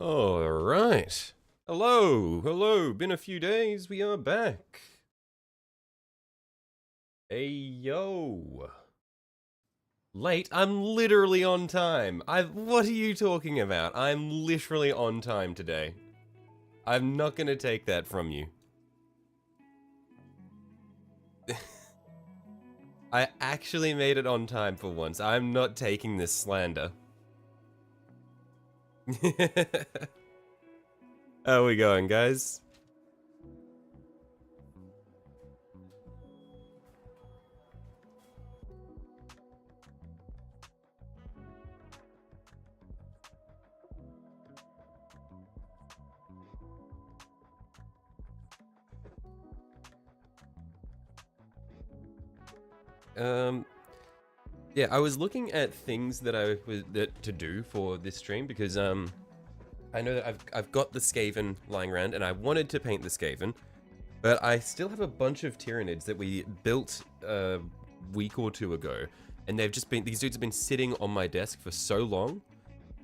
All right. Hello, hello. Been a few days. We are back. Hey, yo. Late? I'm literally on time. What are you talking about? I'm literally on time today. I'm not gonna take that from you. I actually made it on time for once. I'm not taking this slander. How are we going, guys? Um, yeah, I was looking at things that to do for this stream because I know that I've got the Skaven lying around and I wanted to paint the Skaven, but I still have a bunch of Tyranids that we built a week or two ago, and these dudes have been sitting on my desk for so long,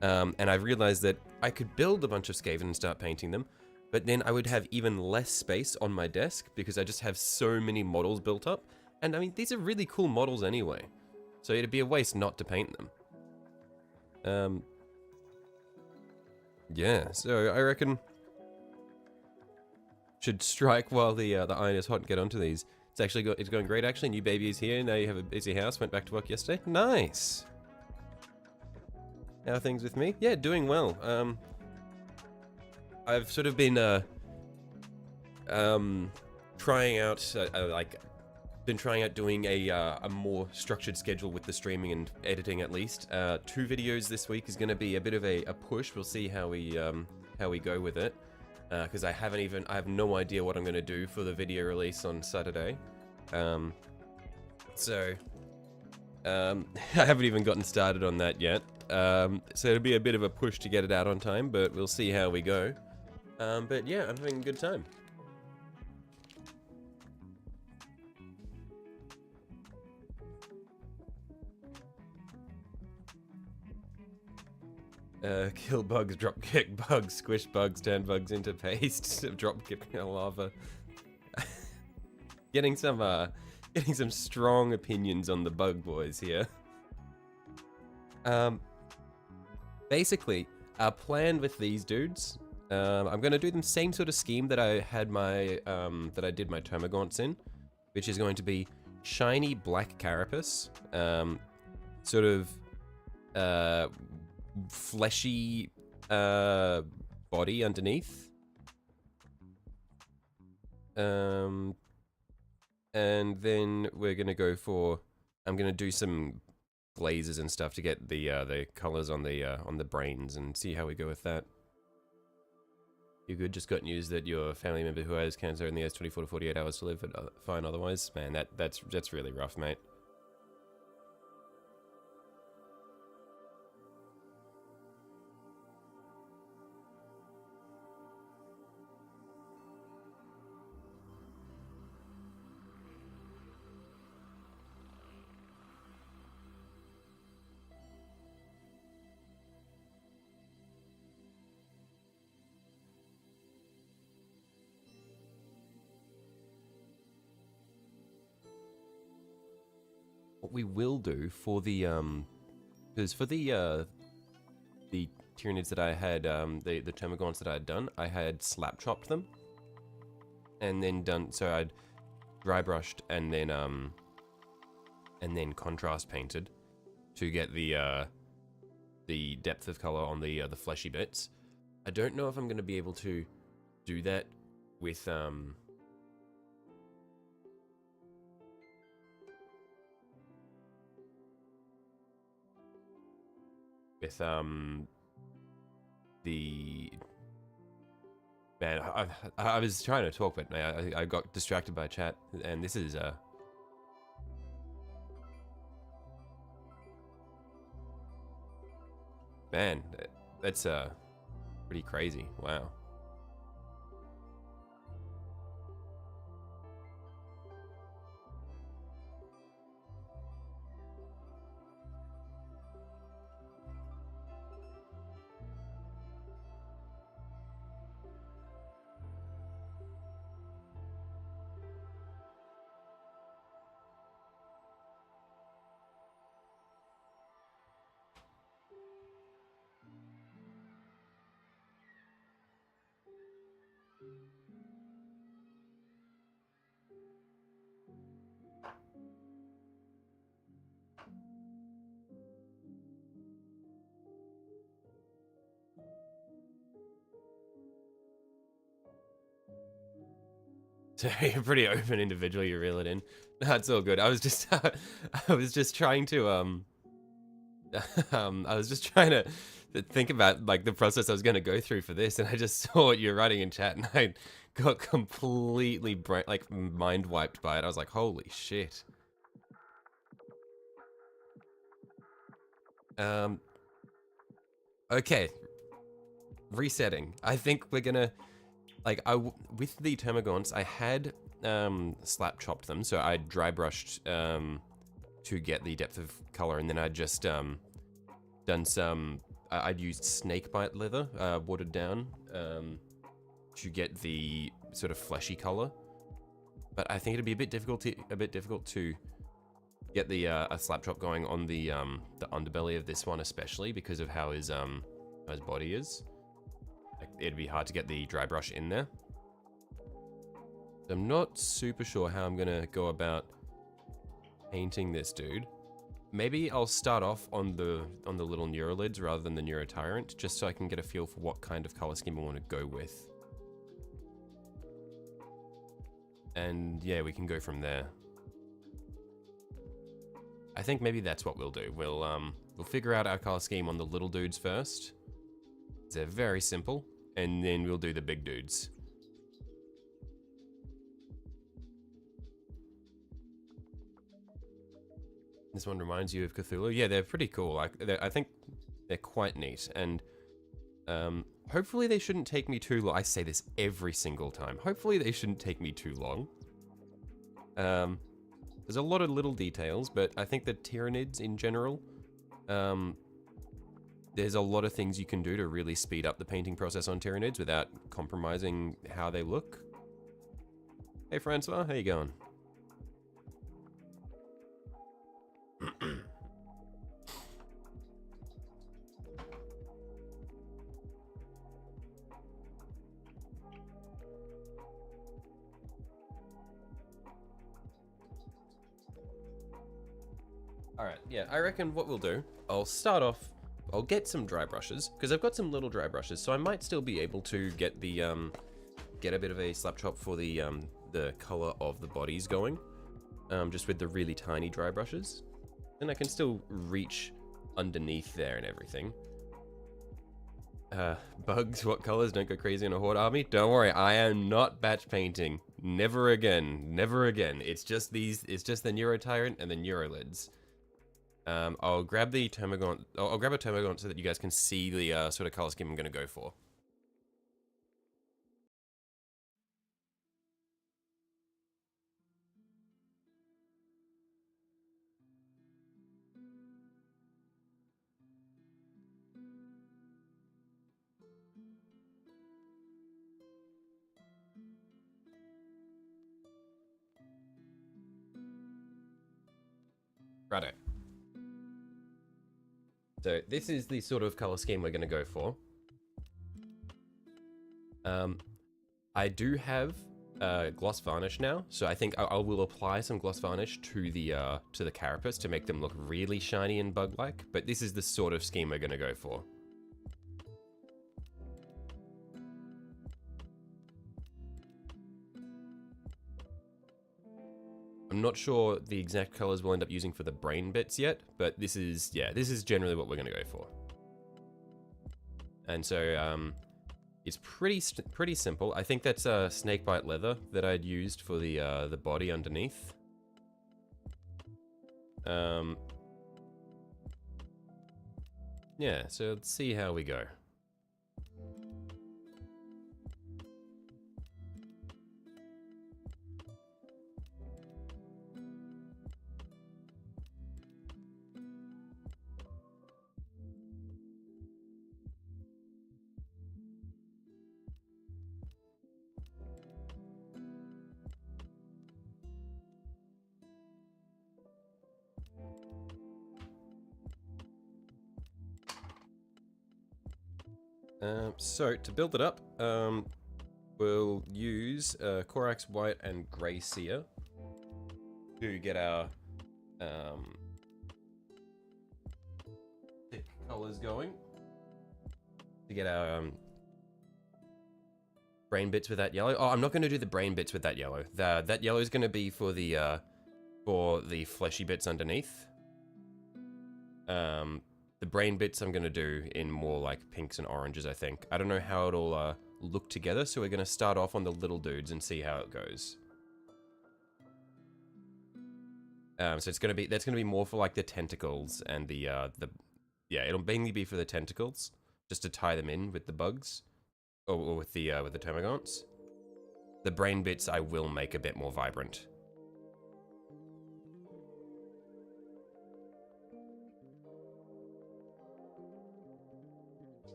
and I've realized that I could build a bunch of Skaven and start painting them, but then I would have even less space on my desk because I just have so many models built up, and I mean, these are really cool models anyway, so it'd be a waste not to paint them. Yeah, so I reckon should strike while the iron is hot and get onto these. It's going great actually. New baby is here. Now you have a busy house. Went back to work yesterday. Nice. How are things with me? Yeah, doing well. I've sort of been trying out doing a more structured schedule with the streaming and editing at least. 2 videos this week is going to be a bit of a push. We'll see how we go with it. Because I have no idea what I'm going to do for the video release on Saturday. I haven't even gotten started on that yet. So it'll be a bit of a push to get it out on time, but we'll see how we go. But yeah, I'm having a good time. Kill bugs, drop kick bugs, squish bugs, turn bugs into paste, drop kick lava. Getting some strong opinions on the bug boys here. Basically, our plan with these dudes, I'm gonna do the same sort of scheme that I had that I did my Termagants in, which is going to be shiny black carapace, sort of, fleshy body underneath, and then we're gonna go for, I'm gonna do some glazes and stuff to get the colors on the brains and see how we go with that. You good? Just got news that your family member who has cancer only has 24 to 48 hours to live, but fine otherwise. Man, that's really rough, mate. What we will do for the because for the Tyranids that I had, the Termagants that I had done, I had slap chopped them, and then so I'd dry brushed and then contrast painted to get the depth of color on the fleshy bits. I don't know if I'm going to be able to do that with the man. I was trying to talk, but I got distracted by chat, and this is man, that's pretty crazy. Wow. So you're a pretty open individual, you reel it in. That's all good. I was just I was just trying to I was just trying to think about like the process I was going to go through for this, and I just saw what you're writing in chat, and I got completely like mind wiped by it. I was like, holy shit. Okay, resetting. I think we're gonna like with the termagants, I had slap chopped them, so I dry brushed to get the depth of color, and then I'd just done some. I'd used snakebite leather, watered down, to get the sort of fleshy color. But I think it'd be a bit difficult to get the a slap chop going on the underbelly of this one, especially because of how his body is. Like, it'd be hard to get the dry brush in there. I'm not super sure how I'm gonna go about painting this dude. Maybe I'll start off on the little neuralids rather than the neurotyrant, just so I can get a feel for what kind of color scheme I want to go with. And yeah, we can go from there. I think maybe that's what we'll do. We'll figure out our color scheme on the little dudes first. They're very simple, and then we'll do the big dudes. This one reminds you of Cthulhu. Yeah, they're pretty cool. I think they're quite neat, and hopefully they shouldn't take me too long. I say this every single time. Hopefully they shouldn't take me too long. There's a lot of little details, but I think that TYRANIDS in general, there's a lot of things you can do to really speed up the painting process on TYRANIDS without compromising how they look. Hey Francois, how you going? Alright, yeah, I reckon what we'll do, I'll start off, I'll get some dry brushes, because I've got some little dry brushes, so I might still be able to get the, get a bit of a slap chop for the color of the bodies going, just with the really tiny dry brushes. And I can still reach underneath there and everything. Bugs, what colors? Don't go crazy in a horde army. Don't worry, I am not batch painting. Never again. Never again. It's just these, it's just the Neurotyrant and the Neurolids. I'll grab the Termagant, I'll grab a Termagant so that you guys can see the sort of color scheme I'm going to go for. Righto. So this is the sort of color scheme we're going to go for. I do have gloss varnish now, so I think I will apply some gloss varnish to the carapace to make them look really shiny and bug-like. But this is the sort of scheme we're going to go for. I'm not sure the exact colors we'll end up using for the brain bits yet, but this is, yeah, this is generally what we're going to go for. And so it's pretty simple. I think that's snakebite leather that I'd used for the body underneath. Yeah, so let's see how we go. So to build it up, we'll use Corax White and Grey Seer to get our thick colors going. To get our brain bits with that yellow. Oh, I'm not going to do the brain bits with that yellow. That yellow is going to be for the fleshy bits underneath. The brain bits I'm going to do in more like pinks and oranges, I think. I don't know how it'll look together, so we're going to start off on the little dudes and see how it goes. So it's going to be, that's going to be more for like the tentacles and yeah, it'll mainly be for the tentacles, just to tie them in with the bugs, or with the termagants. The brain bits I will make a bit more vibrant.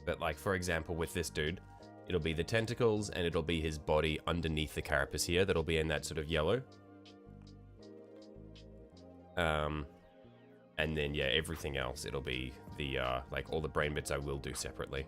But like, for example, with this dude, it'll be the tentacles and it'll be his body underneath the carapace here that'll be in that sort of yellow. And then, yeah, everything else, it'll be the, like, all the brain bits I will do separately.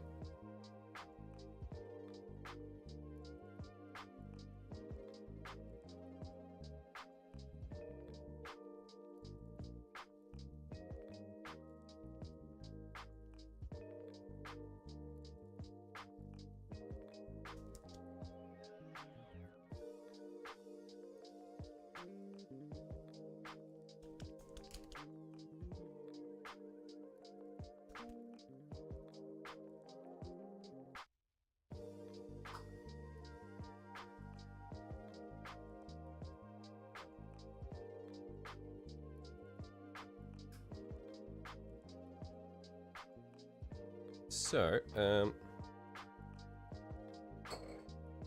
So, yeah,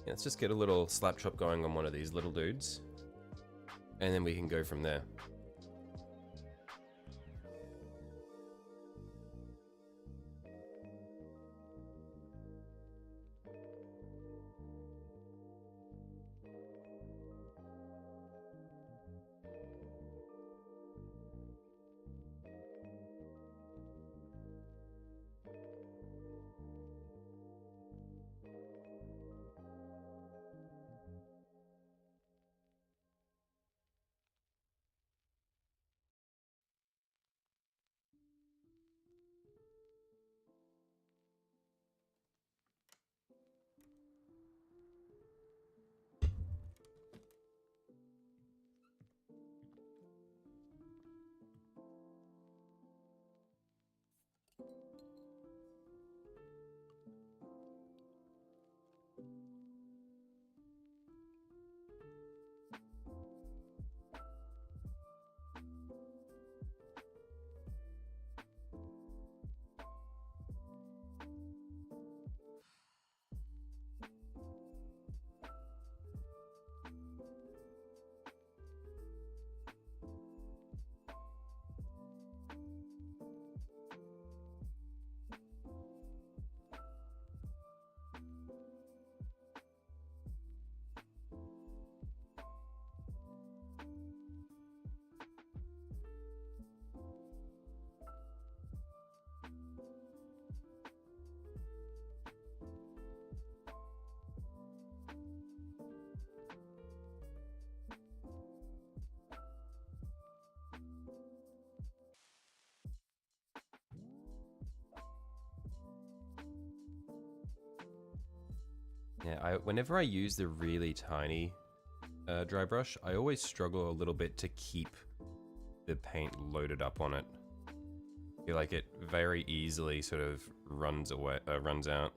let's just get a little slap chop going on one of these little dudes, and then we can go from there. Yeah, whenever I use the really tiny dry brush, I always struggle a little bit to keep the paint loaded up on it. I feel like it very easily sort of runs out.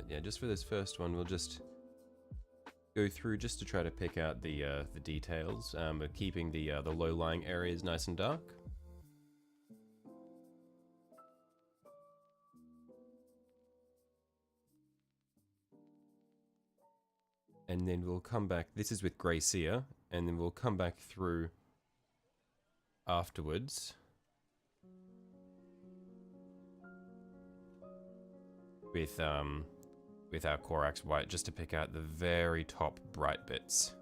Yeah, just for this first one, we'll just go through just to try to pick out the details, but keeping the low-lying areas nice and dark. And then we'll come back. This is with grey sear, and then we'll come back through afterwards with our Corax white, just to pick out the very top bright bits.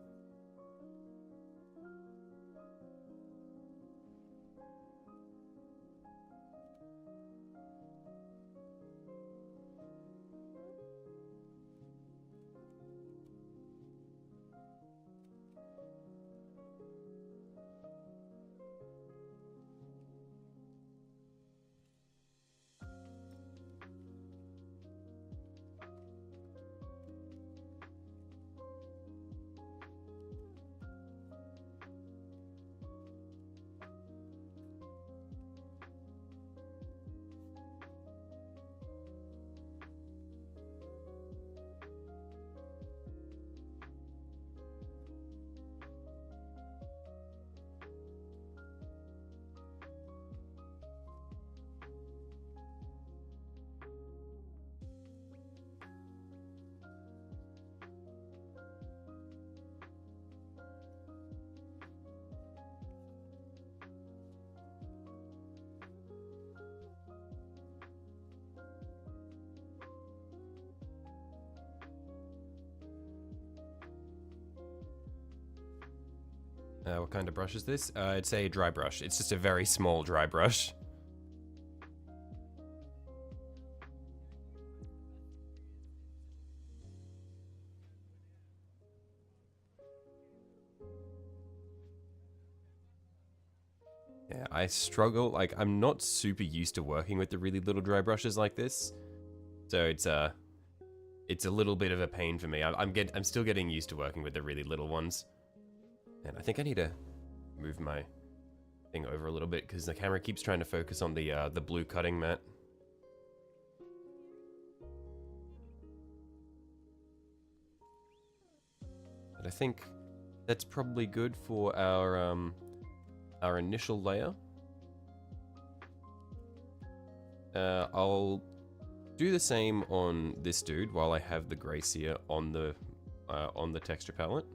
What kind of brush is this? It's a dry brush. It's just a very small dry brush. Yeah, I struggle. Like, I'm not super used to working with the really little dry brushes like this, so it's a little bit of a pain for me. I'm still getting used to working with the really little ones. And I think I need to move my thing over a little bit because the camera keeps trying to focus on the blue cutting mat. But I think that's probably good for our initial layer. I'll do the same on this dude while I have the grey sear on the texture palette.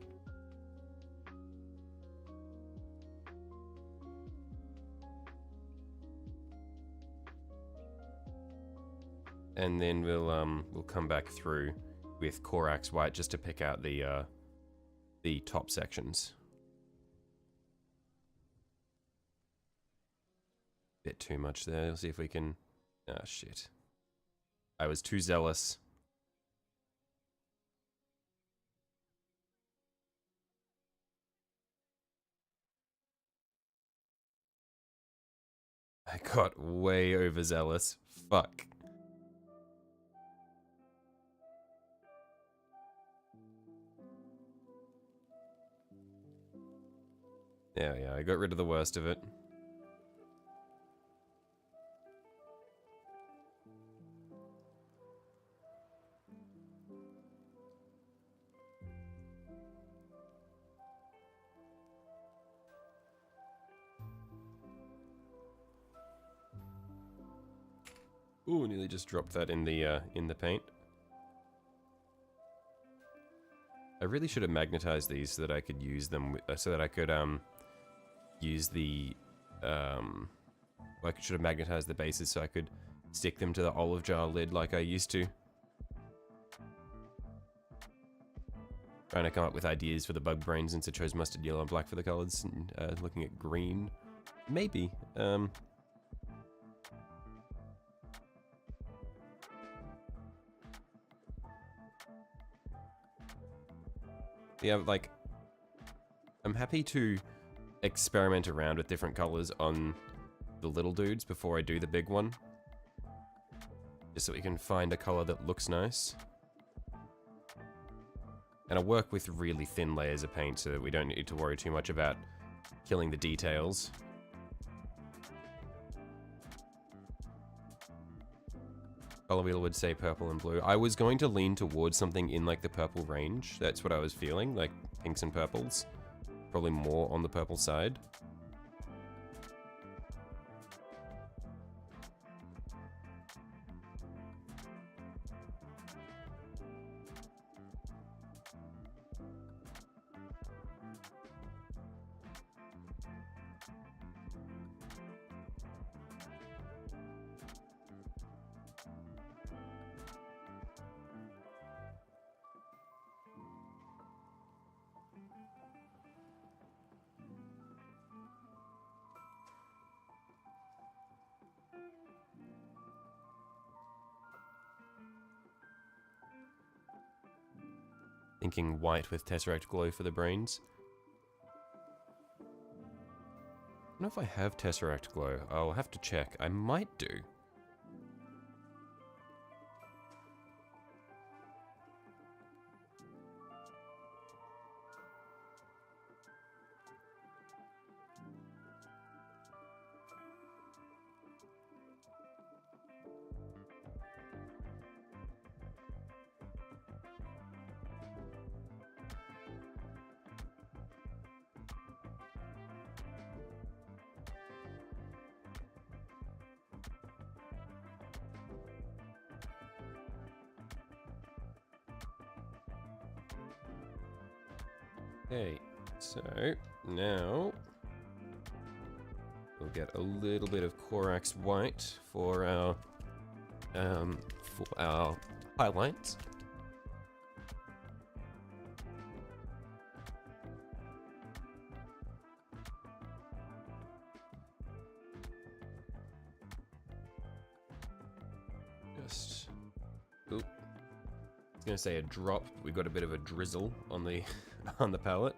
And then we'll come back through with Corax white just to pick out the top sections. Bit too much there. Let's see if we can. Ah, shit. I was too zealous. I got way overzealous. Fuck. Yeah, I got rid of the worst of it. Ooh, nearly just dropped that in the paint. I really should have magnetized these so that I could use them, so that I could use the I should have magnetized the bases so I could stick them to the olive jar lid like I used to. Trying to come up with ideas for the bug brain since I chose mustard yellow and black for the colors, and looking at green. Maybe. Yeah, like, I'm happy to experiment around with different colors on the little dudes before I do the big one. Just so we can find a color that looks nice. And I work with really thin layers of paint so that we don't need to worry too much about killing the details. Color wheel would say purple and blue. I was going to lean towards something in like the purple range. That's what I was feeling, like pinks and purples. Probably more on the purple side. Thinking white with Tesseract Glow for the brains. I don't know if I have Tesseract Glow. I'll have to check. I might do. Okay, so now we'll get a little bit of Corax White for our highlights. Just, oop. I was gonna say a drop. We got a bit of a drizzle on the on the palette.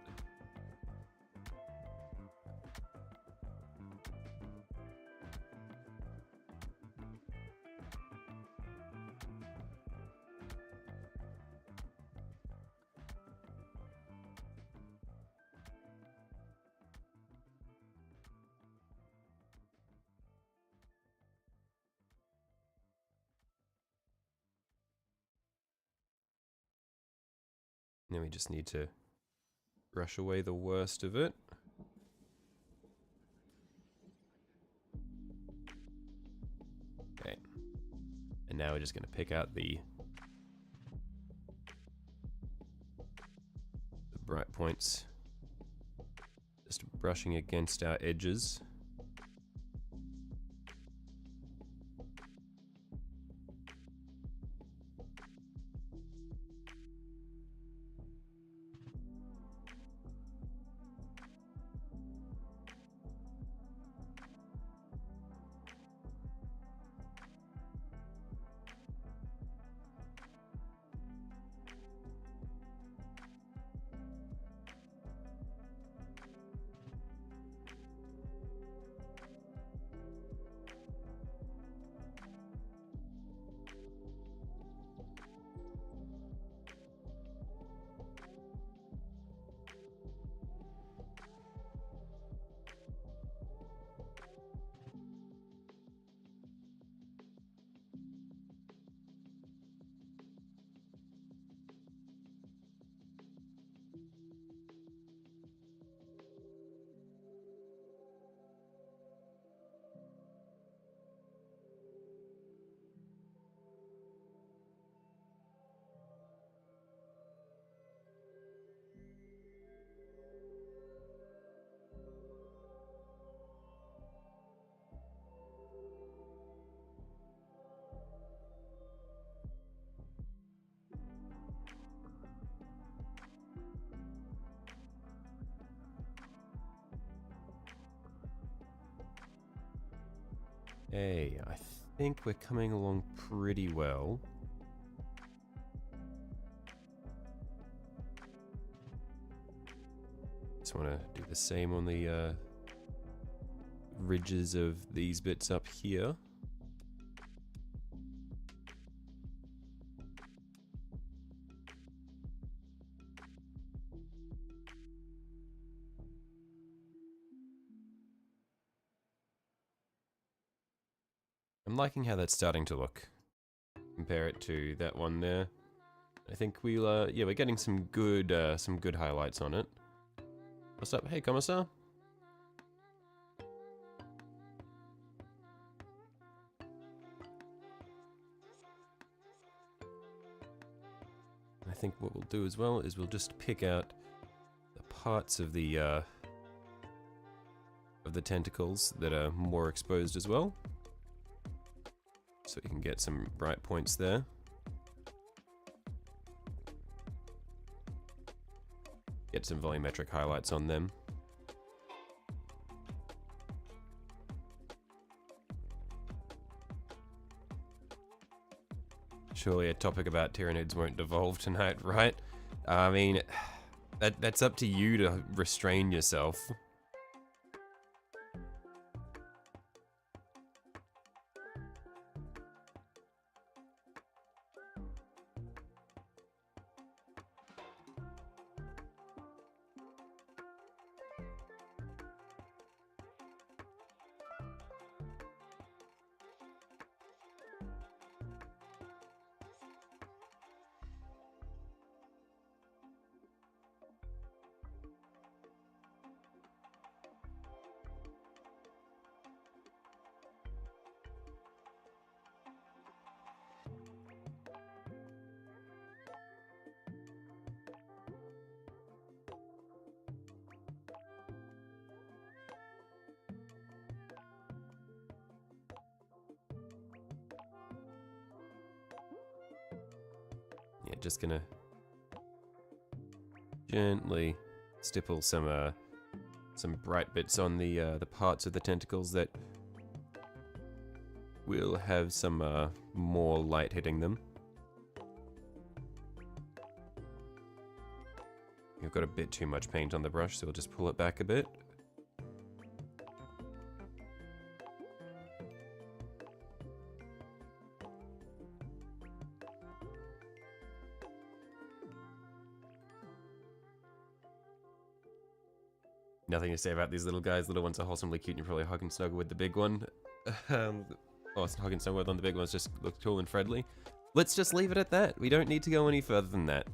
Now we just need to brush away the worst of it. Okay. And now we're just going to pick out the bright points. Just brushing against our edges. Hey, I think we're coming along pretty well. Just want to do the same on the ridges of these bits up here. I'm liking how that's starting to look. Compare it to that one there. I think we'll, yeah, we're getting some good highlights on it. What's up? Hey, Commissar. I think what we'll do as well is we'll just pick out the parts of the tentacles that are more exposed as well. So you can get some bright points there. Get some volumetric highlights on them. Surely a topic about Tyranids won't devolve tonight, right? I mean, that's up to you to restrain yourself. Yeah, just gonna gently stipple some bright bits on the parts of the tentacles that will have some more light hitting them. You've got a bit too much paint on the brush, so we'll just pull it back a bit. Nothing to say about these little guys. Little ones are wholesomely cute and you probably hug and snuggle with the big one. Hug and snuggle with the big ones just look cool and friendly. Let's just leave it at that. We don't need to go any further than that.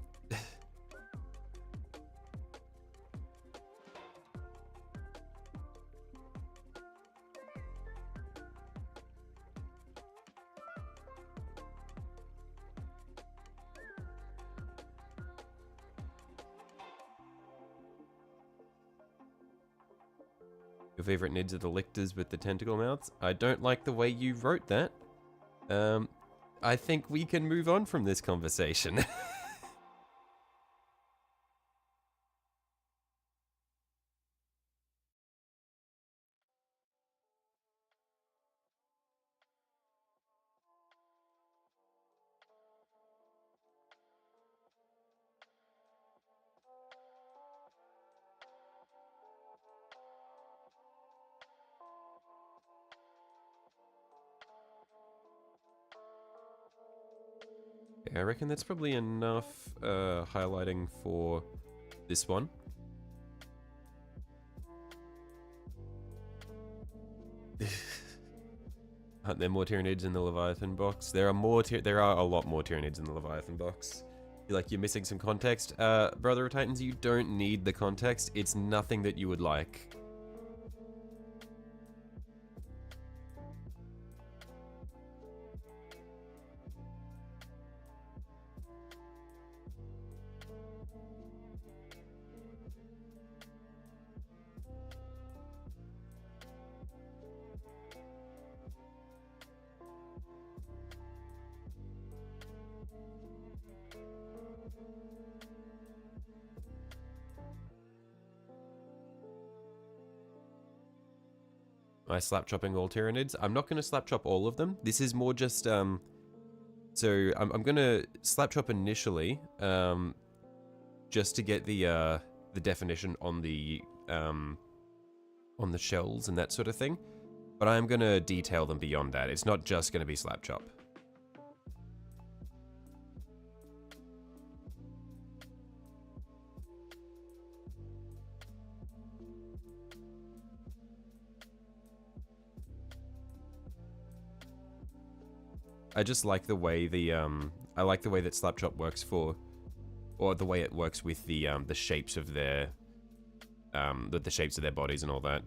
Your favorite nids are the lictors with the tentacle mouths? I don't like the way you wrote that. I think we can move on from this conversation. I reckon that's probably enough highlighting for this one. Aren't there more Tyranids in the Leviathan box? There are a lot more Tyranids in the Leviathan box. You're like, you're missing some context. Brother of Titans, you don't need the context. It's nothing that you would like. I slap chopping all Tyranids. I'm not going to slap chop all of them. This is more just, so I'm going to slap chop initially, just to get the definition on the shells and that sort of thing. But I'm going to detail them beyond that. It's not just going to be slap chop. I just like the way I like the way that slap chop works for, or the way it works with the shapes of their, the shapes of their bodies and all that.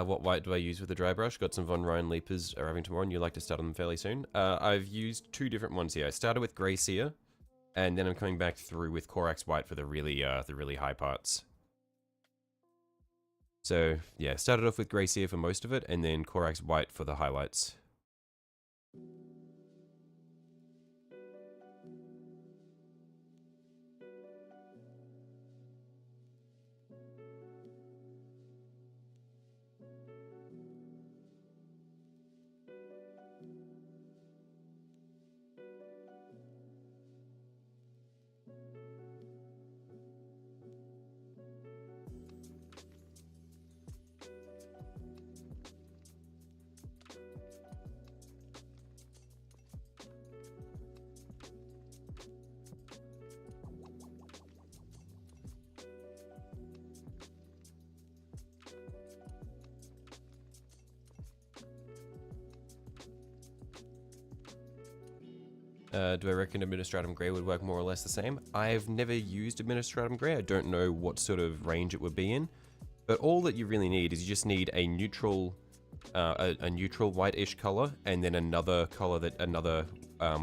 What white do I use with the dry brush? Got some Von Ryan Leapers arriving tomorrow, and you like to start on them fairly soon. I've used two different ones here. I started with Grey Seer, and then I'm coming back through with Corax White for the really high parts. So yeah, started off with Grey Seer for most of it, and then Corax White for the highlights. Do I reckon Administratum Grey would work more or less the same? I've never used Administratum Grey. I don't know what sort of range it would be in. But all that you really need is you just need a neutral, a neutral whitish color, and then another color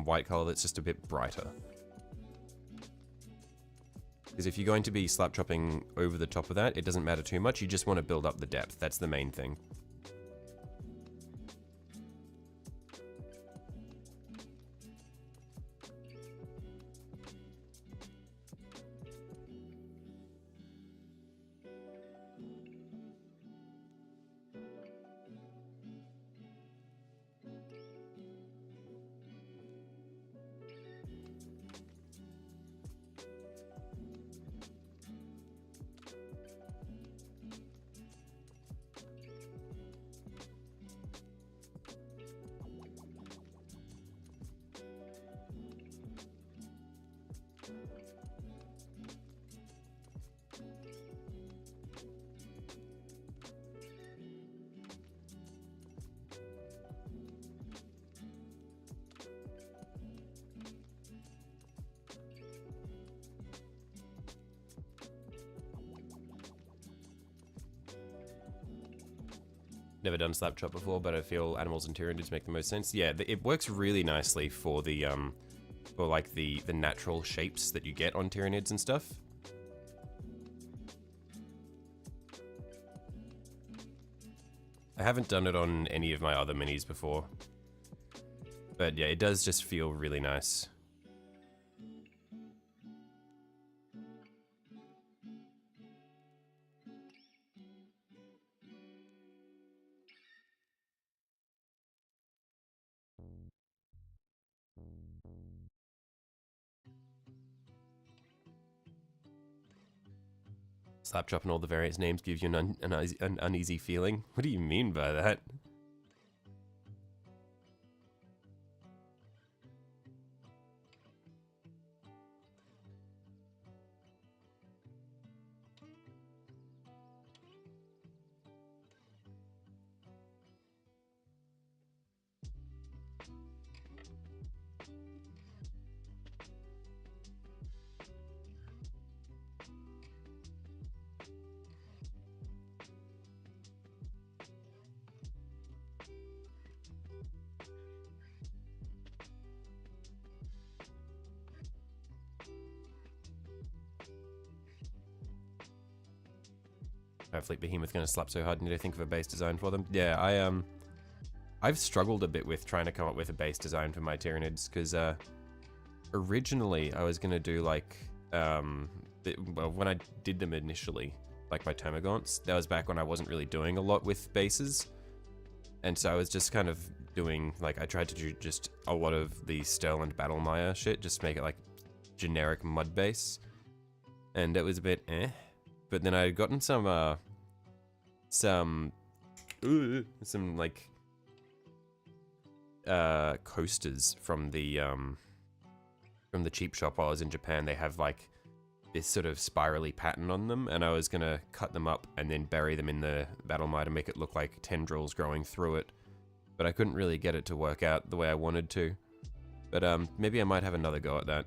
white color that's just a bit brighter. Because if you're going to be slap chopping over the top of that, it doesn't matter too much. You just want to build up the depth. That's the main thing. Never done slap chop before, but I feel animals and Tyranids make the most sense. Yeah, it works really nicely for the for like the natural shapes that you get on Tyranids and stuff. I haven't done it on any of my other minis before, but yeah, it does just feel really nice. Slap chop and all the various names gives you an uneasy feeling. What do you mean by that? Hopefully Behemoth's gonna slap so hard. Need to think of a base design for them. Yeah, I've struggled a bit with trying to come up with a base design for my Tyranids, because originally I was gonna do like well, when I did them initially, like my Termagants, that was back when I wasn't really doing a lot with bases, and so I was just kind of doing like, I tried to do just a lot of the Sterland Battlemire shit, just make it like generic mud base, and it was a bit but then I had gotten some like coasters from the cheap shop while I was in Japan. They have like this sort of spirally pattern on them, and I was gonna cut them up and then bury them in the Battlemire to make it look like tendrils growing through it, but I couldn't really get it to work out the way I wanted to. But maybe I might have another go at that.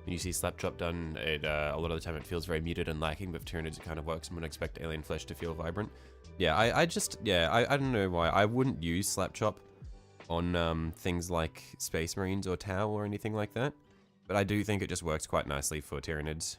when you see Slapchop done, it a lot of the time it feels very muted and lacking, but for Tyranids it kind of works. I'm gonna expect Alien Flesh to feel vibrant. Yeah, I don't know why. I wouldn't use Slapchop on things like Space Marines or Tau or anything like that, but I do think it just works quite nicely for Tyranids.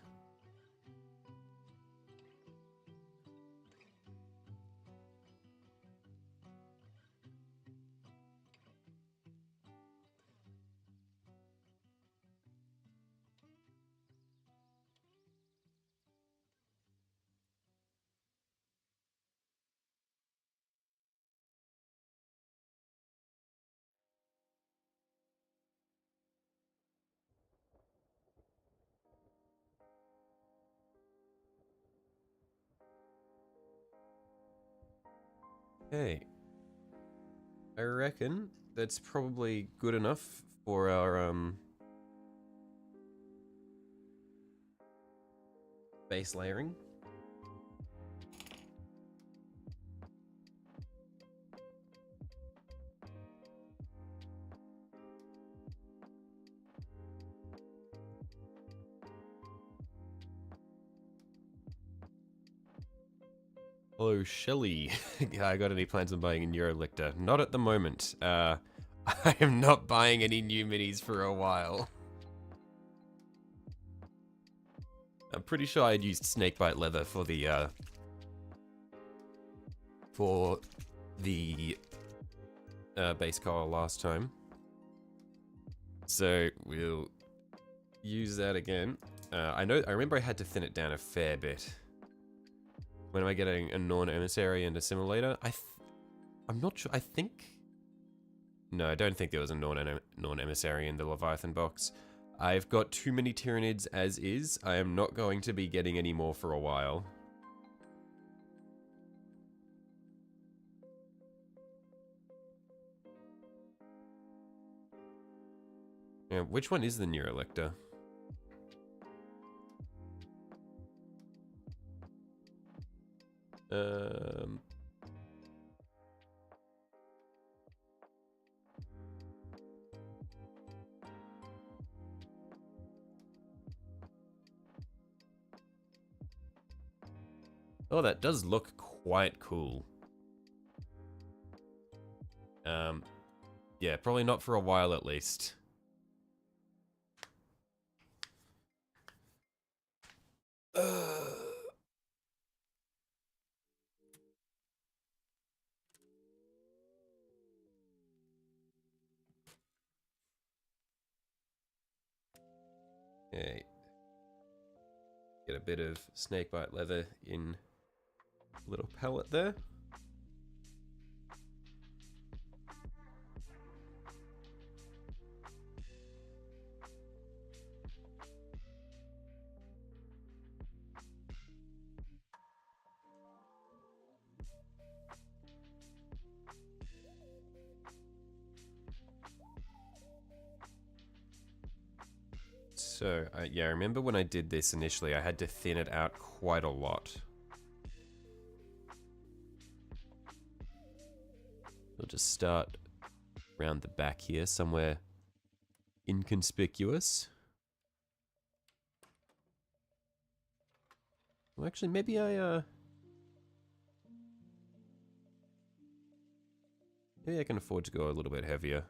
Okay. I reckon that's probably good enough for our base layering. Hello, Shelly. I got any plans on buying a Neurolictor? Not at the moment. I am not buying any new minis for a while. I'm pretty sure I'd used snakebite leather for the base coral last time. So we'll use that again. I remember I had to thin it down a fair bit. When am I getting a non-emissary and assimilator? I'm not sure. I think... No, I don't think there was a non-emissary in the Leviathan box. I've got too many Tyranids as is. I am not going to be getting any more for a while. Yeah, which one is the Neurolictor? Oh, that does look quite cool. Yeah, probably not for a while at least. Okay. Get a bit of snakebite leather in a little pellet there. So, yeah, I remember when I did this initially, I had to thin it out quite a lot. We'll just start around the back here, somewhere inconspicuous. Well, actually, maybe I can afford to go a little bit heavier.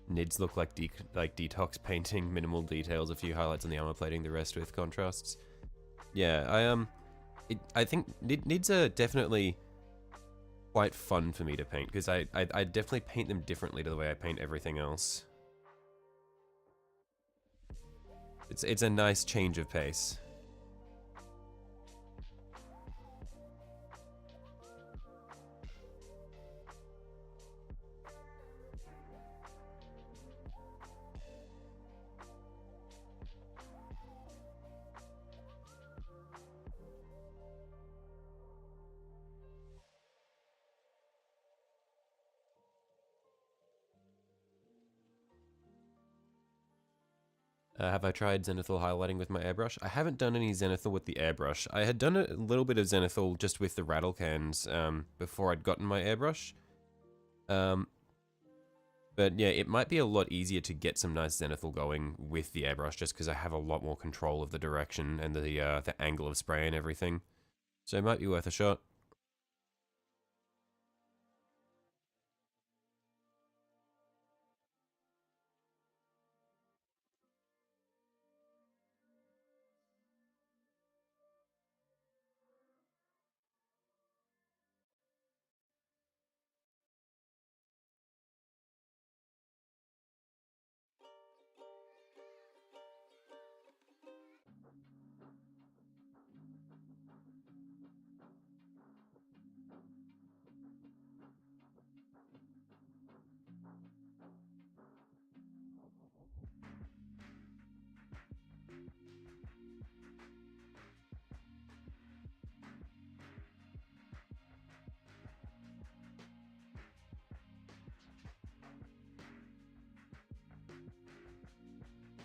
Nids look like detox painting, minimal details, a few highlights on the armor plating, the rest with contrasts. Yeah, I think Nids are definitely quite fun for me to paint, because I definitely paint them differently to the way I paint everything else. It's a nice change of pace. Have I tried zenithal highlighting with my airbrush? I haven't done any zenithal with the airbrush. I had done a little bit of zenithal just with the rattle cans before I'd gotten my airbrush. But yeah, it might be a lot easier to get some nice zenithal going with the airbrush just because I have a lot more control of the direction and the angle of spray and everything. So it might be worth a shot.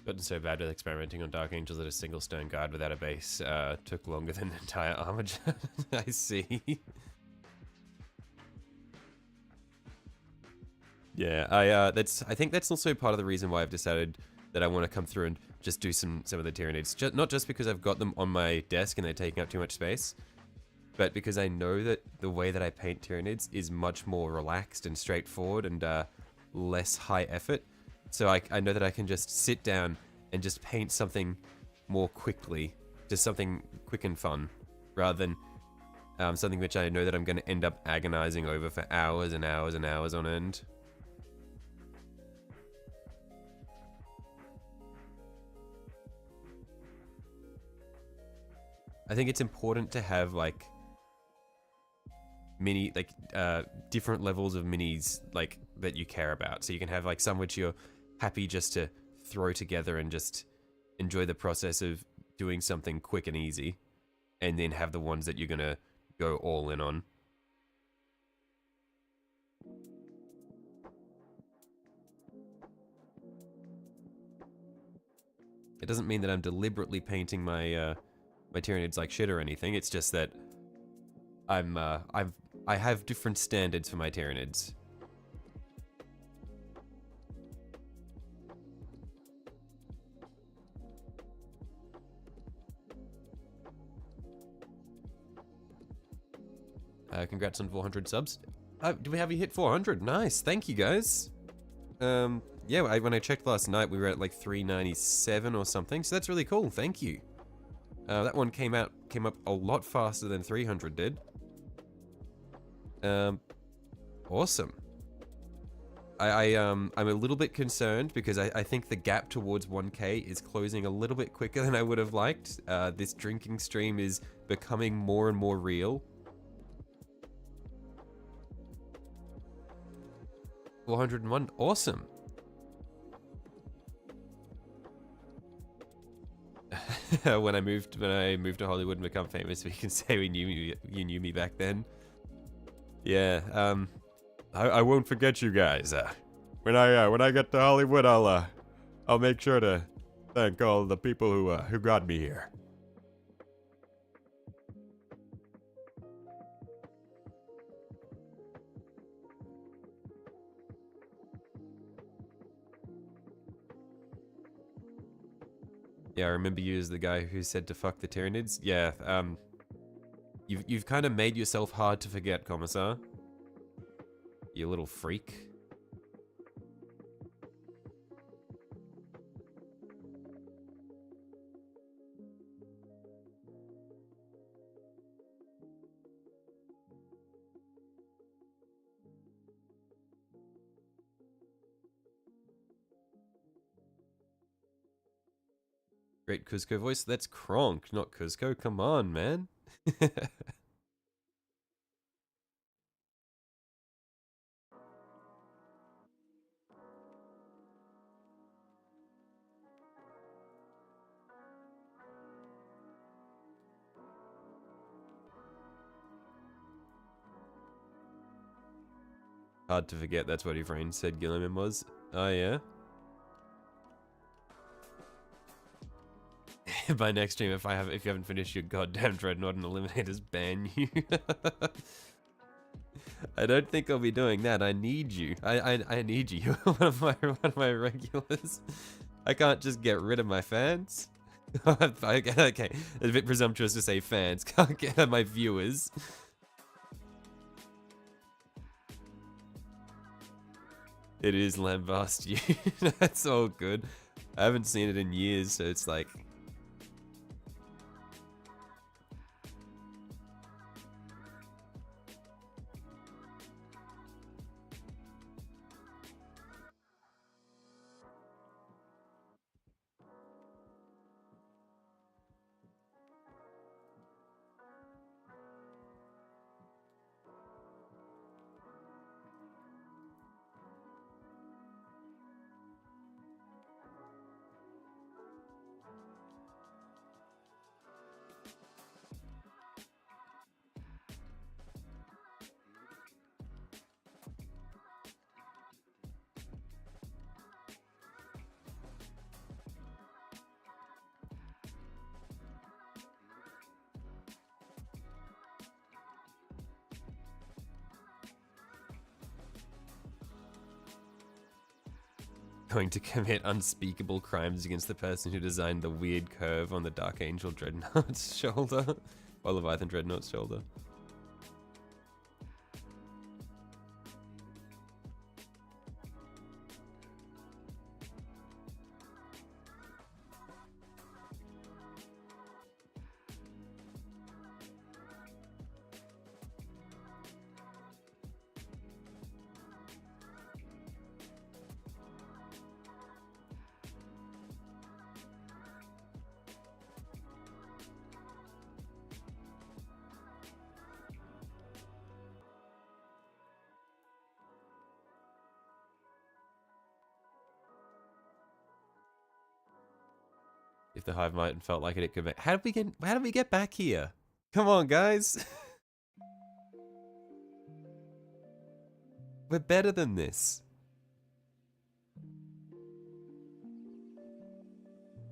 Gotten so bad with experimenting on Dark Angels that a single stone guard without a base took longer than an entire armor. I see. Yeah, I think that's also part of the reason why I've decided that I want to come through and just do some of the Tyranids. Not just because I've got them on my desk and they're taking up too much space, but because I know that the way that I paint Tyranids is much more relaxed and straightforward and less high effort. So I know that I can just sit down and just paint something more quickly, just something quick and fun, rather than something which I know that I'm going to end up agonizing over for hours and hours and hours on end. I think it's important to have like different levels of minis like that you care about. So you can have like some which you're happy just to throw together and just enjoy the process of doing something quick and easy, and then have the ones that you're gonna go all in on. It doesn't mean that I'm deliberately painting my my Tyranids like shit or anything. It's just that I have different standards for my Tyranids. Congrats on 400 subs. Do we have you hit 400? Nice, thank you guys. Yeah, when I checked last night, we were at like 397 or something, so that's really cool. Thank you. That one came up a lot faster than 300 did. Awesome. I'm a little bit concerned because I think the gap towards 1K is closing a little bit quicker than I would have liked. This drinking stream is becoming more and more real. 401, awesome. when I moved to Hollywood and become famous, we can say you knew me back then. Yeah, I won't forget you guys. When I get to Hollywood, I'll make sure to thank all the people who got me here. Yeah, I remember you as the guy who said to fuck the Tyranids. Yeah, you've kind of made yourself hard to forget, Commissar. You little freak. Great Cuzco voice. That's Kronk, not Cuzco. Come on, man. Hard to forget, that's what your friend said Gilliman was. Oh, yeah? by next stream, if you haven't finished your goddamn dreadnought and eliminators, ban you. I don't think I'll be doing that. I need you. I need you. You're one of my regulars. I can't just get rid of my fans. Okay, it's a bit presumptuous to say fans. Can't get my viewers. It is lambast you. That's all good. I haven't seen it in years, so it's like... Going to commit unspeakable crimes against the person who designed the weird curve on the Dark Angel Dreadnought's shoulder. Or Leviathan Dreadnought's shoulder. If the hive mind felt like it could make... How did we get back here? Come on, guys. We're better than this.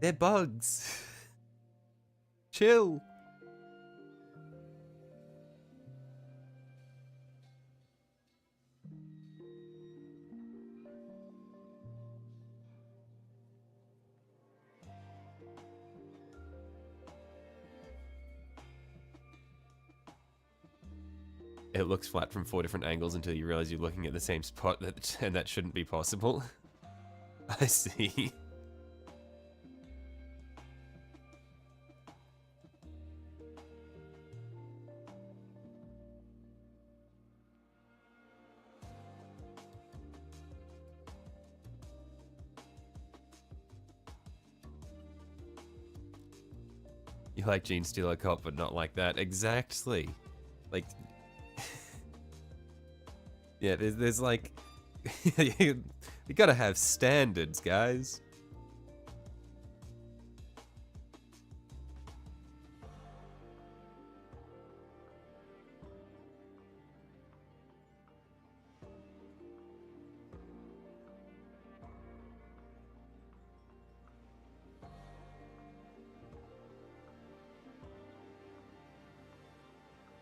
They're bugs. Chill. It looks flat from 4 different angles until you realize you're looking at the same spot, and that shouldn't be possible. I see. You like Gene Stealer Cop, but not like that. Exactly. Like... Yeah, there's like... you gotta have standards, guys.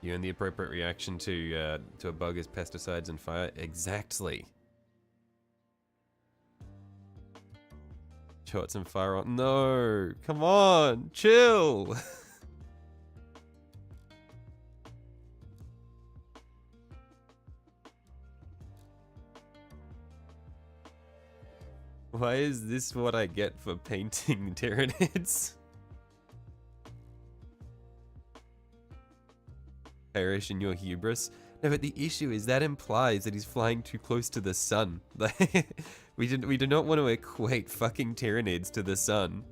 You and the appropriate reaction to a bug is pesticides and fire. Exactly. Shots and fire on. No, come on, chill. Why is this what I get for painting Tyranids? Perish in your hubris. No, but the issue is that implies that he's flying too close to the sun. Like, we do not want to equate fucking Tyranids to the sun.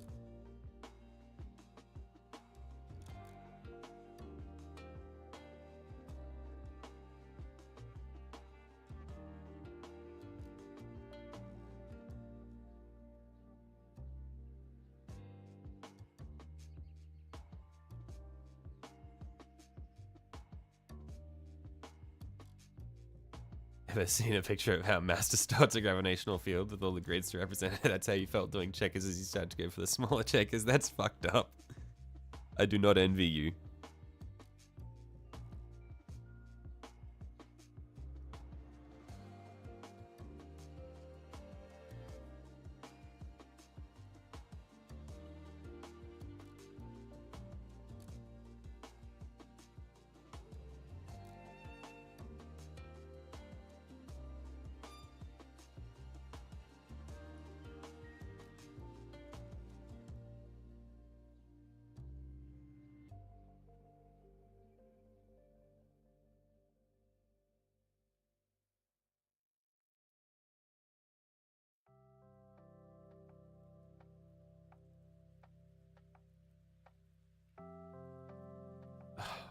Ever seen a picture of how Master starts a gravitational field with all the grids to represent it? That's how you felt doing checkers as you started to go for the smaller checkers. That's fucked up. I do not envy you.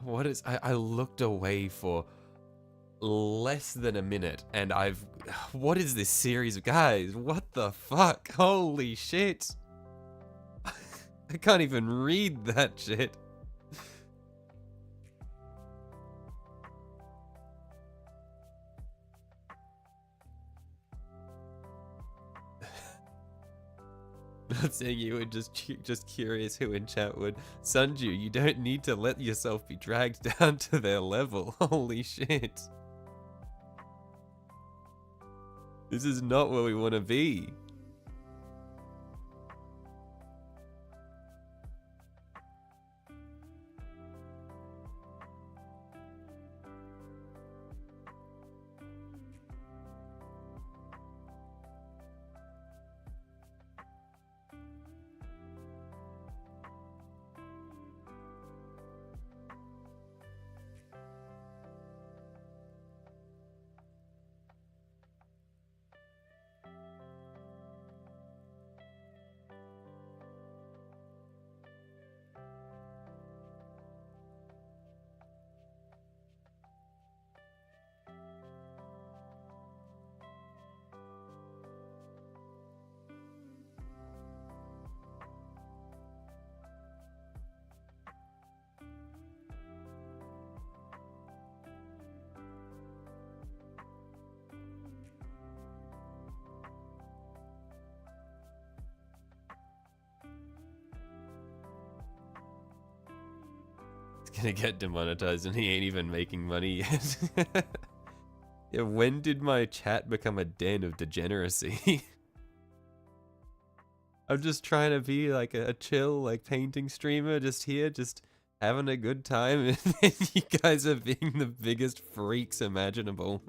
What is... I looked away for less than a minute, and I've... What is this series? Guys, what the fuck? Holy shit. I can't even read that shit. Not saying you were just curious who in chat would. Sunju, you don't need to let yourself be dragged down to their level. Holy shit. This is not where we want to be. Gonna get demonetized and he ain't even making money yet. Yeah, when did my chat become a den of degeneracy? I'm just trying to be like a chill, like painting streamer, just here, just having a good time, and then you guys are being the biggest freaks imaginable.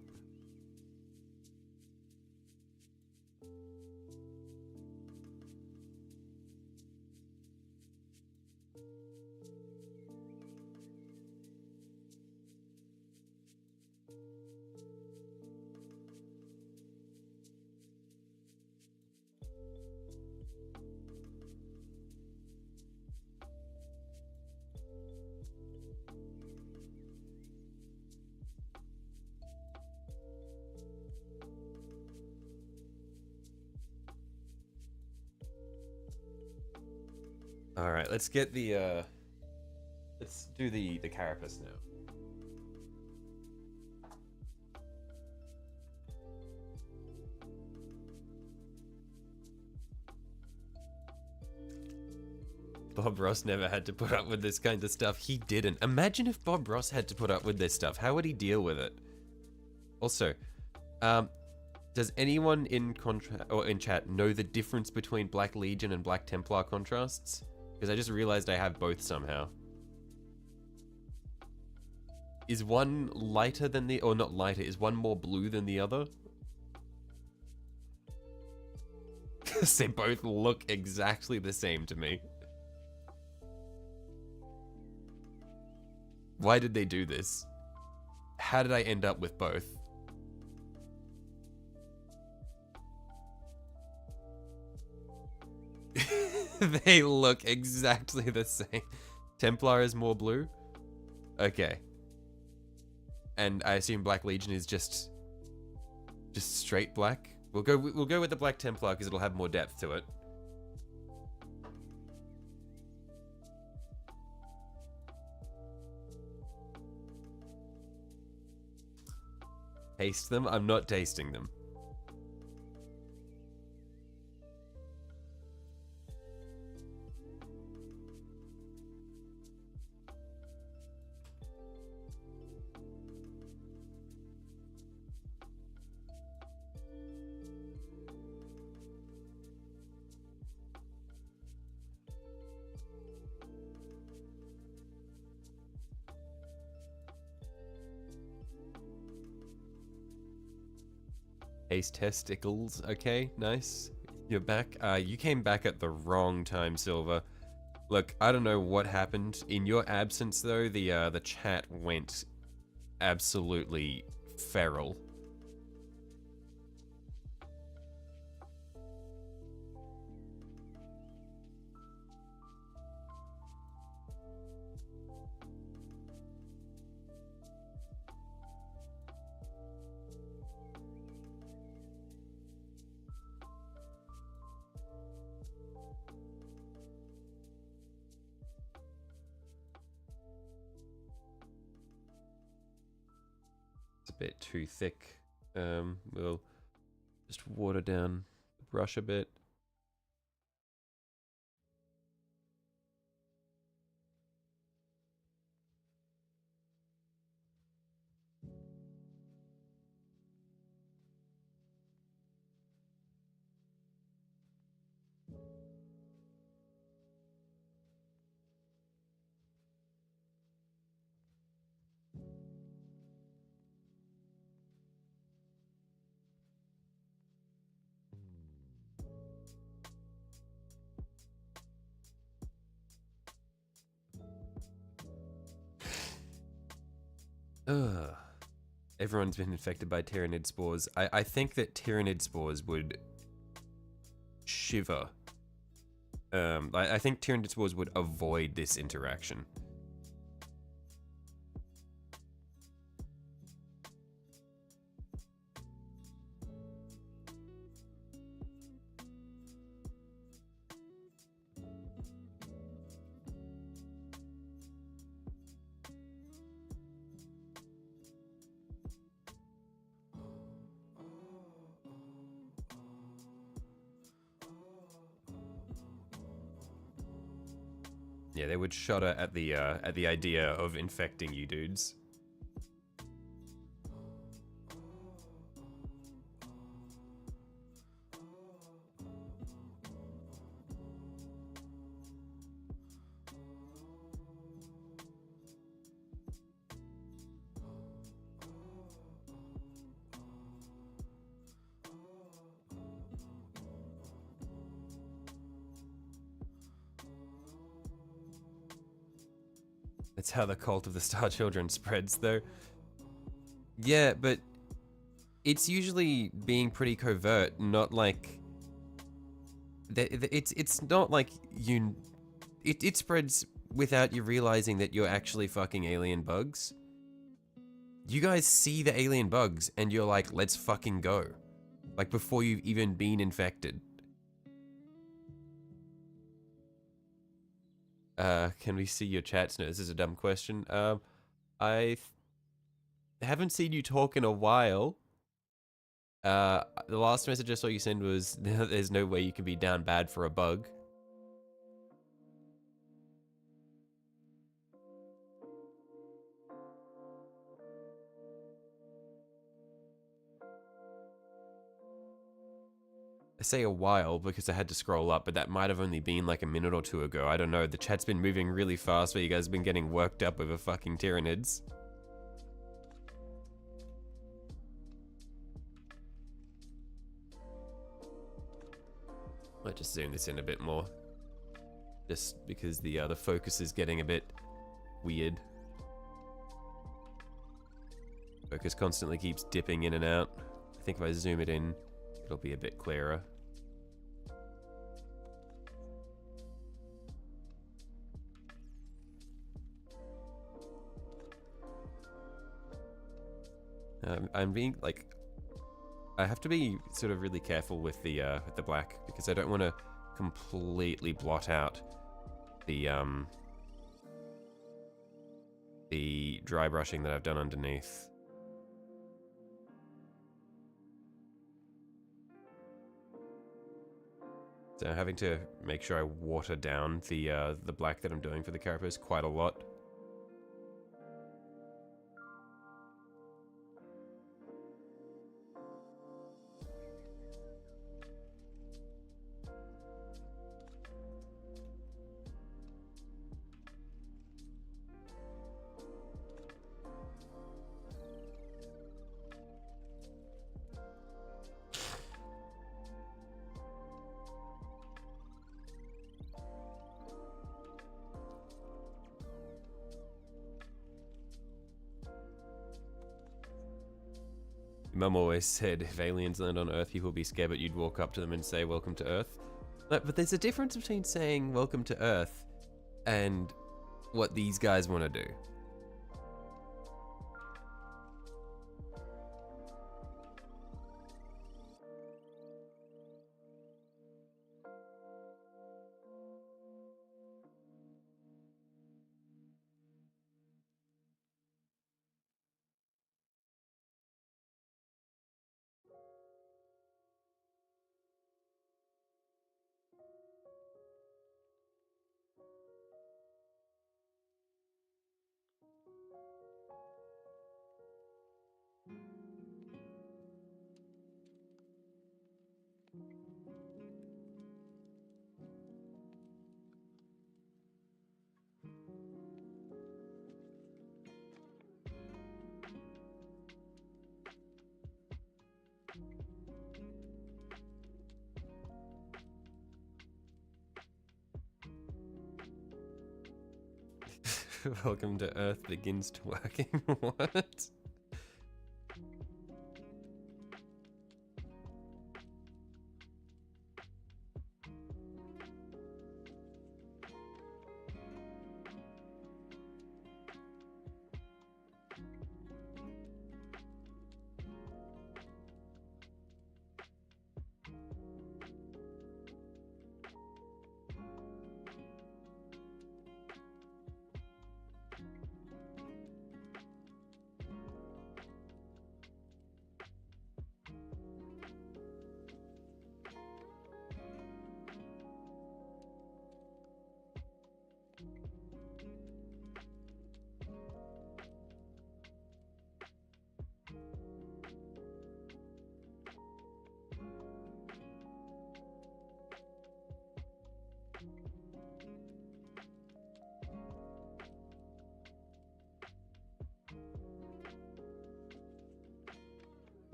All right, let's get the let's do the carapace now. Bob Ross never had to put up with this kind of stuff. He didn't. Imagine if Bob Ross had to put up with this stuff. How would he deal with it? Also, does anyone in chat know the difference between Black Legion and Black Templar contrasts? Because I just realized I have both somehow. Is one lighter than the... Or not lighter, is one more blue than the other? Because they both look exactly the same to me. Why did they do this? How did I end up with both? They look exactly the same. Templar is more blue? Okay. And I assume Black Legion is just straight black? We'll go with the Black Templar because it'll have more depth to it. Taste them? I'm not tasting them. Ace testicles. Okay, nice. You're back. You came back at the wrong time, Silver. Look, I don't know what happened. In your absence, though, the chat went absolutely feral. It's a bit too thick. We'll just water down the brush a bit. Ugh. Everyone's been infected by Tyranid spores. I think that Tyranid spores would shiver. I think Tyranid spores would avoid this interaction. Yeah, they would shudder at the idea of infecting you dudes. That's how the cult of the Star Children spreads, though. Yeah, but it's usually being pretty covert, not like... It's not like you... It spreads without you realizing that you're actually fucking alien bugs. You guys see the alien bugs, and you're like, let's fucking go. Like, before you've even been infected. Can we see your chats? No, this is a dumb question. I haven't seen you talk in a while. The last message I saw you send was, there's no way you can be down bad for a bug. I say a while because I had to scroll up, but that might have only been like a minute or two ago. I don't know. The chat's been moving really fast, but you guys have been getting worked up over fucking Tyranids. Might just zoom this in a bit more. Just because the focus is getting a bit weird. Focus constantly keeps dipping in and out. I think if I zoom it in, it'll be a bit clearer. I'm being like, I have to be sort of really careful with the black because I don't want to completely blot out the dry brushing that I've done underneath. So I'm having to make sure I water down the black that I'm doing for the carapace quite a lot. Mum always said if aliens land on Earth, people would be scared, but you'd walk up to them and say, welcome to Earth. But there's a difference between saying welcome to Earth and what these guys want to do. Welcome to Earth begins twerking. What?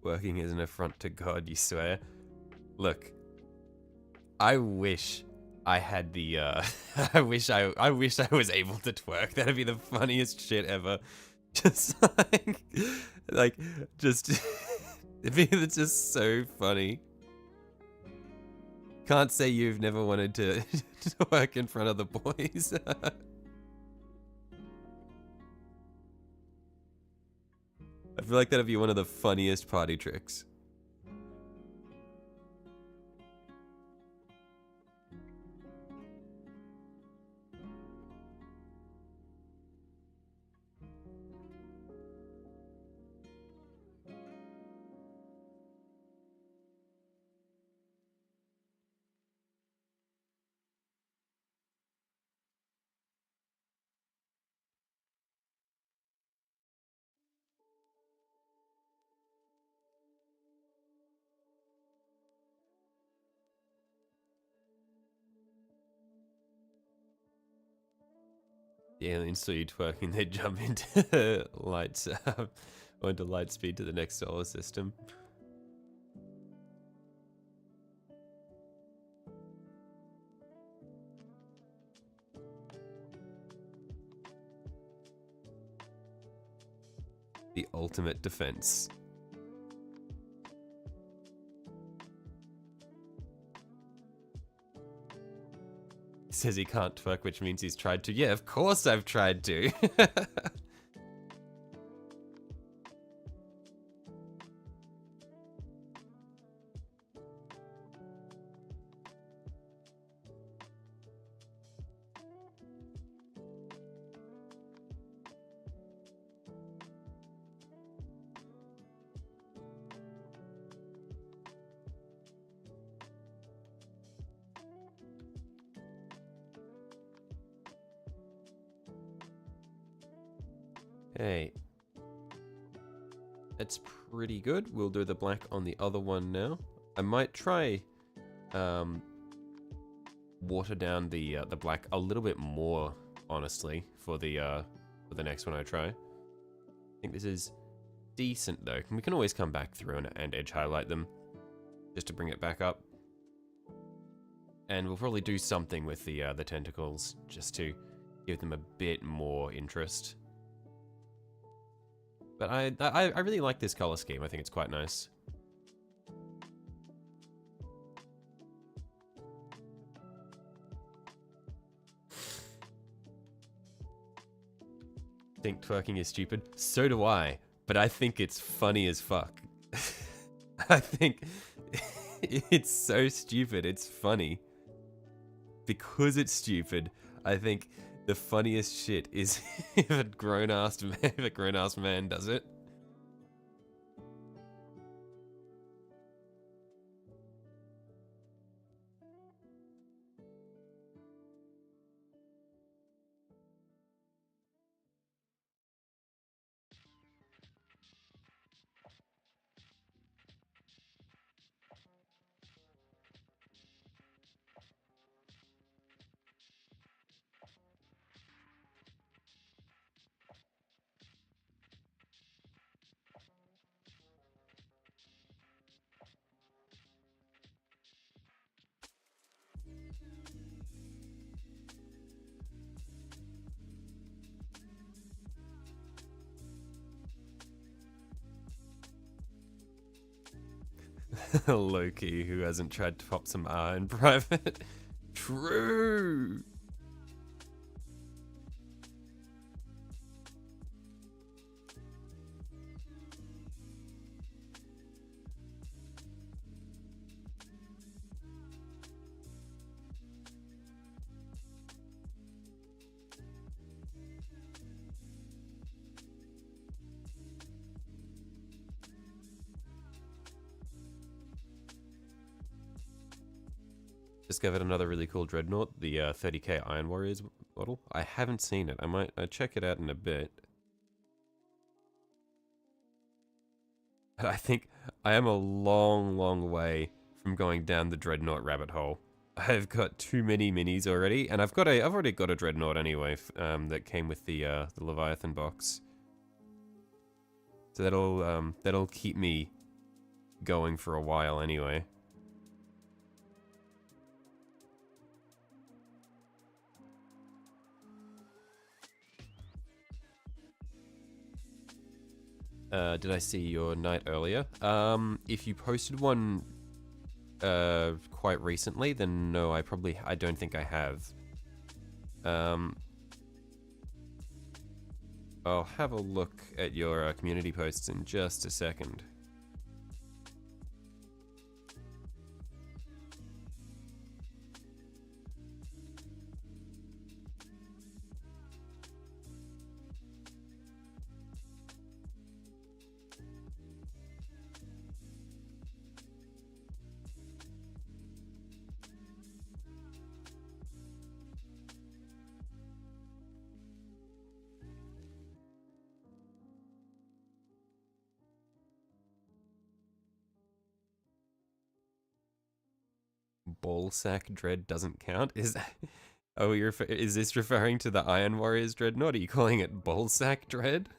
Working is an affront to God, you swear? Look, I wish I had the, I wish I was able to twerk. That'd be the funniest shit ever. Just just, it's just so funny. Can't say you've never wanted to twerk in front of the boys. I feel like that'd be one of the funniest party tricks. The aliens saw you twerking, they jump into lights, or into light speed to the next solar system. The ultimate defense. He says he can't twerk, which means he's tried to. Yeah, of course I've tried to. Hey, that's pretty good. We'll do the black on the other one now. I might try water down the black a little bit more, honestly, for the next one I try. I think this is decent though. We can always come back through and edge highlight them just to bring it back up. And we'll probably do something with the tentacles just to give them a bit more interest. But I really like this color scheme. I think it's quite nice. Think twerking is stupid? So do I. But I think it's funny as fuck. I think it's so stupid. It's funny. Because it's stupid, I think the funniest shit is if a grown-ass man does it. Loki, who hasn't tried to pop some R in private. True. Discovered another really cool dreadnought, the 30k Iron Warriors model. I haven't seen it. I might check it out in a bit. But I think I am a long, long way from going down the dreadnought rabbit hole. I've got too many minis already, and I've already got a dreadnought anyway that came with the Leviathan box. So that'll keep me going for a while anyway. Did I see your night earlier? If you posted one quite recently, then no, I don't think I have. I'll have a look at your community posts in just a second. Ballsack Dread doesn't count? Is this referring to the Iron Warriors Dreadnought? Are you calling it Ballsack Dread?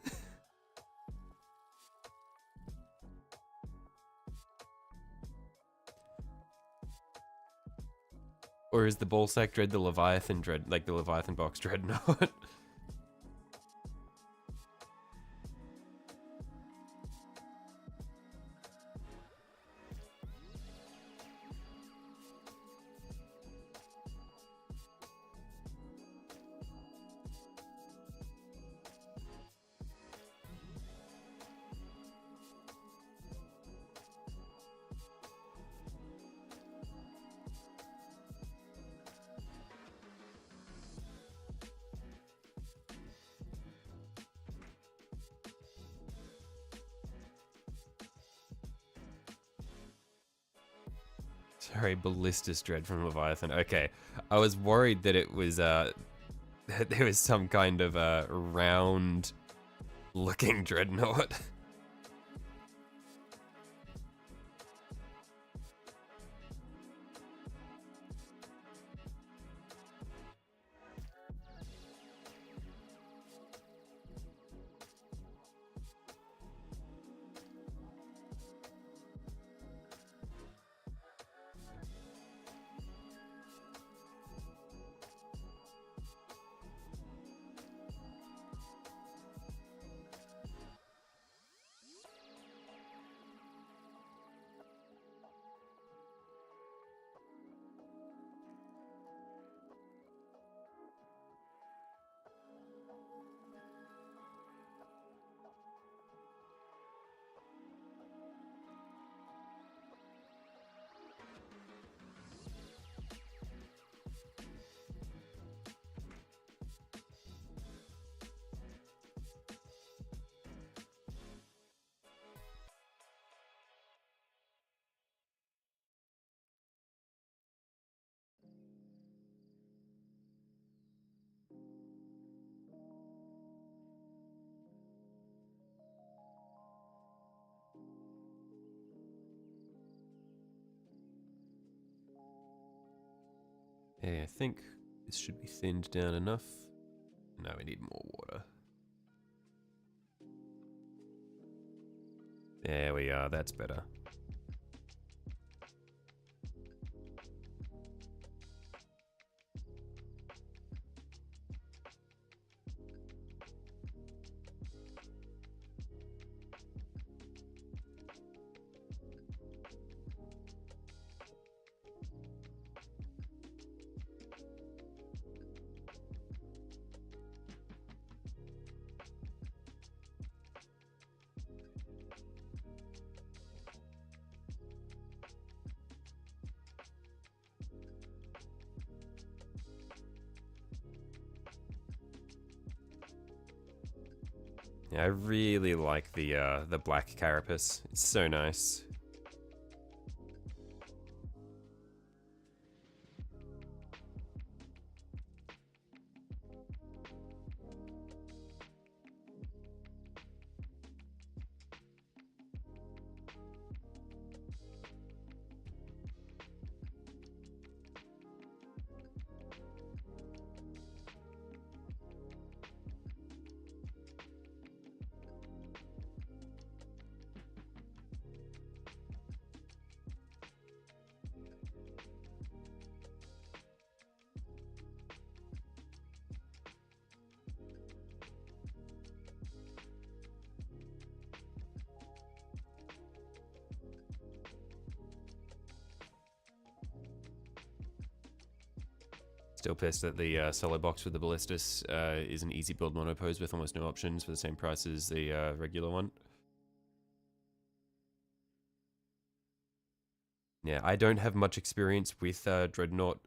Or is the Ballsack Dread the Leviathan Dread, like the Leviathan box Dreadnought? Sorry, Ballistus Dread from Leviathan. Okay, I was worried that it was that there was some kind of round-looking dreadnought. Hey, I think this should be thinned down enough. No, we need more water. There we are, that's better. Yeah, I really like the black carapace. It's so nice. Still pissed that the solo box with the ballistas is an easy build monopose with almost no options for the same price as the regular one. Yeah, I don't have much experience with dreadnoughts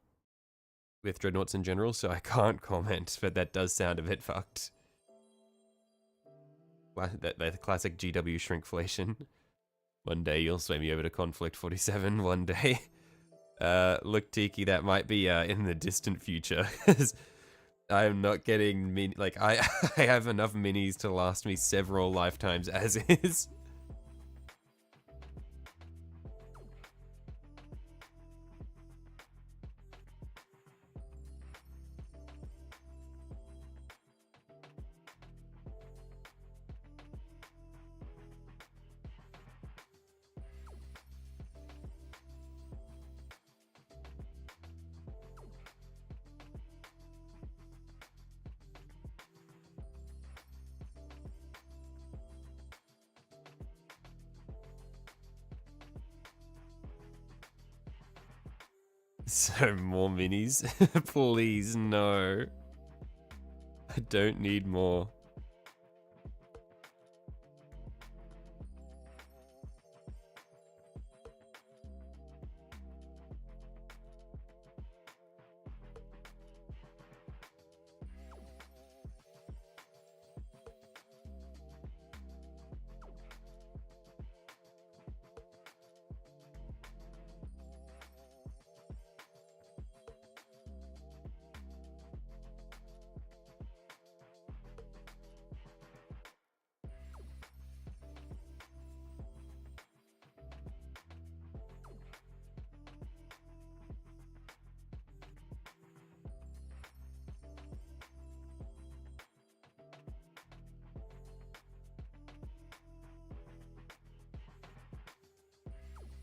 in general, so I can't comment, but that does sound a bit fucked. That classic GW shrinkflation. One day you'll sway me over to Conflict 47, one day. Look, Tiki, that might be in the distant future. I am not getting I have enough minis to last me several lifetimes as is. So more minis? Please, no. I don't need more.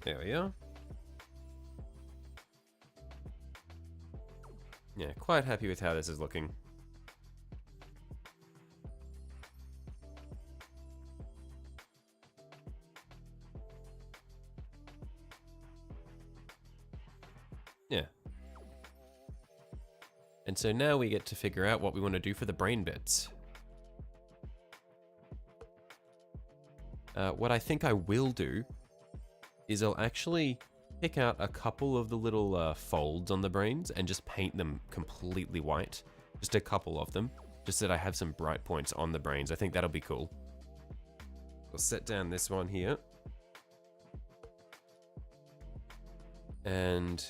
There we are. Yeah, quite happy with how this is looking. Yeah. And so now we get to figure out what we want to do for the brain bits. What I think I will do is I'll actually pick out a couple of the little folds on the brains and just paint them completely white. Just a couple of them, just so that I have some bright points on the brains. I think that'll be cool. I'll set down this one here. And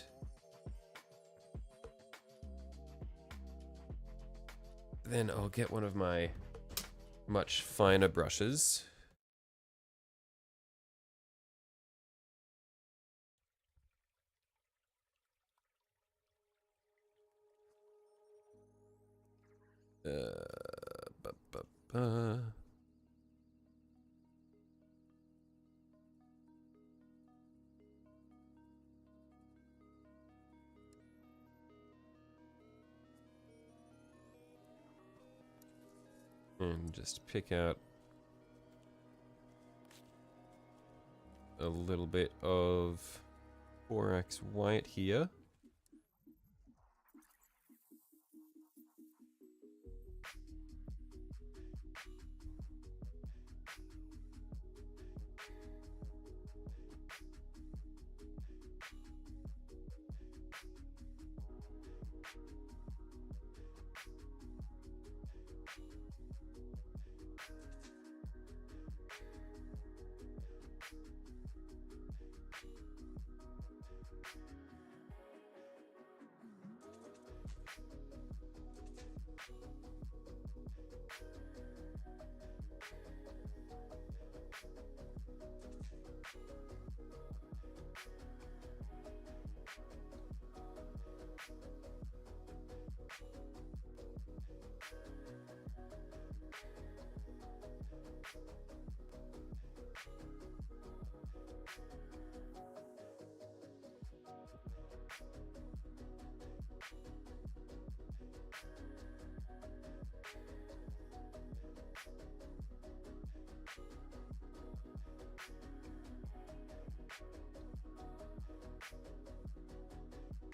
then I'll get one of my much finer brushes. Ba, ba, ba. And just pick out a little bit of borax white here.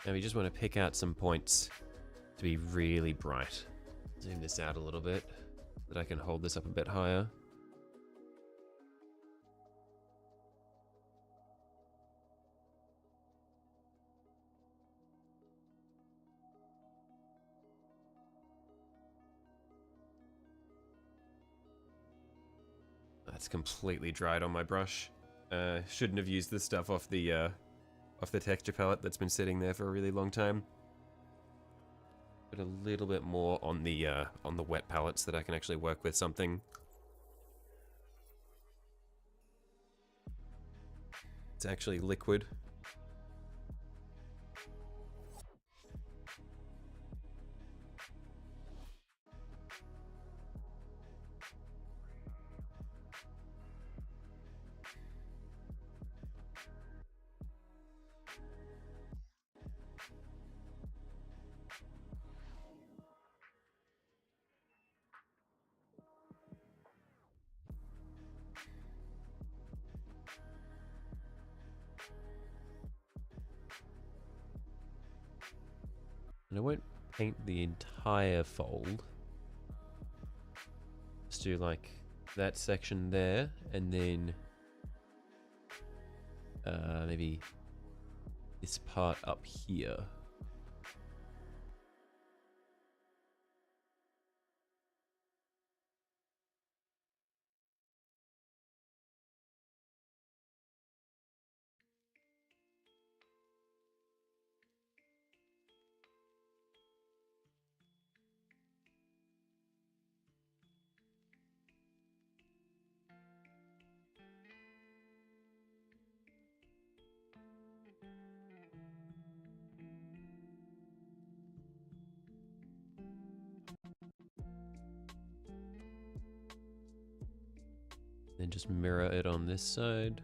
Now we just want to pick out some points to be really bright. Zoom this out a little bit so that I can hold this up a bit higher. That's completely dried on my brush. Shouldn't have used this stuff off the texture palette that's been sitting there for a really long time. Put a little bit more on the wet palettes so that I can actually work with something. It's actually liquid. And I won't paint the entire fold. Just do like that section there, and then maybe this part up here. Then just mirror it on this side.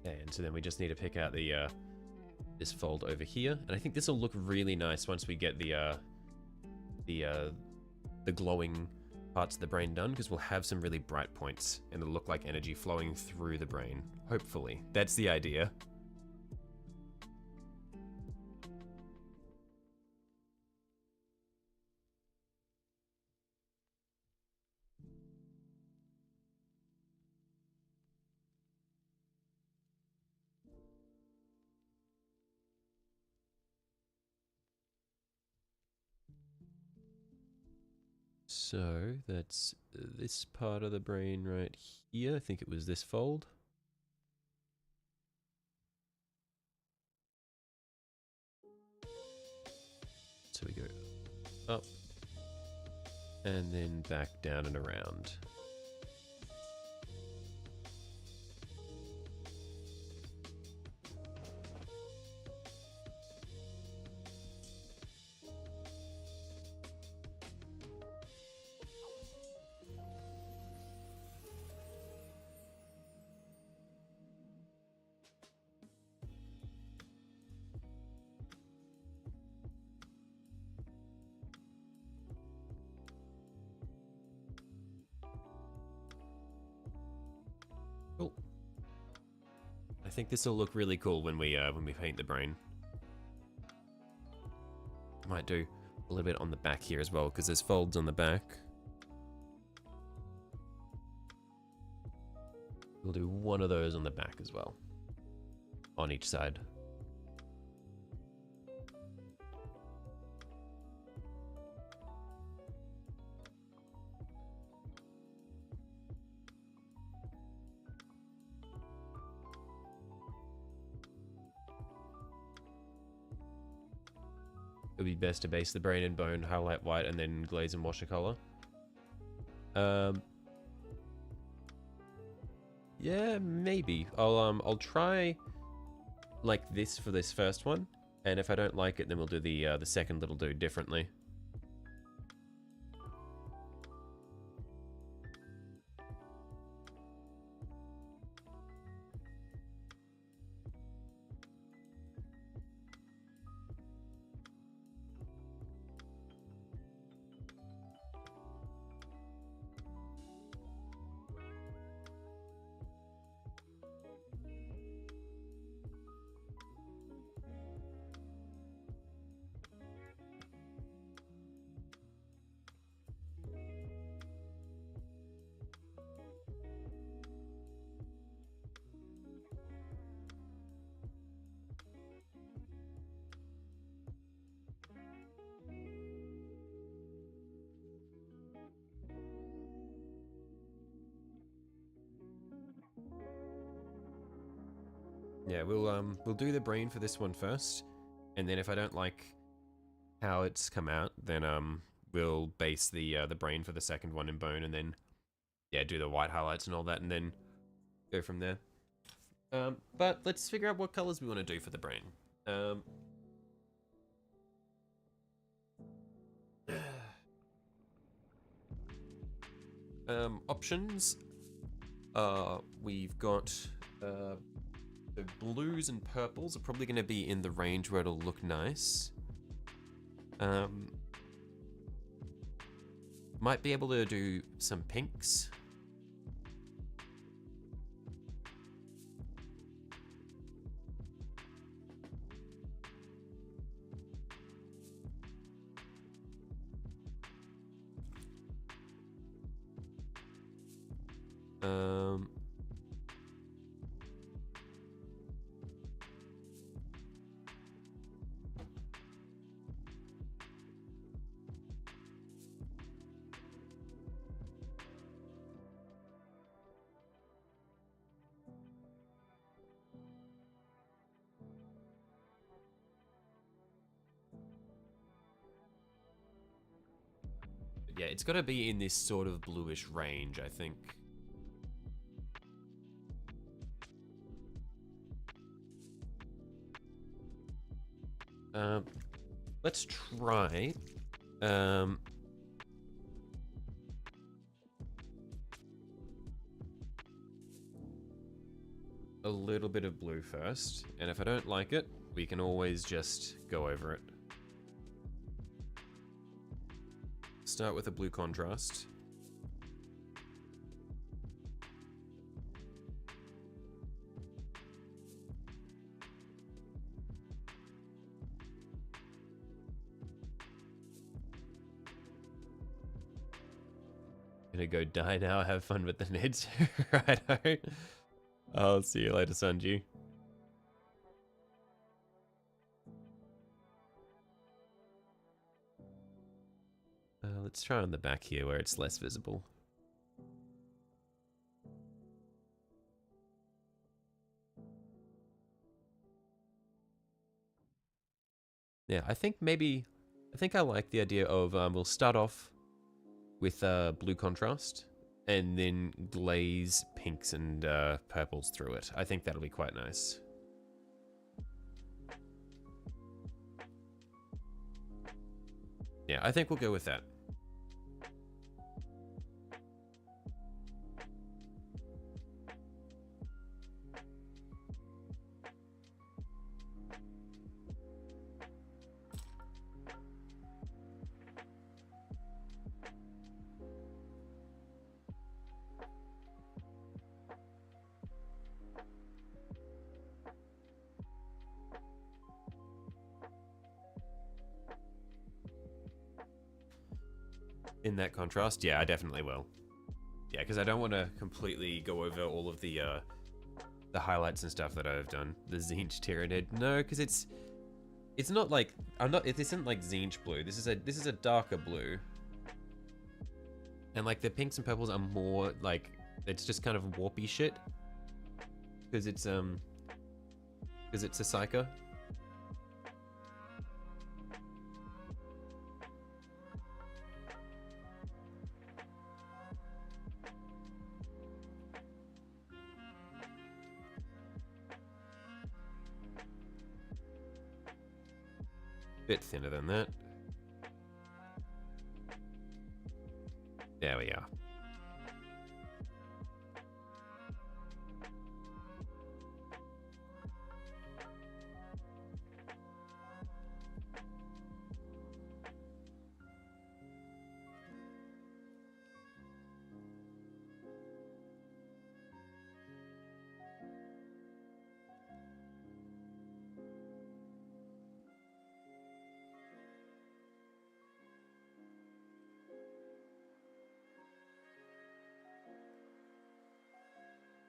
Okay, and so then we just need to pick out the this fold over here, and I think this will look really nice once we get the glowing parts of the brain done, because we'll have some really bright points and it'll look like energy flowing through the brain. Hopefully, that's the idea. So that's this part of the brain right here. I think it was this fold. So we go up and then back down and around. Cool. I think this will look really cool when we paint the brain. Might do a little bit on the back here as well, because there's folds on the back. We'll do one of those on the back as well, on each side. It would be best to base the brain and bone, highlight white, and then glaze and watercolor. Yeah, maybe. I'll try like this for this first one, and if I don't like it, then we'll do the second little dude differently. Yeah, we'll do the brain for this one first, and then if I don't like how it's come out, then we'll base the brain for the second one in bone, and then yeah, do the white highlights and all that, and then go from there. But let's figure out what colors we want to do for the brain. Options. We've got the blues and purples are probably going to be in the range where it'll look nice. Might be able to do some pinks. Yeah, it's got to be in this sort of bluish range, I think. Let's try. A little bit of blue first, and if I don't like it, we can always just go over it. Start with a blue contrast. Gonna go die now, have fun with the nids. Righto. I'll see you later, Sanji. Let's try on the back here where it's less visible. Yeah, I think I like the idea of we'll start off with blue contrast and then glaze pinks and purples through it. I think that'll be quite nice. Yeah, I think we'll go with that. In that contrast, yeah, I definitely will. Yeah, because I don't want to completely go over all of the highlights and stuff that I've done. The Zinch Tyranid, no, because it's not like it isn't like Zinch blue. This is a darker blue, and like the pinks and purples are more like it's just kind of warpy shit because it's a Psyker. Bit thinner than that. There we are.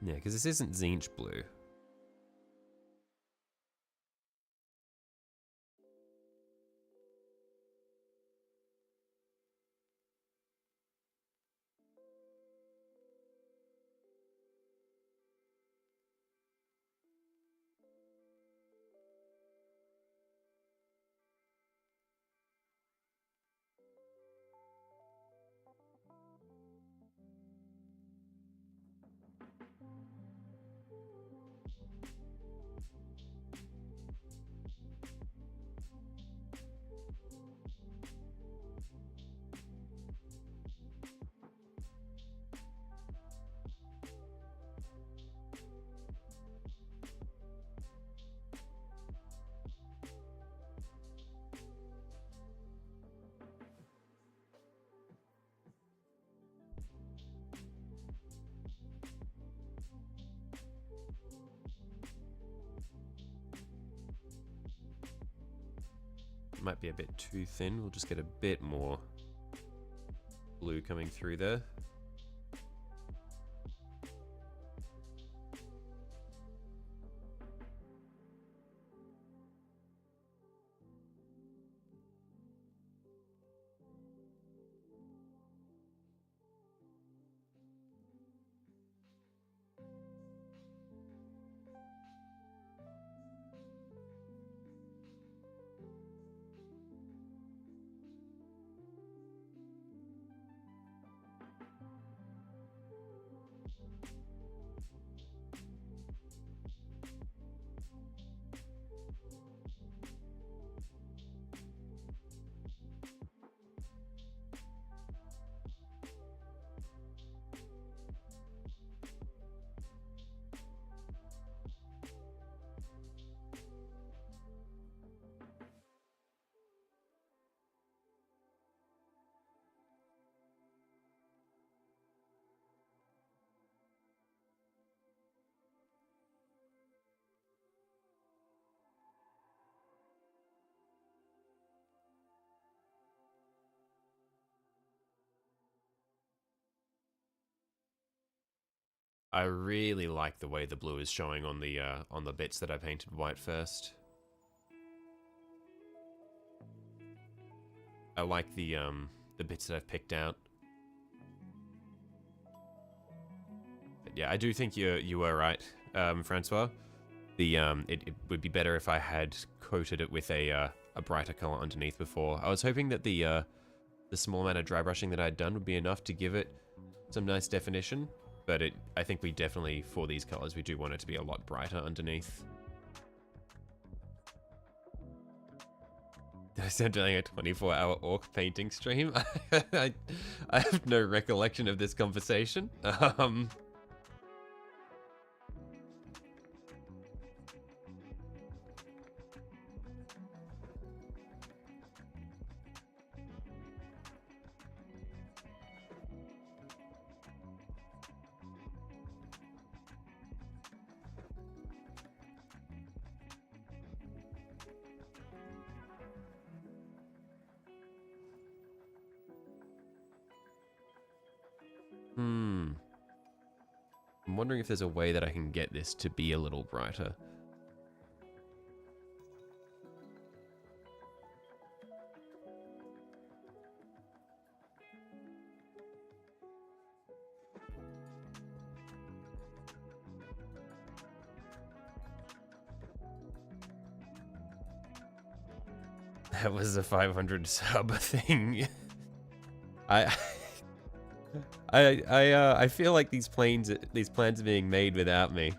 Yeah, because this isn't Zinch blue. Might be a bit too thin. We'll just get a bit more blue coming through there. I really like the way the blue is showing on the bits that I painted white first. I like the bits that I've picked out. But yeah, I do think you were right, Francois. It would be better if I had coated it with a brighter color underneath before. I was hoping that the small amount of dry brushing that I'd done would be enough to give it some nice definition, but I think we definitely, for these colors, we do want it to be a lot brighter underneath. Did I start doing a 24-hour orc painting stream? I have no recollection of this conversation. I'm wondering if there's a way that I can get this to be a little brighter. That was a 500 sub thing. I feel like these plans are being made without me.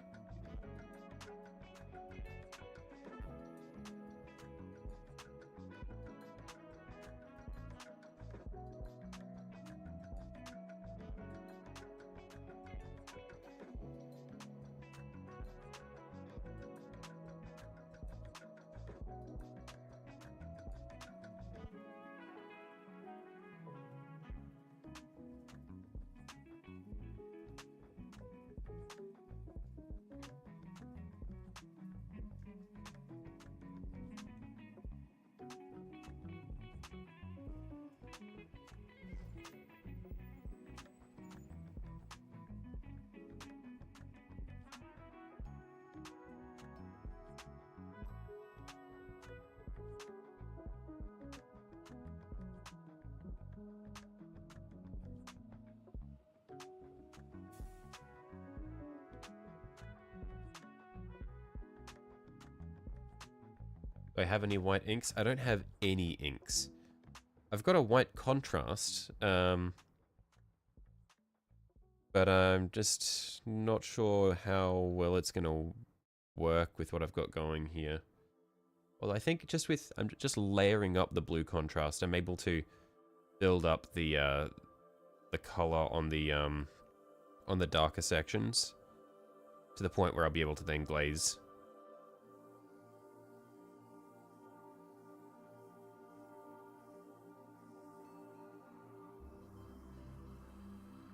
Do I have any white inks? I don't have any inks. I've got a white contrast, but I'm just not sure how well it's gonna work with what I've got going here. Well, I think I'm just layering up the blue contrast. I'm able to build up the color on the darker sections to the point where I'll be able to then glaze.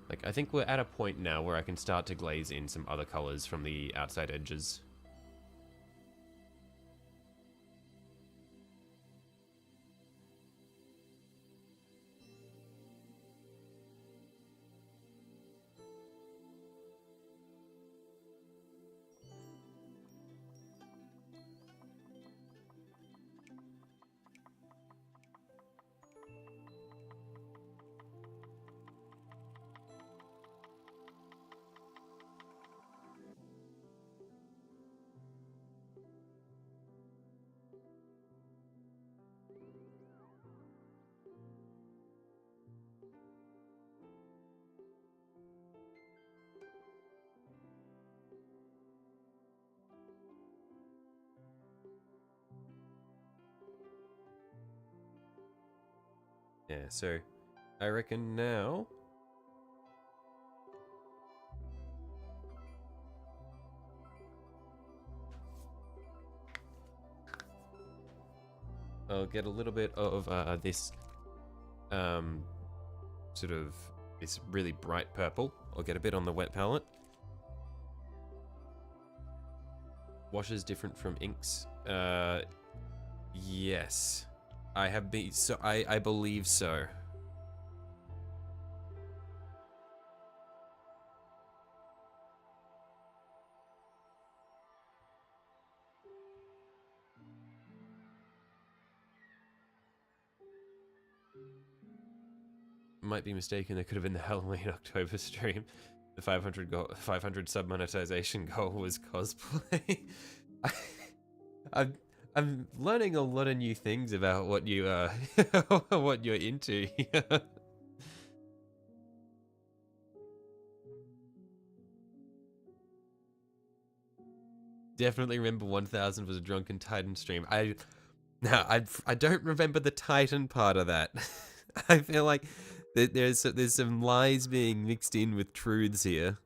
Like, I think we're at a point now where I can start to glaze in some other colors from the outside edges. Yeah, so I reckon now I'll get a little bit of this sort of this really bright purple. I'll get a bit on the wet palette. Washes different from inks. Yes. I believe so. Might be mistaken. There could have been the Halloween October stream. The 500 sub monetization goal was cosplay. I'm learning a lot of new things about what you what you're into. Definitely remember 1000 was a drunken Titan stream. I don't remember the Titan part of that. I feel like there's some lies being mixed in with truths here.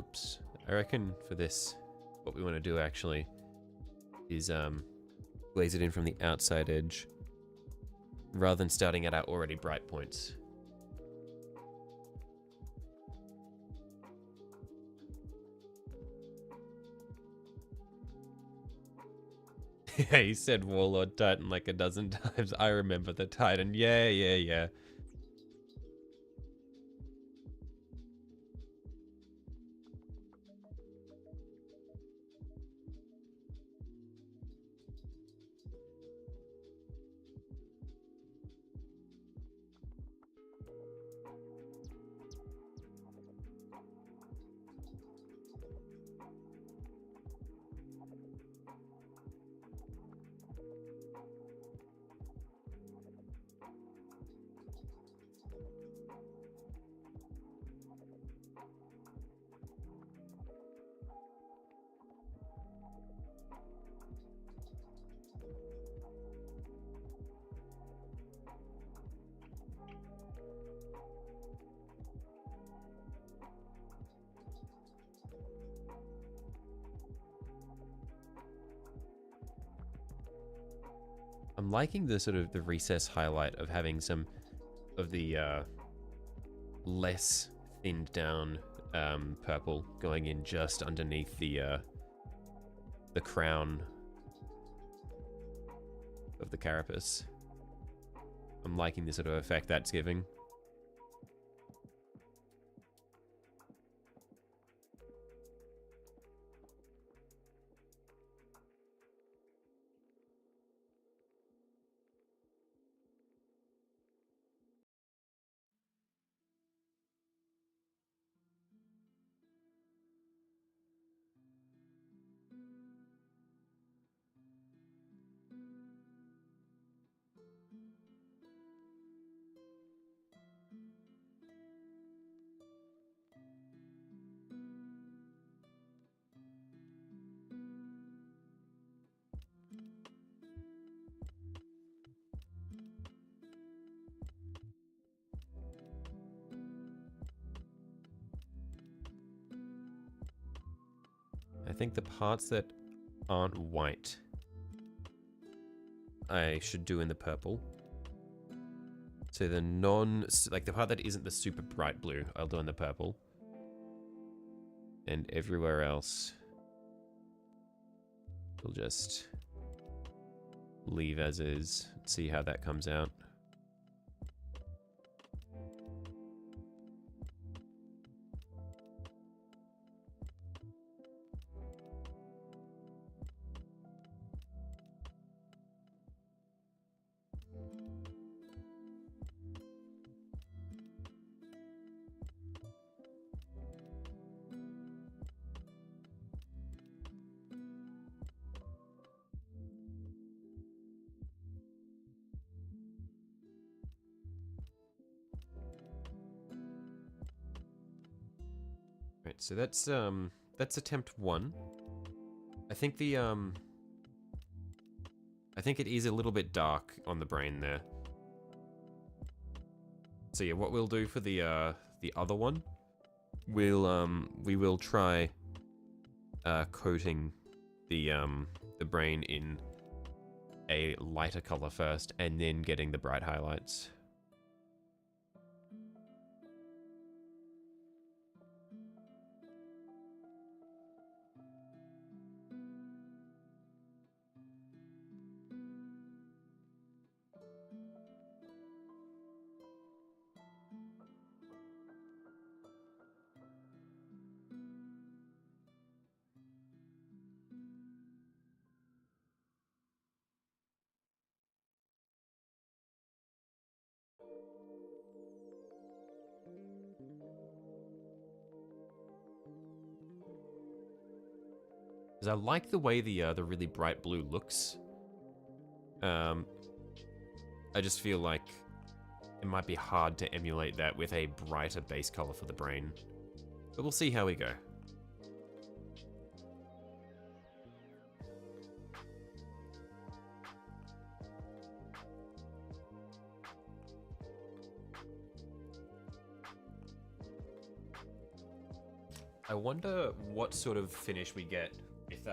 Oops. I reckon for this, what we want to do actually is glaze it in from the outside edge rather than starting at our already bright points. Yeah, he said Warlord Titan like a dozen times. I remember the Titan. Yeah. I'm liking the sort of the recess highlight of having some of the less thinned down purple going in just underneath the crown of the carapace. I'm liking the sort of effect that's giving. I think the parts that aren't white I should do in the purple. So the like the part that isn't the super bright blue, I'll do in the purple. And everywhere else, we'll just leave as is, see how that comes out. Right, so that's attempt 1. I think the I think it is a little bit dark on the brain there. So yeah, what we'll do for the other one, we will try coating the brain in a lighter color first, and then getting the bright highlights. Because I like the way the really bright blue looks. I just feel like it might be hard to emulate that with a brighter base color for the brain. But we'll see how we go. I wonder what sort of finish we get with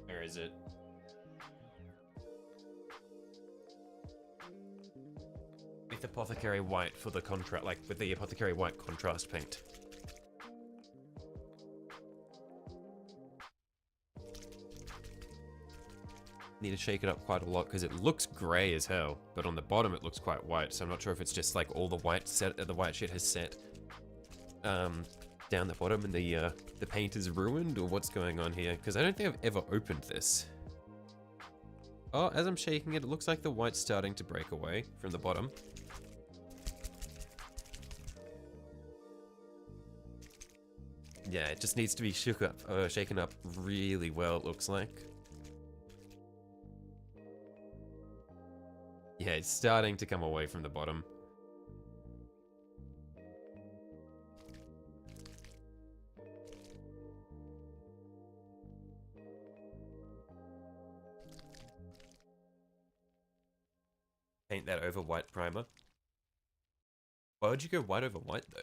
where is it? With Apothecary White for the contrast, like with the Apothecary White contrast paint. Need to shake it up quite a lot because it looks grey as hell, but on the bottom it looks quite white. So I'm not sure if it's just like all the white shit has set down the bottom and the paint is ruined, or what's going on here. Because I don't think I've ever opened this. Oh, as I'm shaking it, it looks like the white's starting to break away from the bottom. Yeah, it just needs to be shaken up really well, it looks like. Yeah, it's starting to come away from the bottom. Paint that over white primer. Why would you go white over white though?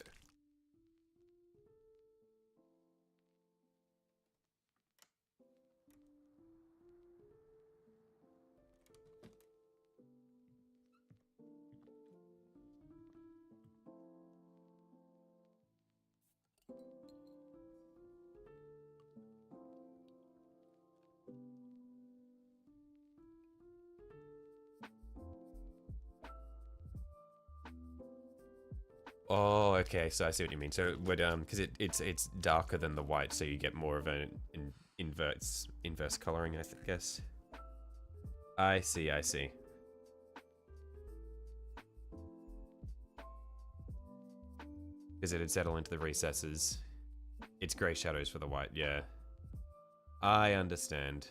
Oh, okay. So I see what you mean. So it would because it's darker than the white, so you get more of an inverse coloring, I guess. I see. I see. Because it'd settle into the recesses. It's grey shadows for the white. Yeah, I understand.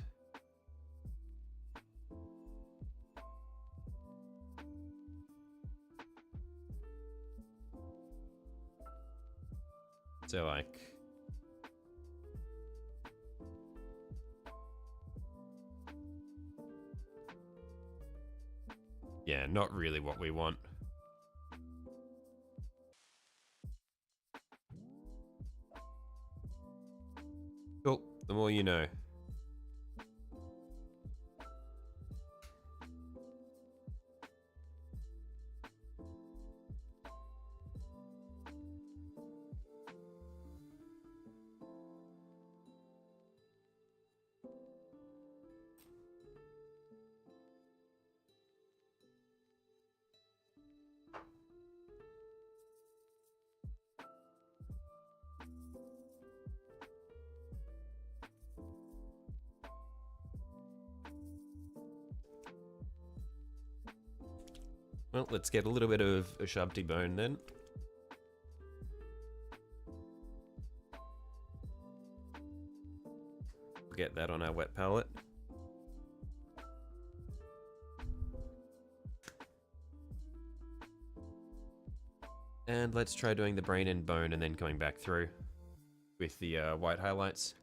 So like, yeah, not really what we want. Cool, the more you know. Well, let's get a little bit of a Shabti bone then. Get that on our wet palette. And let's try doing the brain and bone and then coming back through with the white highlights.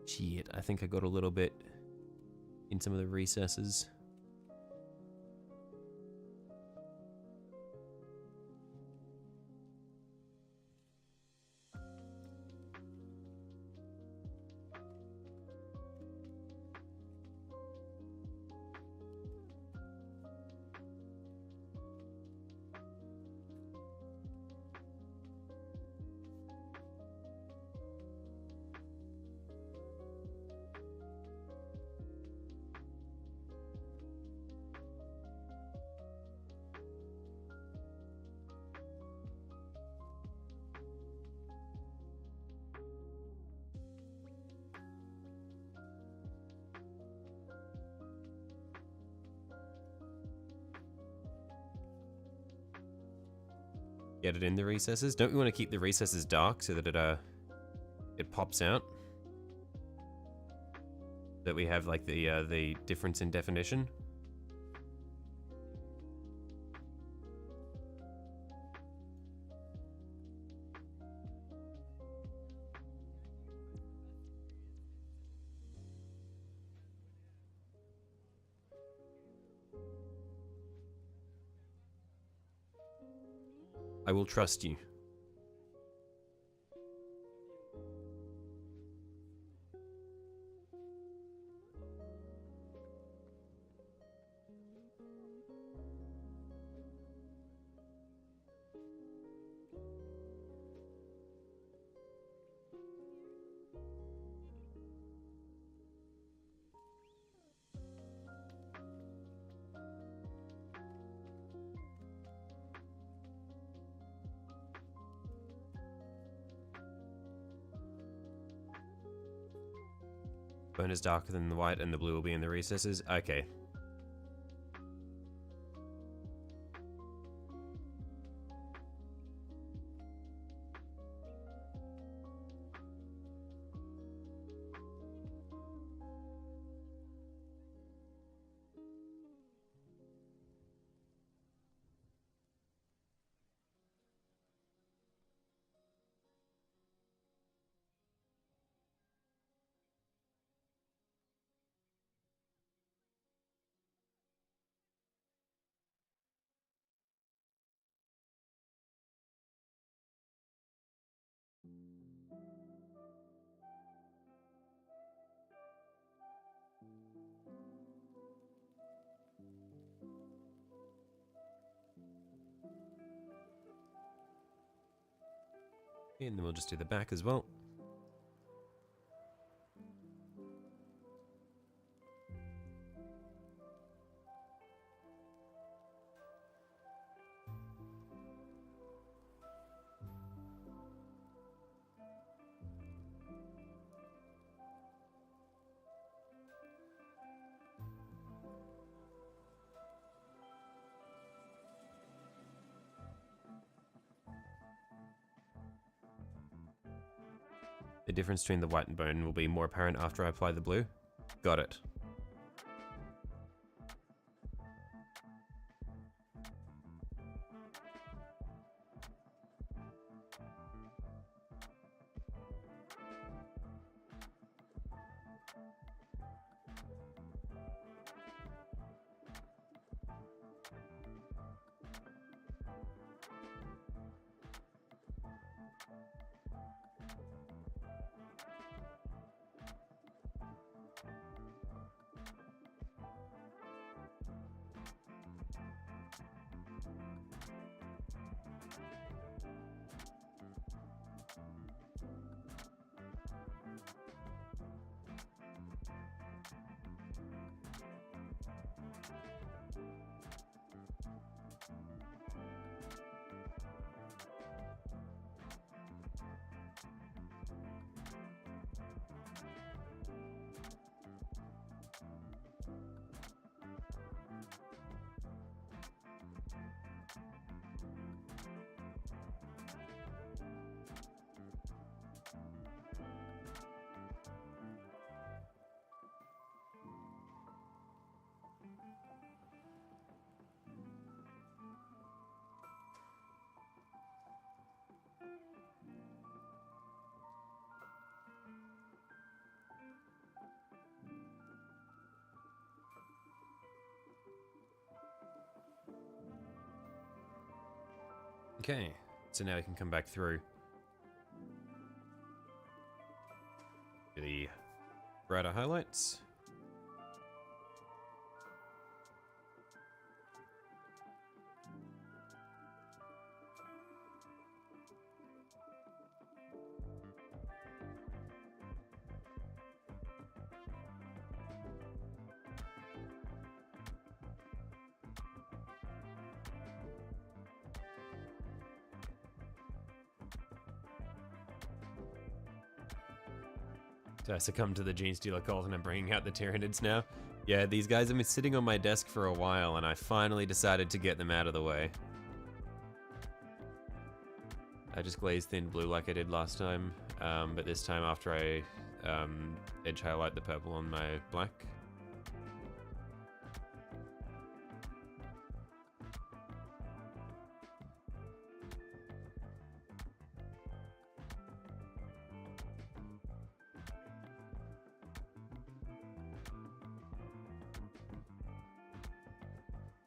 Shit, I think I got a little bit in some of the recesses. Get it in the recesses. Don't we want to keep the recesses dark so that it pops out? That we have like the difference in definition. I will trust you. Bone is darker than the white and the blue will be in the recesses. Okay. And then we'll just do the back as well. The difference between the white and bone will be more apparent after I apply the blue. Got it. Okay, so now we can come back through to the brighter highlights. So I succumb to the Gene Stealer cult and I'm bringing out the Tyranids now. Yeah, these guys have been sitting on my desk for a while and I finally decided to get them out of the way. I just glazed thin blue like I did last time, but this time after I edge highlight the purple on my black.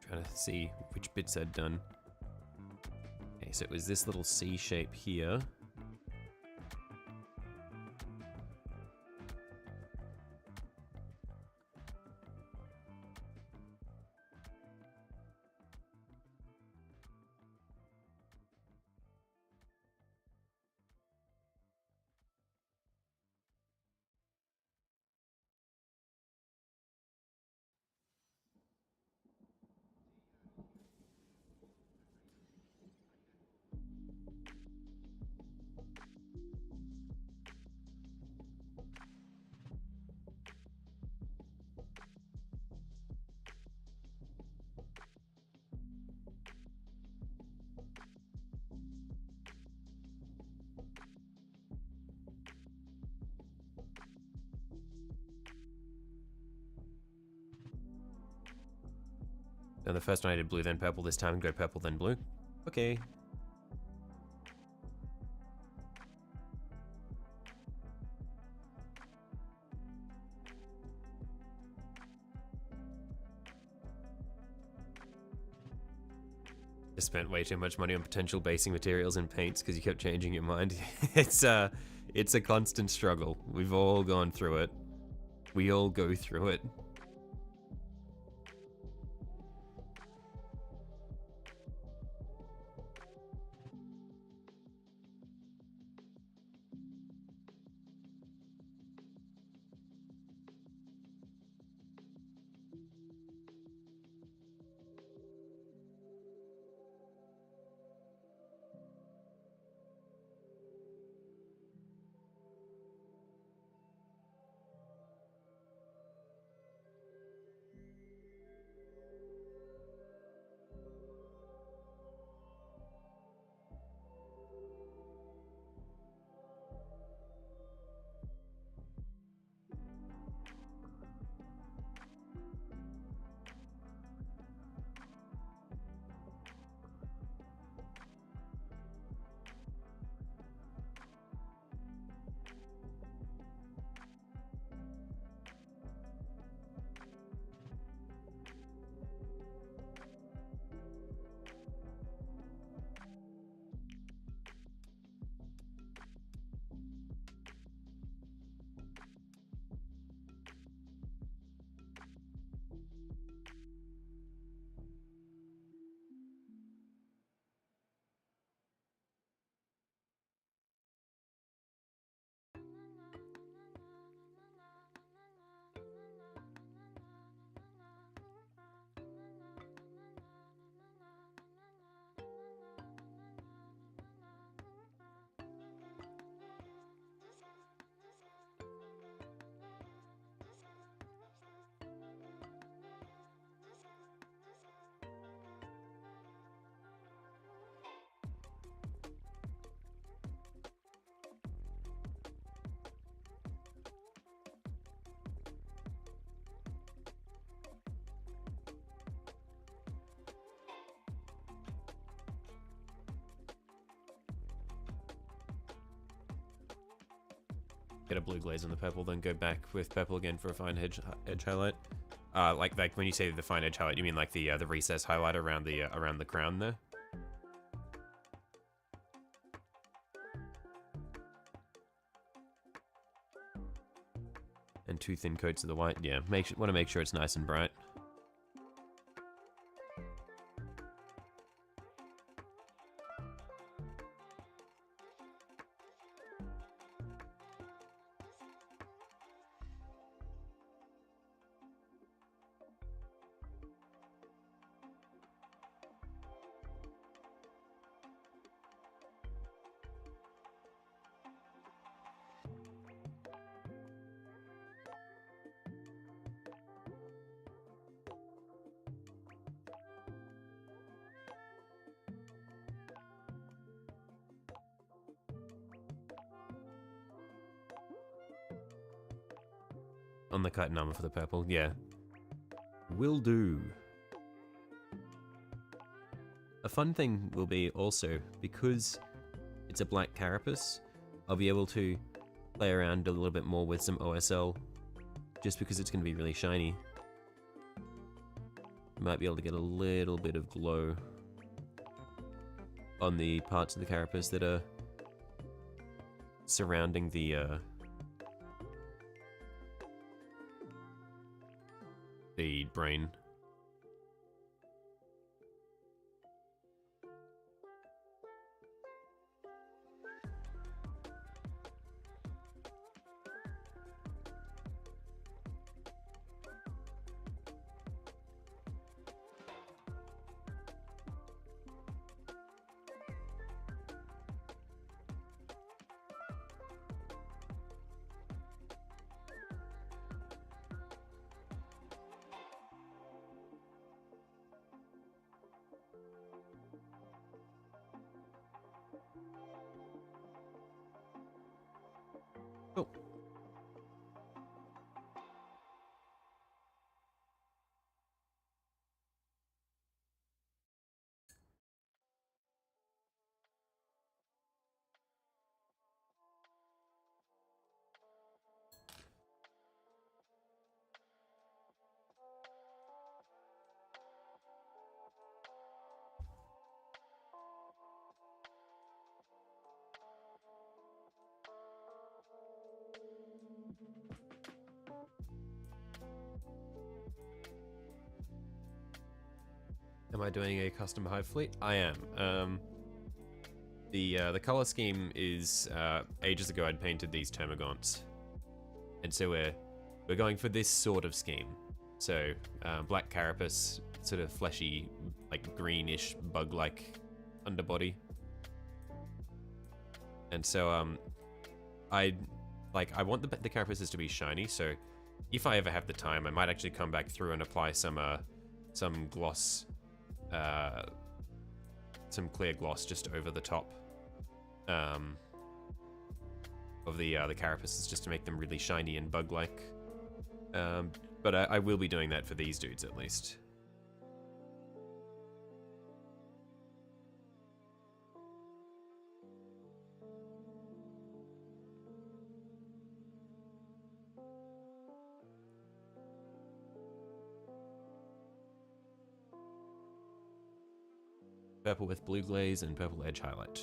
Trying to see which bits I'd done. Okay, so it was this little C shape here. And the first one I did blue, then purple. This time go purple, then blue. Okay. Just spent way too much money on potential basing materials and paints because you kept changing your mind. It's a constant struggle. We've all gone through it. We all go through it. Get a blue glaze on the purple, then go back with purple again for a fine edge highlight. Like when you say the fine edge highlight, you mean like the recess highlight around the crown there? And 2 thin coats of the white. Yeah, want to make sure it's nice and bright. On the cut number for the purple, yeah. Will do. A fun thing will be also, because it's a black carapace, I'll be able to play around a little bit more with some OSL, just because it's going to be really shiny. Might be able to get a little bit of glow on the parts of the carapace that are surrounding the brain. Oh. Am I doing a custom hive fleet? I am. The color scheme is ages ago I'd painted these termagants, and so we're going for this sort of scheme. So black carapace, sort of fleshy, like greenish bug-like underbody, and so I want the carapaces to be shiny. So if I ever have the time, I might actually come back through and apply some gloss. Some clear gloss just over the top of the carapaces, just to make them really shiny and bug-like. But I will be doing that for these dudes at least. Purple with blue glaze and purple edge highlight.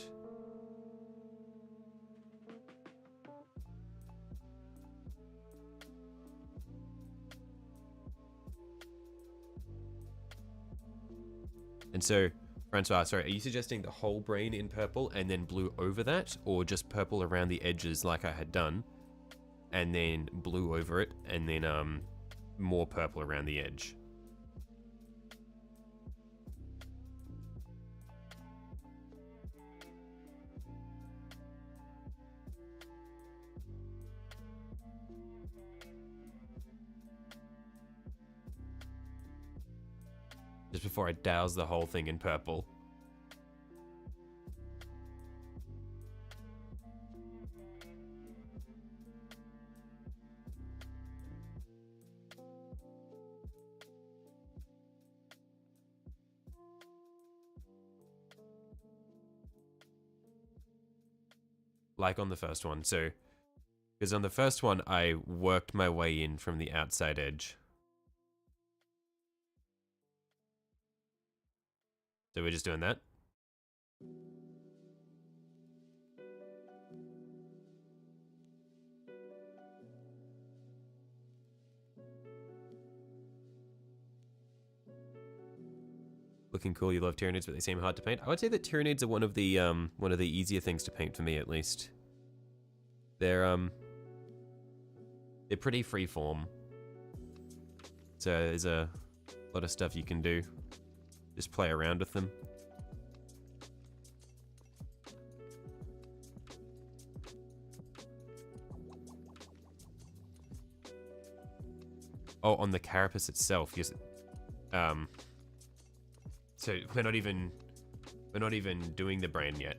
And so, Francois, sorry, are you suggesting the whole brain in purple and then blue over that, or just purple around the edges like I had done, and then blue over it, and then more purple around the edge? Just before I douse the whole thing in purple. Like on the first one, so... Because on the first one, I worked my way in from the outside edge. So we're just doing that. looking cool. You love Tyranids, but they seem hard to paint. I would say that Tyranids are one of the easier things to paint for me, at least. They're pretty freeform. So there's a lot of stuff you can do. Just play around with them. Oh, on the carapace itself, yes. So we're not even doing the brain yet.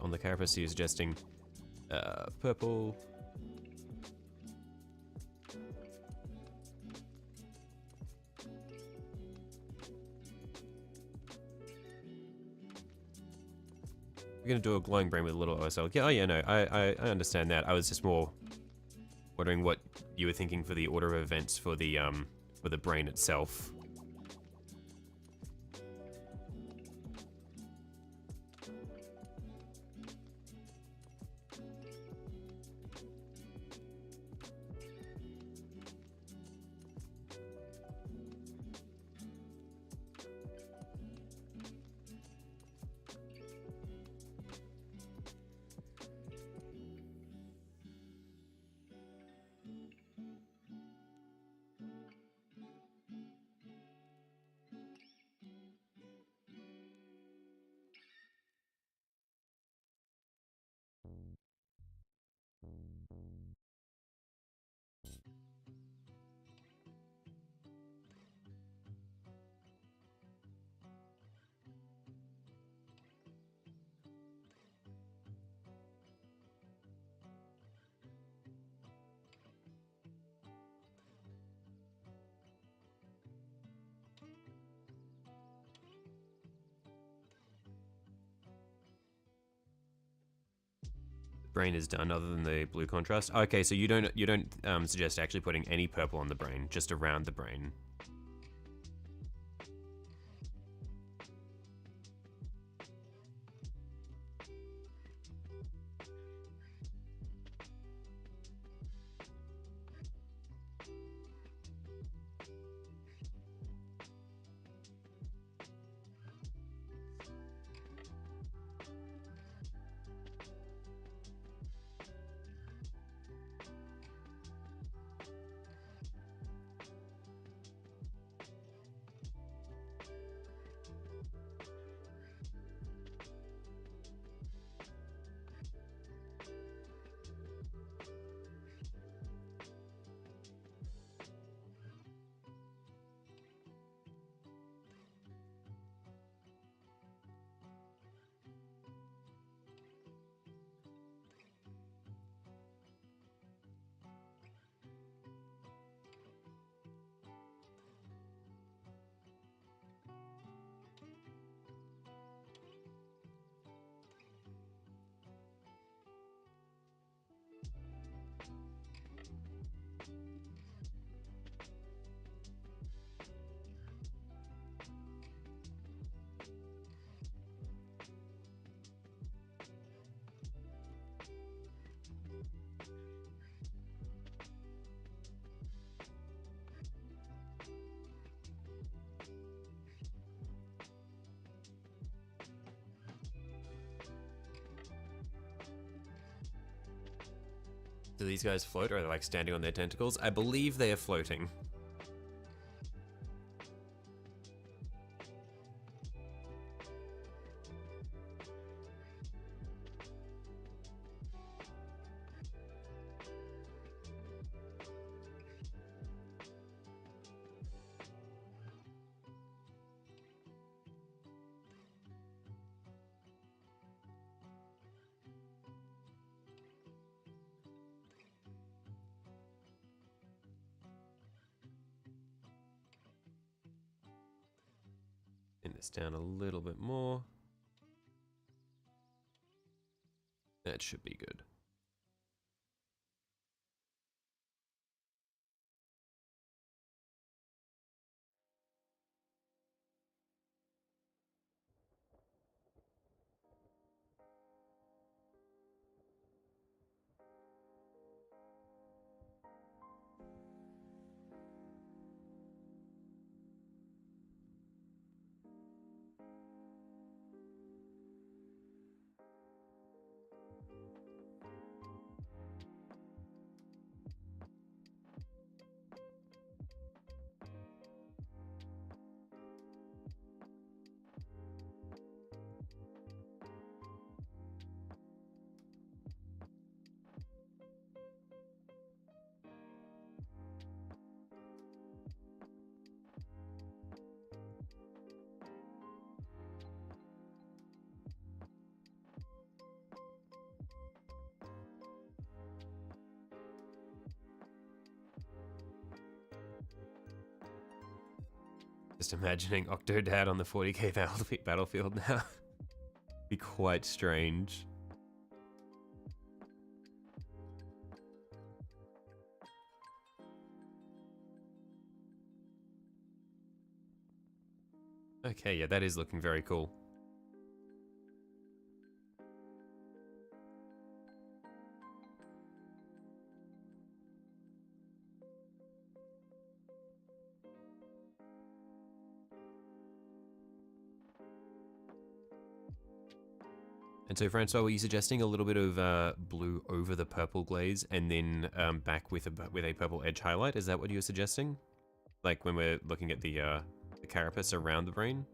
On the carapace, you're suggesting purple. We're gonna do a glowing brain with a little OSL. Yeah, oh yeah, no, I understand that. I was just more wondering what you were thinking for the order of events for the brain itself. Brain is done other than the blue contrast. Okay, so you don't suggest actually putting any purple on the brain, just around the brain. Do these guys float, or are they like standing on their tentacles? I believe they are floating. this down a little bit more. That should be good. Just imagining Octodad on the 40k battlefield now. Be quite strange. Okay, yeah, that is looking very cool. And so, Francois, were you suggesting a little bit of blue over the purple glaze and then back with a purple edge highlight? Is that what you were suggesting? Like when we're looking at the carapace around the brain?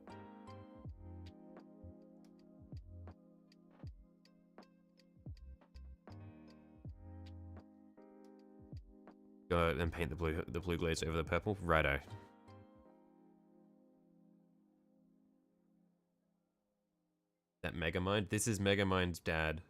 Go and paint the blue glaze over the purple? Righto. That Megamind? This is Megamind's dad.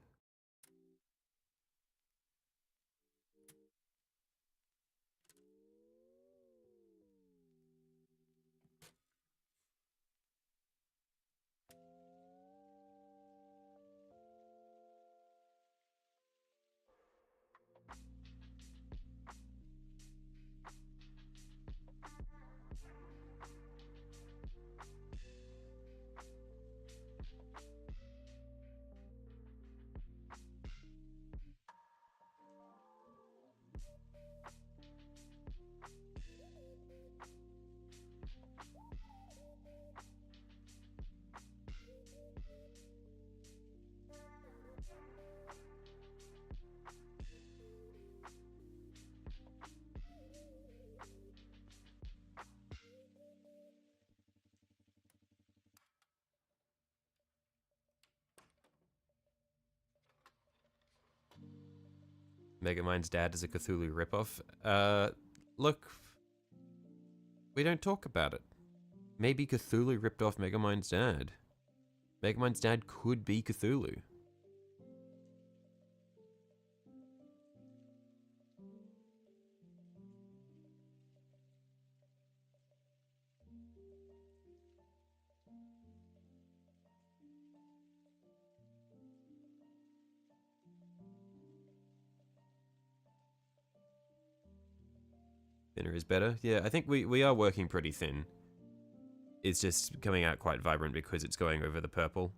Megamind's dad is a Cthulhu ripoff. Look, we don't talk about it. Maybe Cthulhu ripped off Megamind's dad. Megamind's dad could be Cthulhu. Thinner is better. Yeah, I think we are working pretty thin. It's just coming out quite vibrant because it's going over the purple.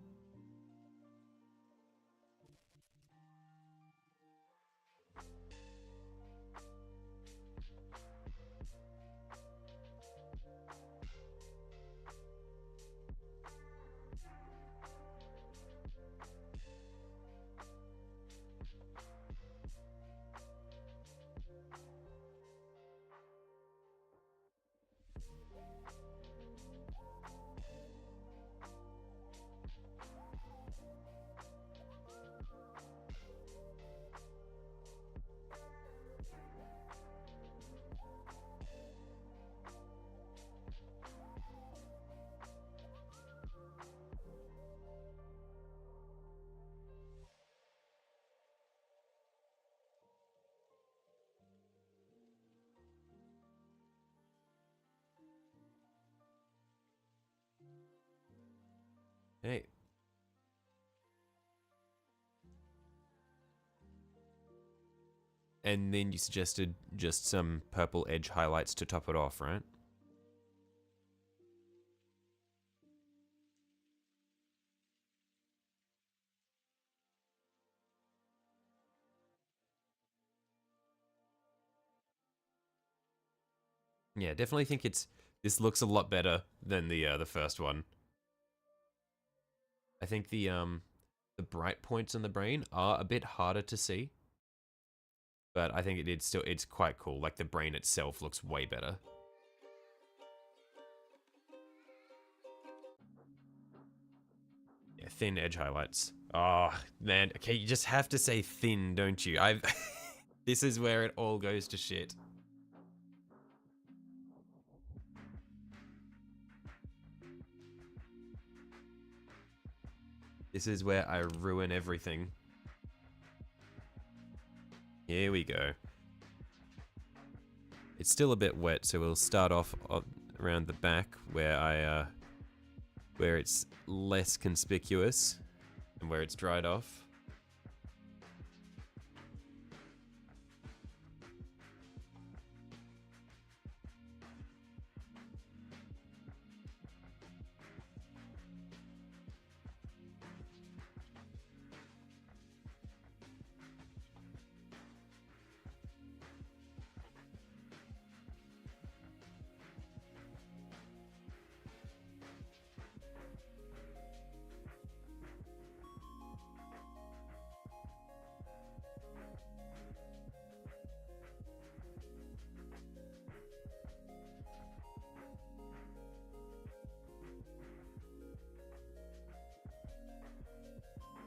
Hey. And then you suggested just some purple edge highlights to top it off, right? Yeah, definitely think this looks a lot better than the first one. I think the bright points on the brain are a bit harder to see, but I think it's quite cool. Like the brain itself looks way better. Yeah, thin edge highlights. Oh man, okay, you just have to say thin, don't you? I've this is where it all goes to shit. This is where I ruin everything. Here we go. It's still a bit wet, so we'll start off around the back where it's less conspicuous and where it's dried off.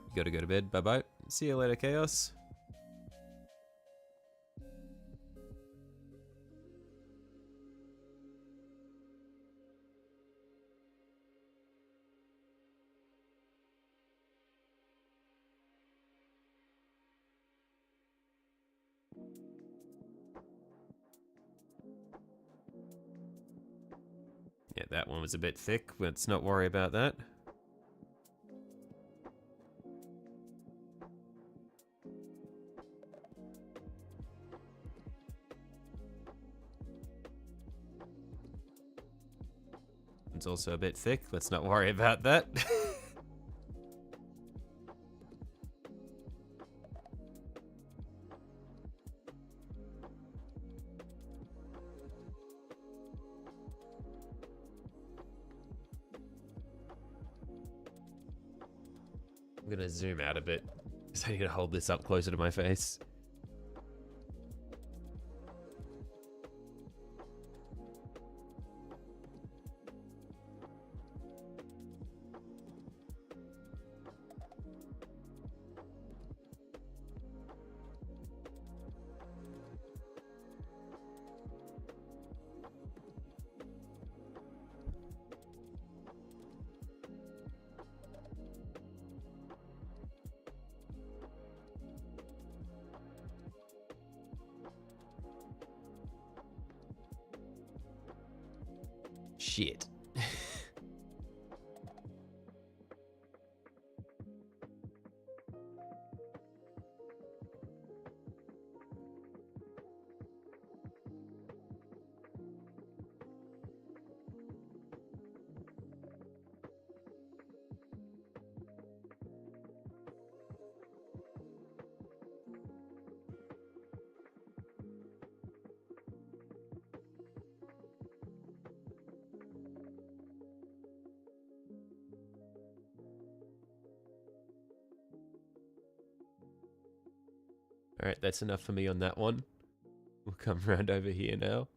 You gotta go to bed. Bye-bye. See you later, Chaos. Yeah, that one was a bit thick. Let's not worry about that. It's also a bit thick. Let's not worry about that. I'm gonna zoom out a bit because I need to hold this up closer to my face. Shit. Alright, that's enough for me on that one. We'll come around over here now.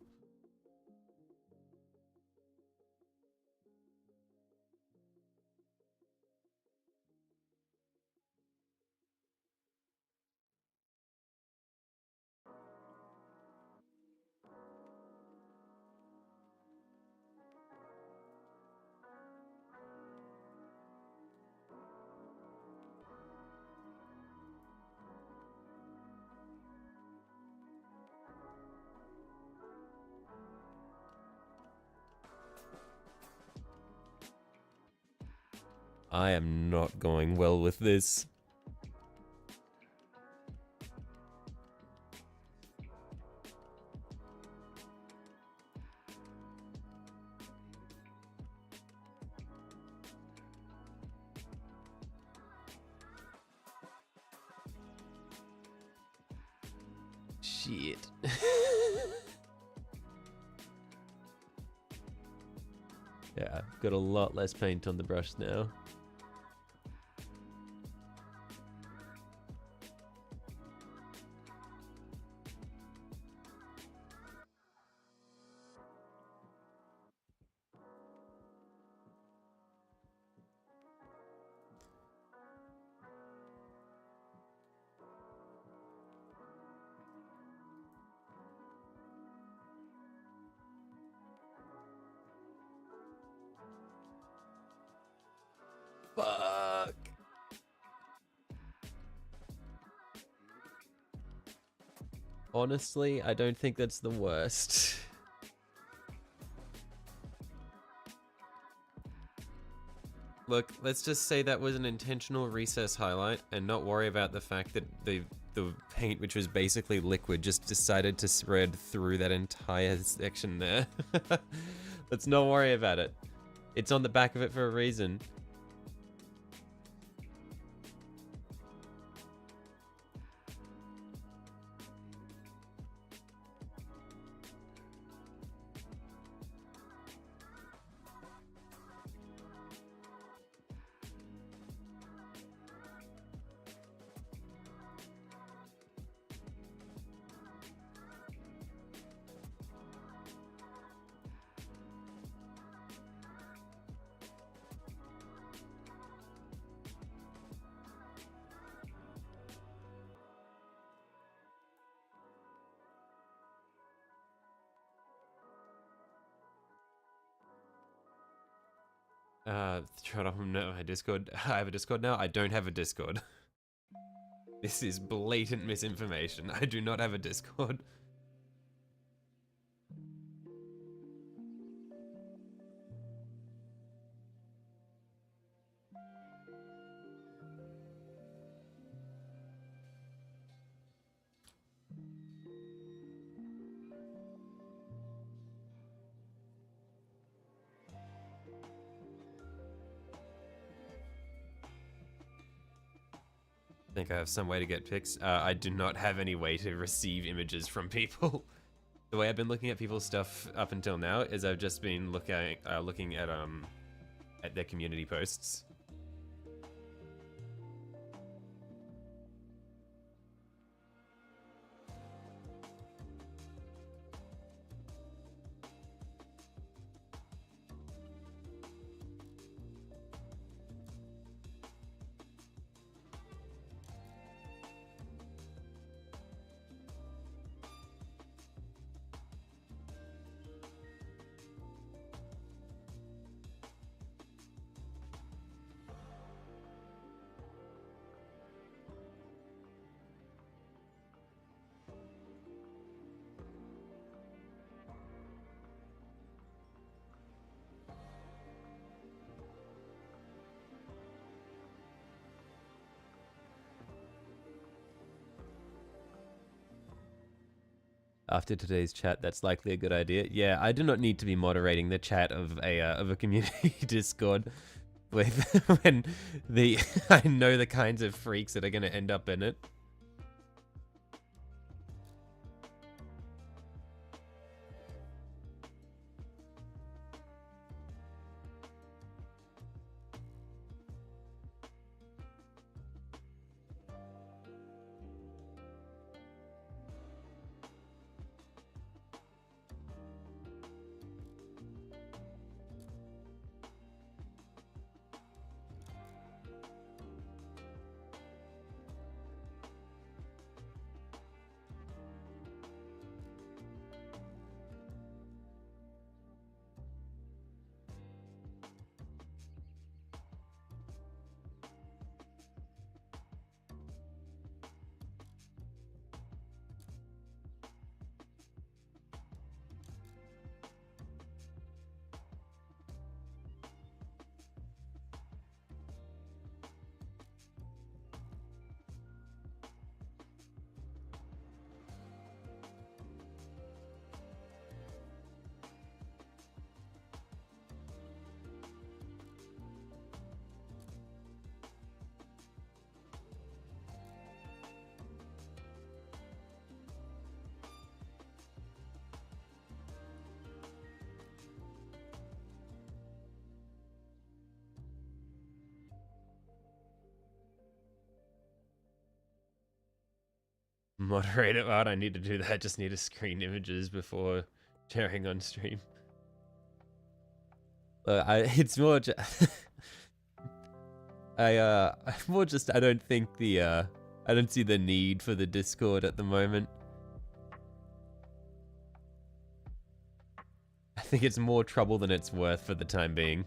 I am not going well with this. Shit. Yeah, I've got a lot less paint on the brush now. Fuck. Honestly, I don't think that's the worst. Look, let's just say that was an intentional recess highlight and not worry about the fact that the paint, which was basically liquid, just decided to spread through that entire section there. Let's not worry about it. It's on the back of it for a reason. Try to know my Discord. I have a Discord now. I don't have a Discord. This is blatant misinformation. I do not have a Discord. I think I have some way to get pics. I do not have any way to receive images from people. The way I've been looking at people's stuff up until now is I've just been looking at their community posts. After today's chat, that's likely a good idea. Yeah, I do not need to be moderating the chat of a community Discord with when I know the kinds of freaks that are going to end up in it. moderate it out. I need to do that. Just need to screen images before sharing on stream. It's more more just I don't think I don't see the need for the Discord at the moment. I think it's more trouble than it's worth for the time being.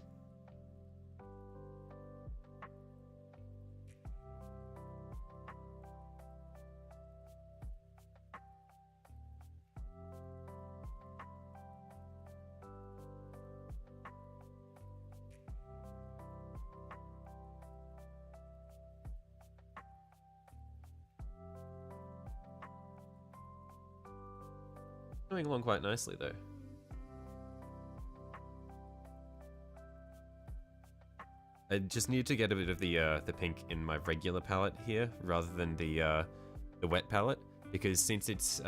Going along quite nicely though. I just need to get a bit of the pink in my regular palette here rather than the wet palette, because since it's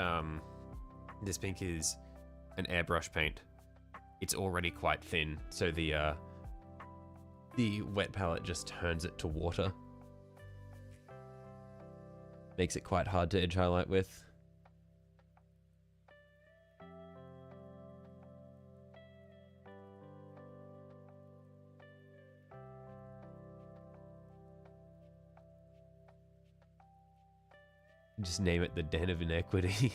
this pink is an airbrush paint, it's already quite thin, so the wet palette just turns it to water. Makes it quite hard to edge highlight with. Just name it the Den of Inequity.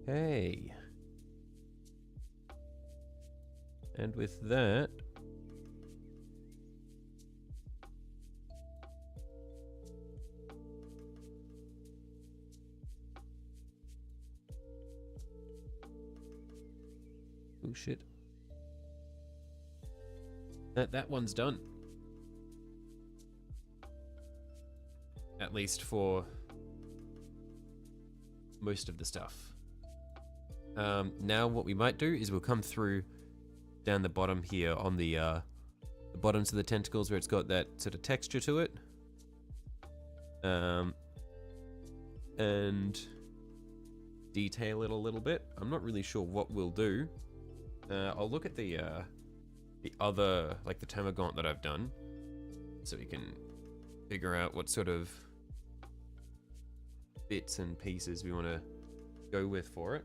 Hey. And with that, oh shit. That one's done. At least for most of the stuff. Now what we might do is we'll come through down the bottom here on the bottoms of the tentacles where it's got that sort of texture to it. And detail it a little bit. I'm not really sure what we'll do. I'll look at the other, like the termagant that I've done, so we can figure out what sort of bits and pieces we want to go with for it.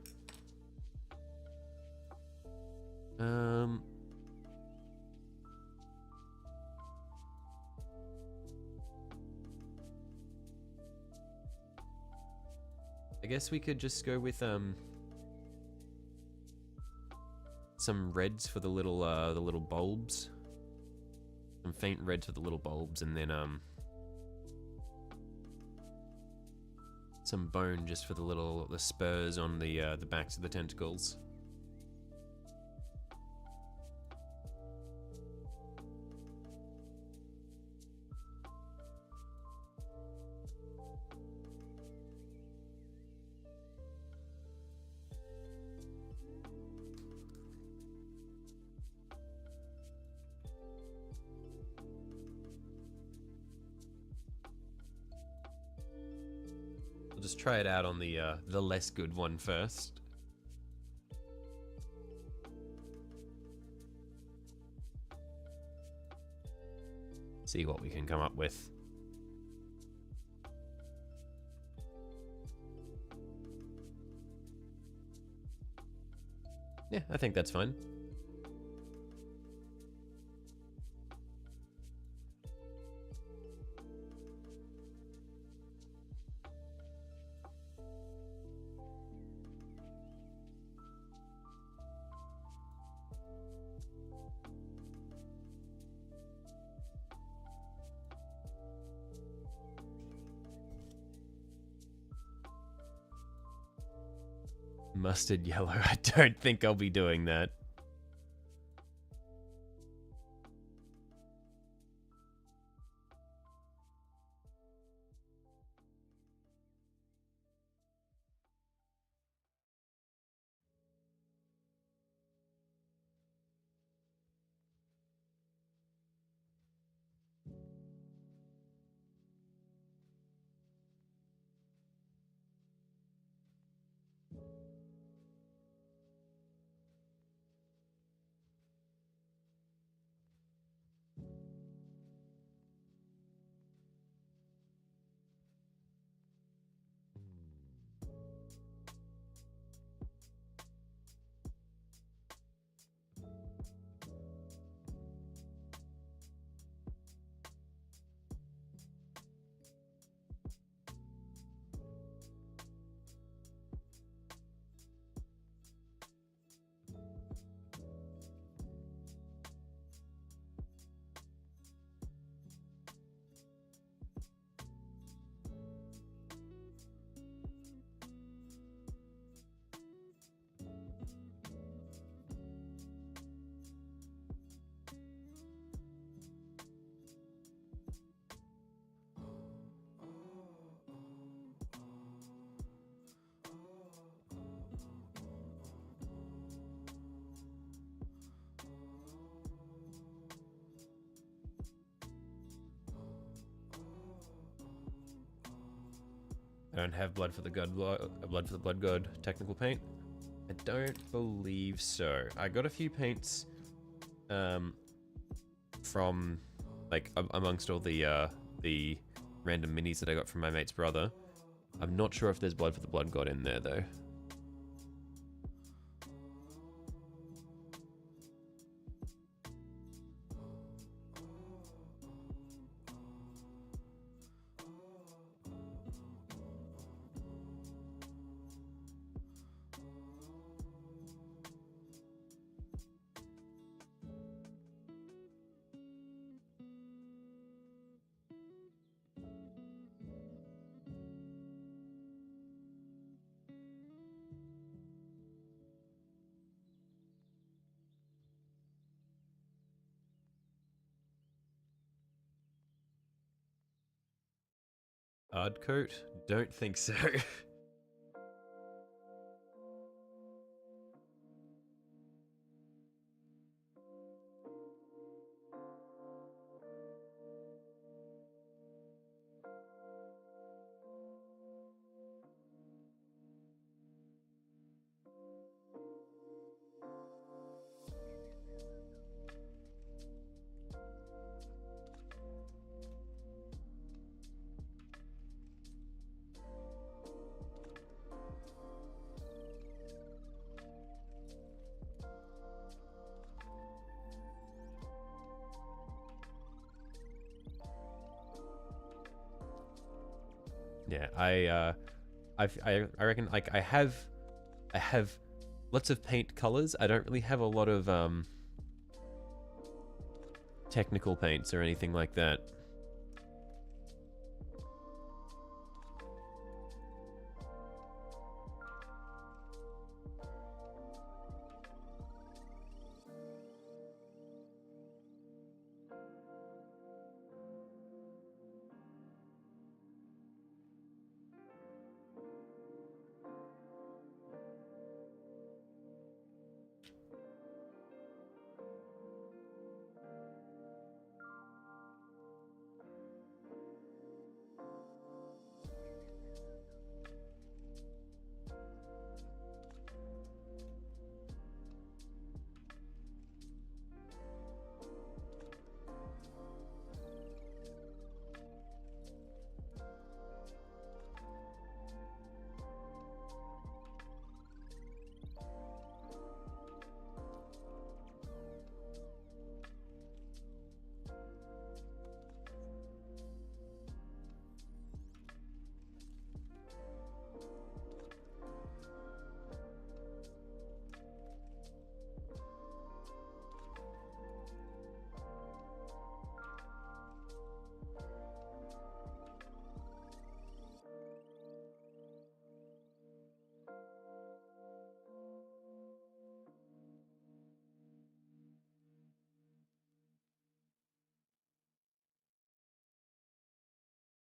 I guess we could just go with some reds for the little bulbs, some faint red for the little bulbs, and then some bone just for the spurs on the backs of the tentacles. Just try it out on the less good one first. See what we can come up with. Yeah, I think that's fine. Mustard yellow. I don't think I'll be doing that. I don't have blood for the blood god technical paint. I don't believe so. I got a few paints from like amongst all the random minis that I got from my mate's brother. I'm not sure if there's blood for the blood god in there though. Hard coat? Don't think so. Yeah, I reckon like I have lots of paint colors. I don't really have a lot of technical paints or anything like that.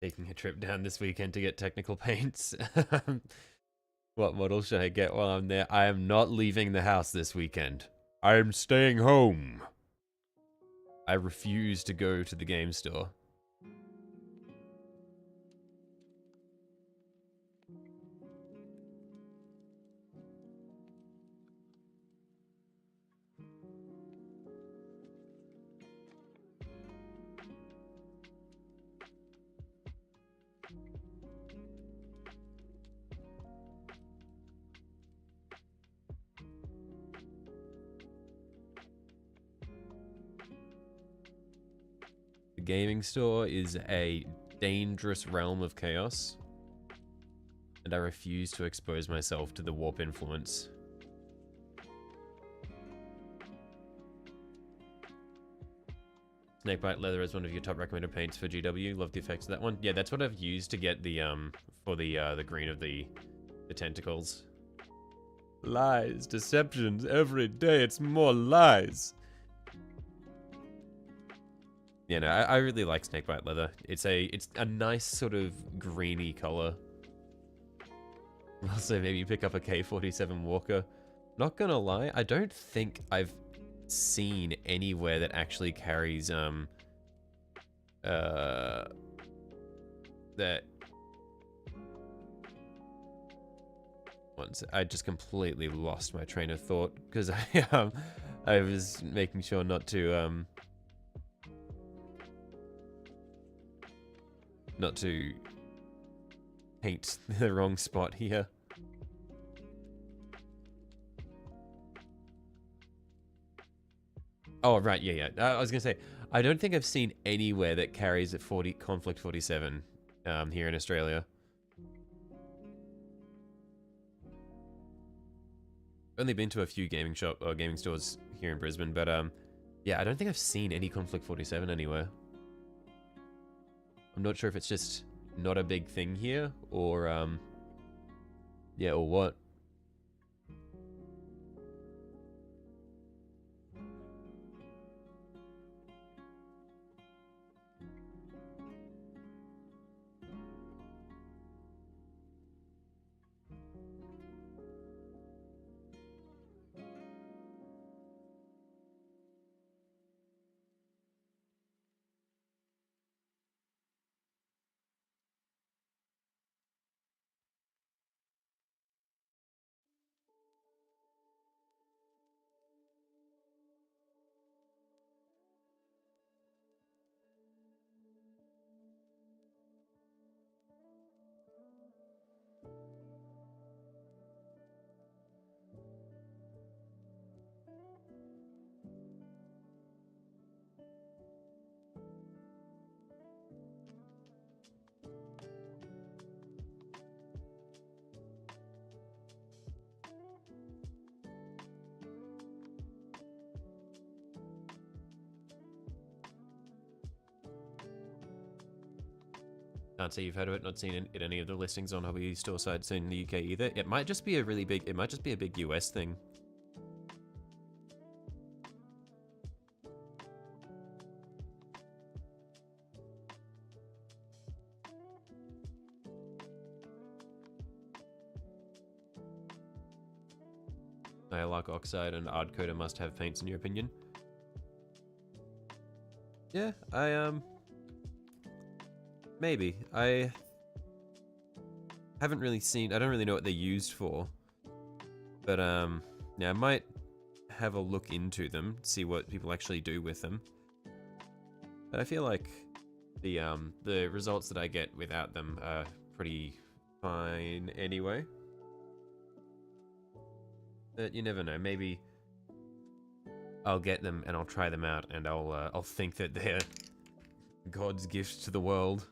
taking a trip down this weekend to get technical paints. What model should I get while I'm there? I am not leaving the house this weekend. I am staying home. I refuse to go to the game store. The gaming store is a dangerous realm of chaos, and I refuse to expose myself to the warp influence. Snakebite leather is one of your top recommended paints for GW. Love the effects of that one. Yeah, that's what I've used to get the for the green of the tentacles. Lies, deceptions, every day it's more lies. Yeah, no, I really like snakebite leather. It's a nice sort of greeny color. Also, maybe pick up a K47 Walker. Not gonna lie, I don't think I've seen anywhere that actually carries that. Once I just completely lost my train of thought because I was making sure not to paint the wrong spot here. Oh, right, yeah. I was gonna say, I don't think I've seen anywhere that carries a Conflict 47 here in Australia. Only been to a few gaming stores here in Brisbane, but yeah, I don't think I've seen any Conflict 47 anywhere. I'm not sure if it's just not a big thing here, or yeah, or what. Can't say you've heard of it, not seen it in any of the listings on hobby store sites in the UK either. It might just be a big US thing. Dialog Oxide and Ardcoder must-have paints in your opinion? Yeah, maybe. I haven't really seen, I don't really know what they're used for. But yeah, I might have a look into them, see what people actually do with them. But I feel like the results that I get without them are pretty fine anyway. But you never know, maybe I'll get them and I'll try them out and I'll think that they're God's gift to the world.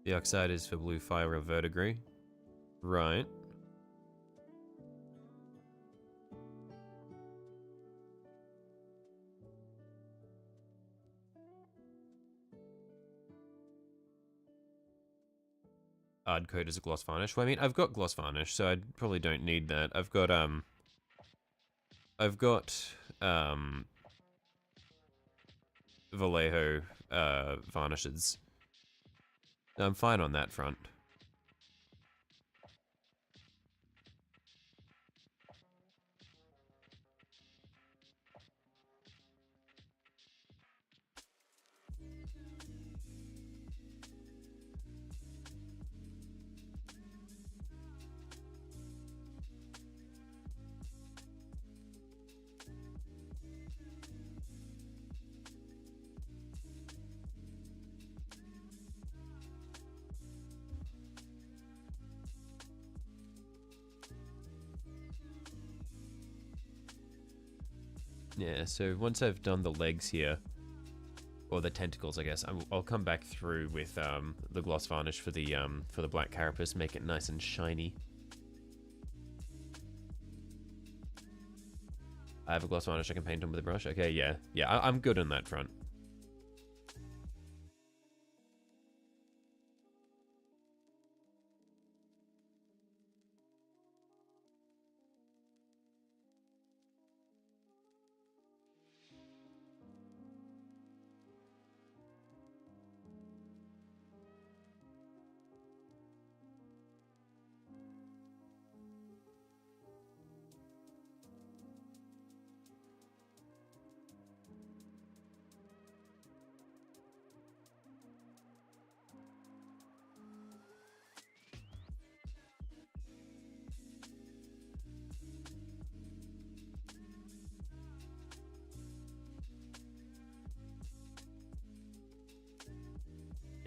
The oxide is for blue fire or verdigris. Right. Hard coat as a gloss varnish. Well, I mean, I've got gloss varnish, so I probably don't need that. I've got Vallejo varnishes. I'm fine on that front. Yeah, so once I've done the legs here, or the tentacles, I guess, I'll come back through with the gloss varnish for the black carapace, make it nice and shiny. I have a gloss varnish I can paint on with a brush. Okay, yeah, I'm good on that front.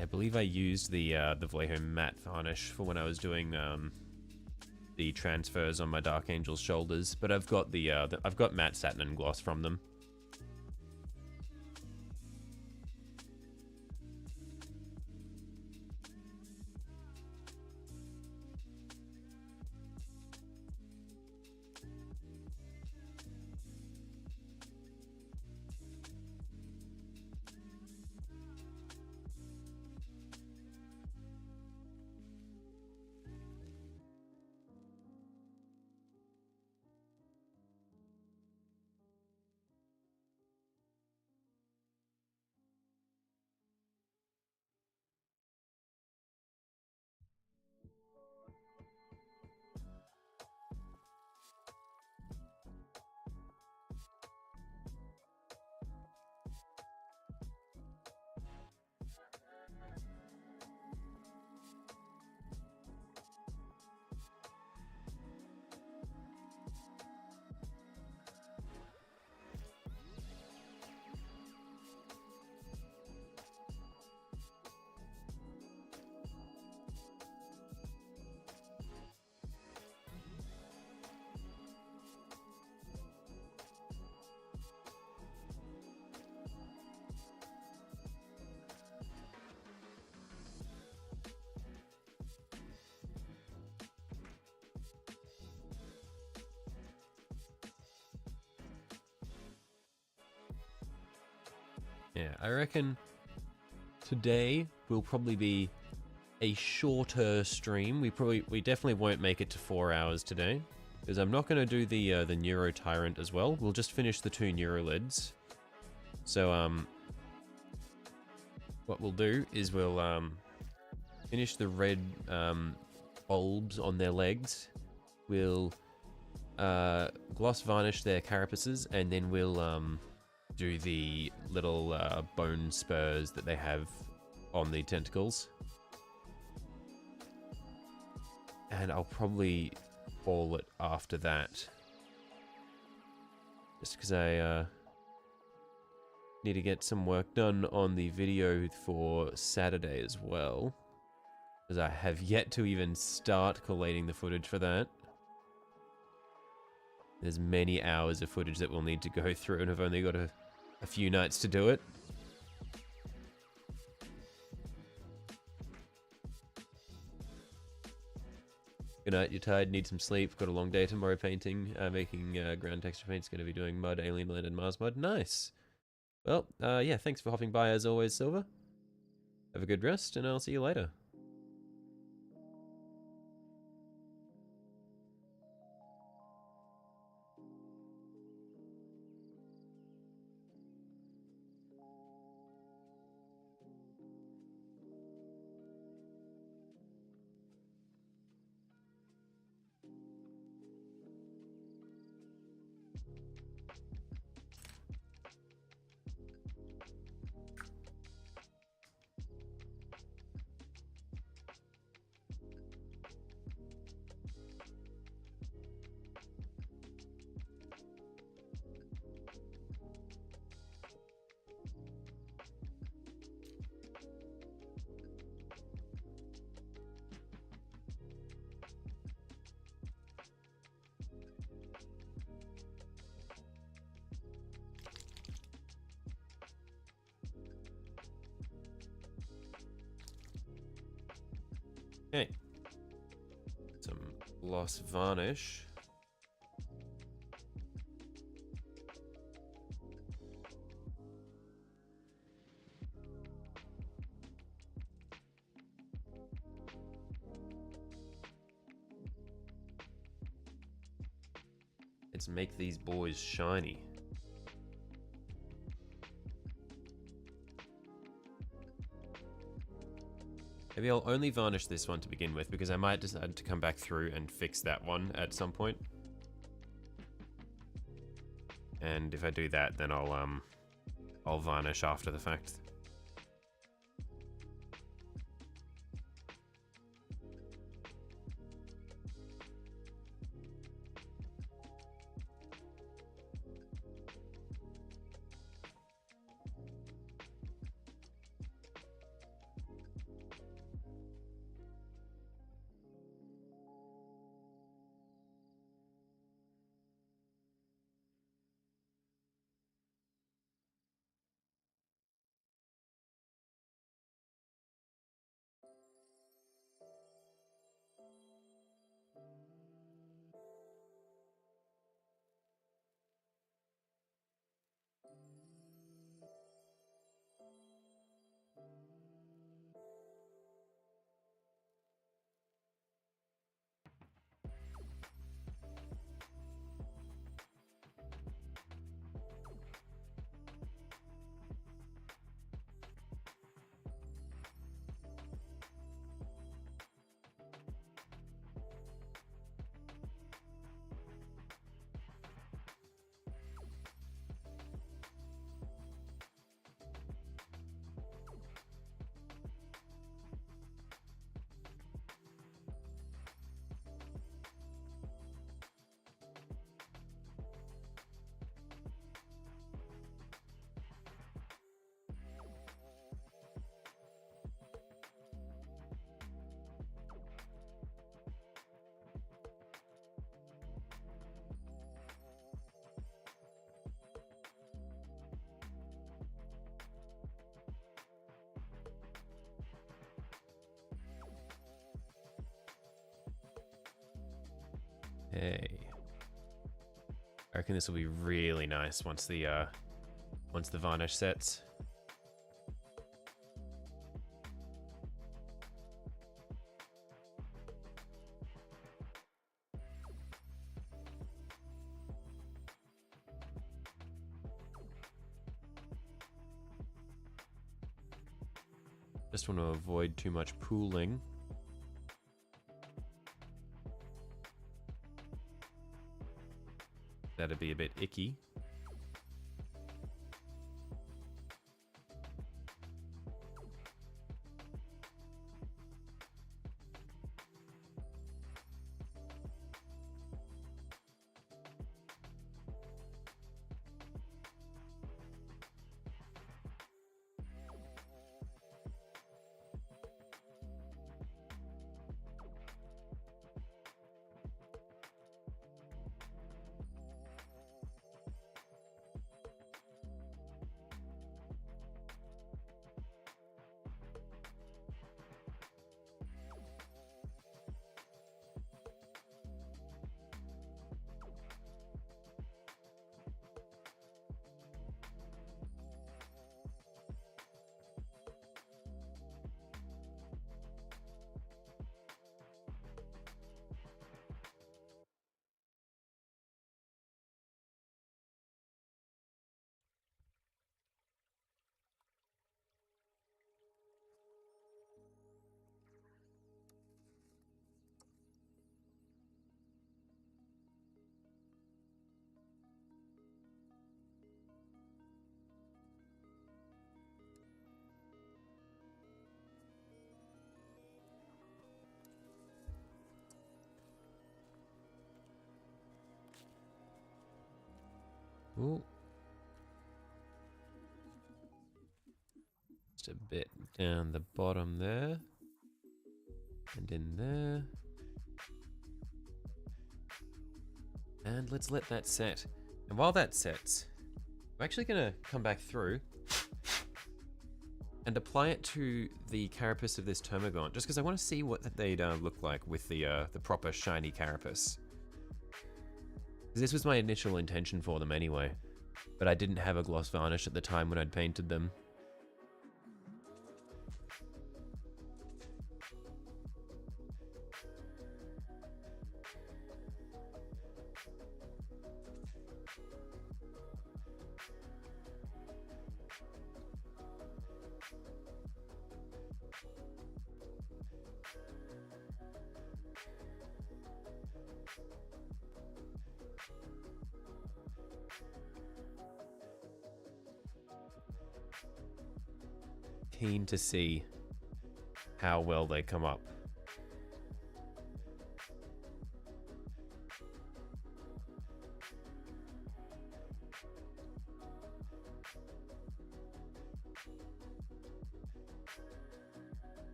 I believe I used the Vallejo matte varnish for when I was doing the transfers on my Dark Angel's shoulders, but I've got I've got matte satin and gloss from them. Yeah, I reckon today will probably be a shorter stream. We definitely won't make it to 4 hours today, because I'm not going to do the Neuro Tyrant as well. We'll just finish the 2 Neuro Lids. So what we'll do is we'll finish the red bulbs on their legs. We'll gloss varnish their carapaces, and then we'll do the little bone spurs that they have on the tentacles. And I'll probably haul it after that, just because I need to get some work done on the video for Saturday as well, because I have yet to even start collating the footage for that. There's many hours of footage that we'll need to go through, and I've only got a few nights to do it. Good night, you're tired, need some sleep. Got a long day tomorrow painting. Making ground texture paints. Going to be doing mud, alien land, and Mars mud. Nice. Well, yeah, thanks for hopping by as always, Silver. Have a good rest, and I'll see you later. Okay. Some gloss varnish. Let's make these boys shiny. Maybe I'll only varnish this one to begin with, because I might decide to come back through and fix that one at some point. And if I do that, then I'll varnish after the fact. Hey. I reckon this will be really nice once the varnish sets. Just want to avoid too much pooling. That'd be a bit icky. Ooh. Just a bit down the bottom there. And in there. And let's let that set. And while that sets, I'm actually going to come back through and apply it to the carapace of this termagant, just because I want to see what they'd look like with the proper shiny carapace. Because this was my initial intention for them anyway, but I didn't have a gloss varnish at the time when I'd painted them. Keen to see how well they come up.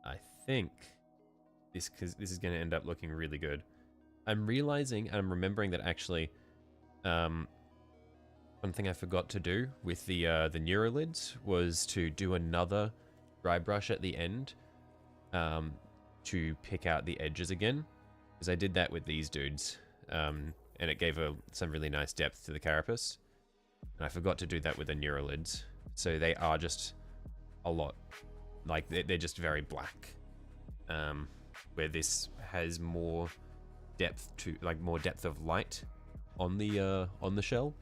I think this is going to end up looking really good. I'm realizing and I'm remembering that actually, one thing I forgot to do with the Neuralids was to do another dry brush at the end, to pick out the edges again, because I did that with these dudes, and it gave some really nice depth to the carapace. And I forgot to do that with the Neuralids, so they are just a lot. Like, they're just very black, where this has more depth to, like, more depth of light on the shell.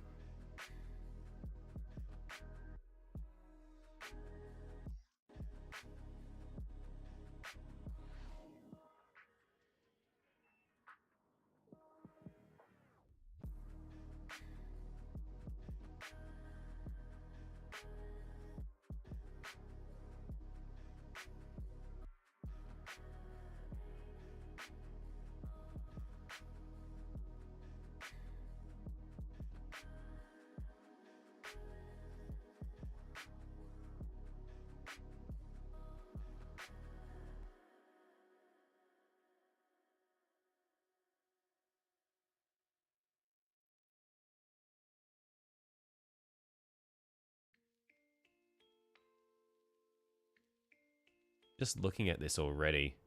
Just looking at this already,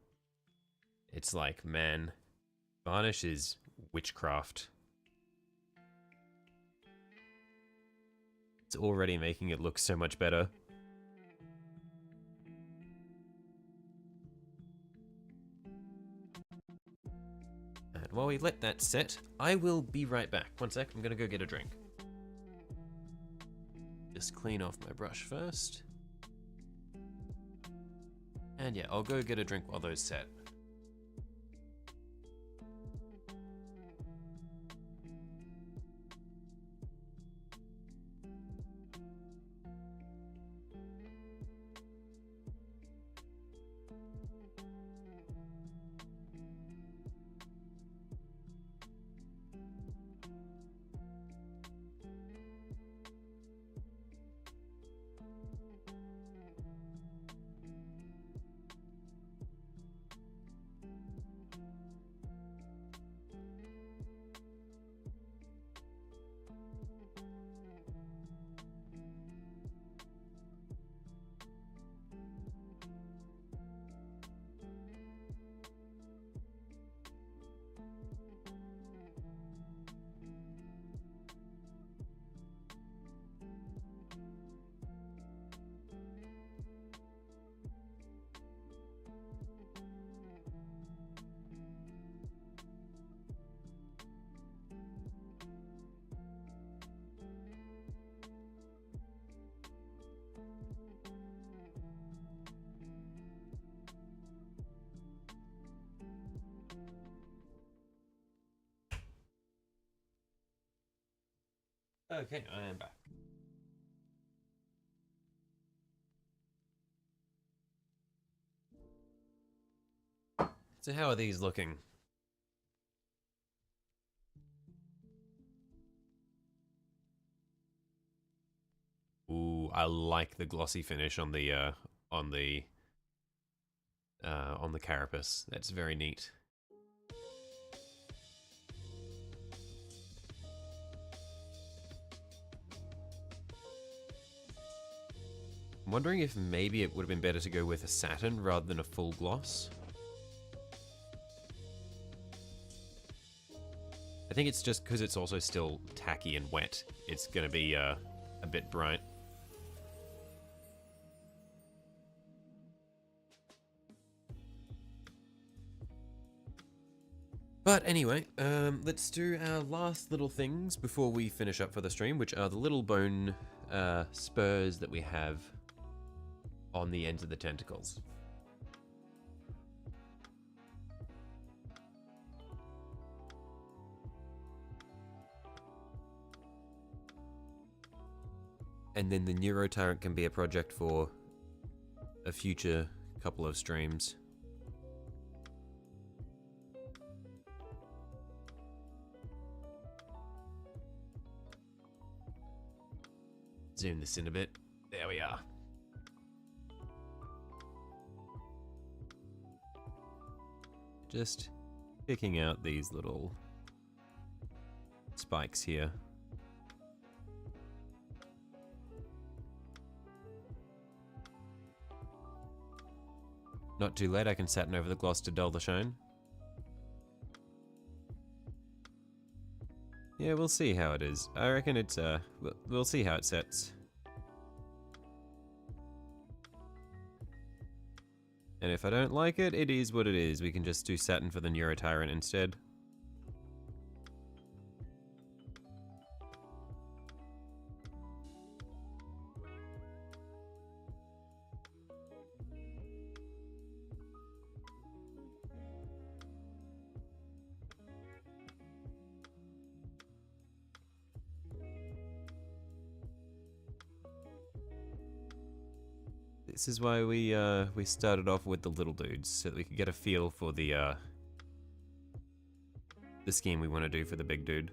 it's like, man, varnish is witchcraft. It's already making it look so much better. And while we let that set, I will be right back. One sec, I'm gonna go get a drink. Just clean off my brush first. And yeah, I'll go get a drink while those set. Okay, I am back. So how are these looking? Ooh, I like the glossy finish on the on the carapace. That's very neat. I'm wondering if maybe it would have been better to go with a satin rather than a full gloss. I think it's just because it's also still tacky and wet. It's going to be a bit bright. But anyway, let's do our last little things before we finish up for the stream, which are the little bone spurs that we have on the ends of the tentacles. And then the Neurotyrant can be a project for a future couple of streams. Zoom this in a bit. There we are. Just picking out these little spikes here. Not too late, I can satin over the gloss to dull the shine. Yeah, we'll see how it is. I reckon it's, we'll see how it sets. And if I don't like it, it is what it is. We can just do satin for the Neurotyrant instead. This is why we started off with the little dudes, so that we could get a feel for the scheme we want to do for the big dude.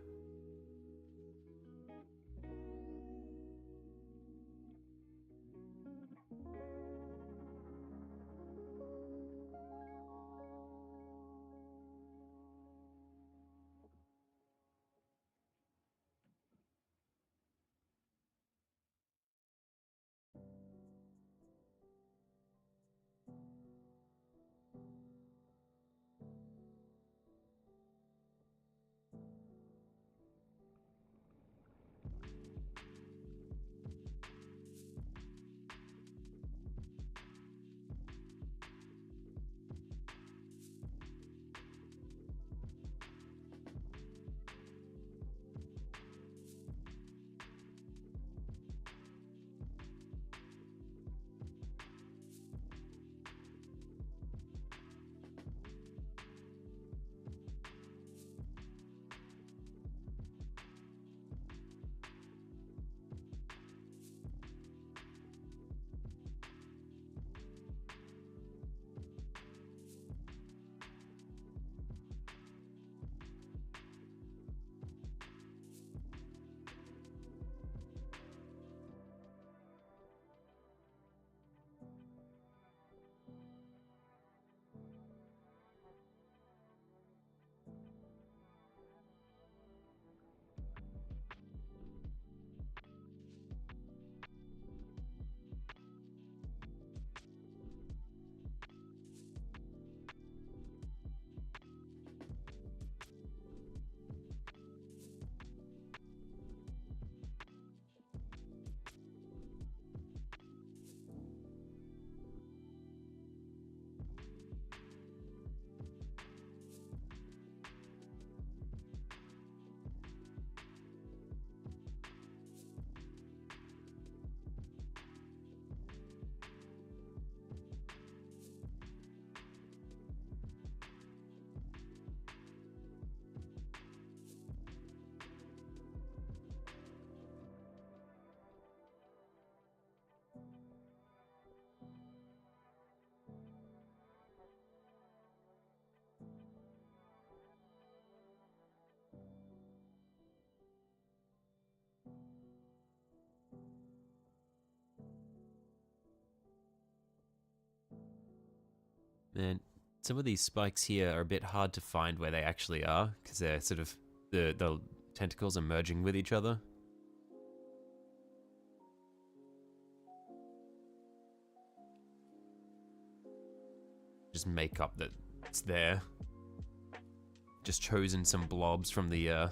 And some of these spikes here are a bit hard to find where they actually are, because they're sort of, the tentacles are merging with each other. Just make up that it's there. Just chosen some blobs from the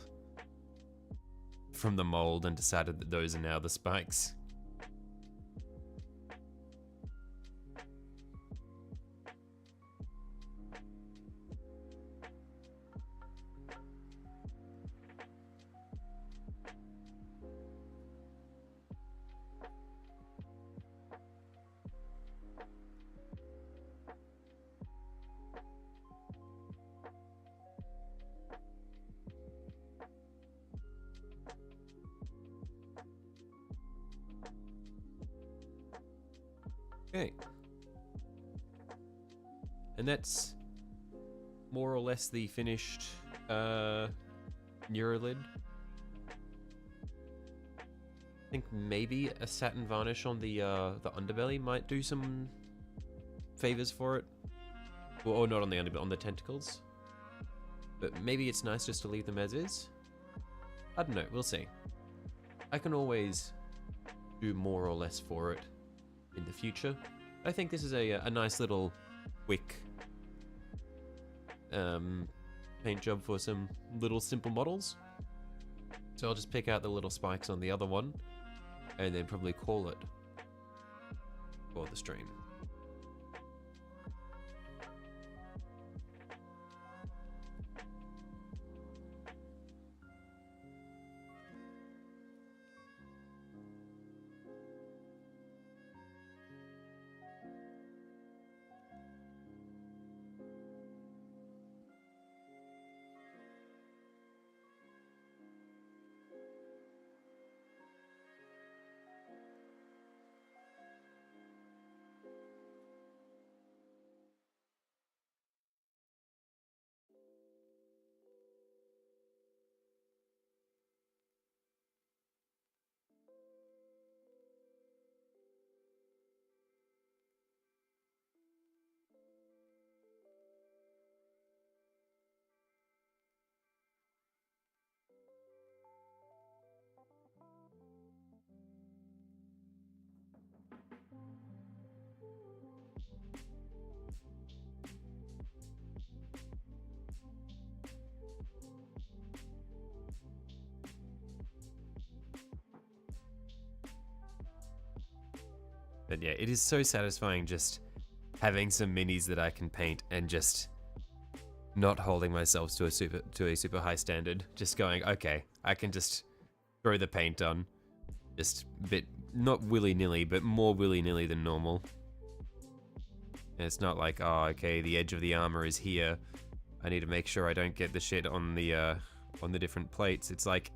mold and decided that those are now the spikes. Okay. And that's more or less the finished Neuralid. I think maybe a satin varnish on the underbelly might do some favors for it. Well, or not on the underbelly, on the tentacles. But maybe it's nice just to leave them as is. I don't know, we'll see. I can always do more or less for it in the future. I think this is a nice little quick paint job for some little simple models. So I'll just pick out the little spikes on the other one and then probably call it for the stream. But yeah, it is so satisfying just having some minis that I can paint and just not holding myself to a super high standard. Just going, okay, I can just throw the paint on, just a bit, not willy-nilly, but more willy-nilly than normal. And it's not like, oh, okay, the edge of the armor is here. I need to make sure I don't get the shit on the different plates. It's like,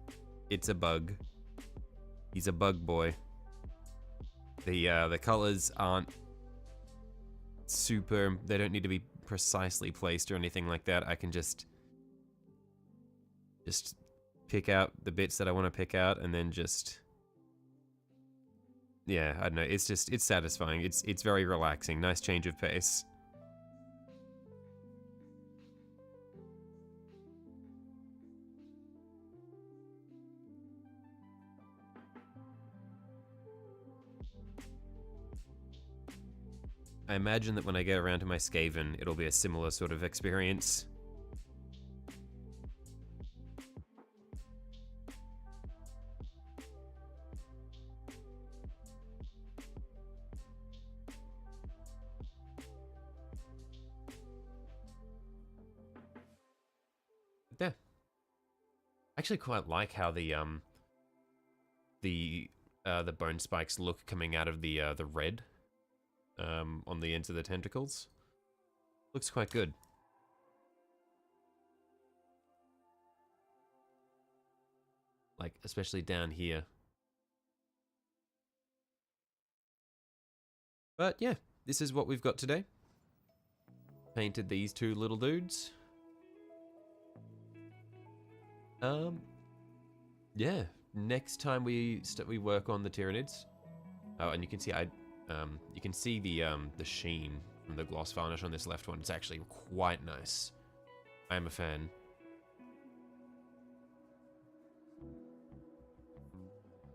it's a bug. He's a bug boy. The colors aren't super, they don't need to be precisely placed or anything like that. I can just pick out the bits that I want to pick out and then just, yeah, I don't know, it's satisfying. It's very relaxing. Nice change of pace. I imagine that when I get around to my Skaven, it'll be a similar sort of experience. Yeah. I actually quite like how the bone spikes look coming out of the red. On the ends of the tentacles. Looks quite good. Like, especially down here. But yeah, this is what we've got today. Painted these two little dudes. Yeah, next time we work on the Tyranids. Oh, and you can see you can see the sheen from the gloss varnish on this left one. It's actually quite nice. I am a fan.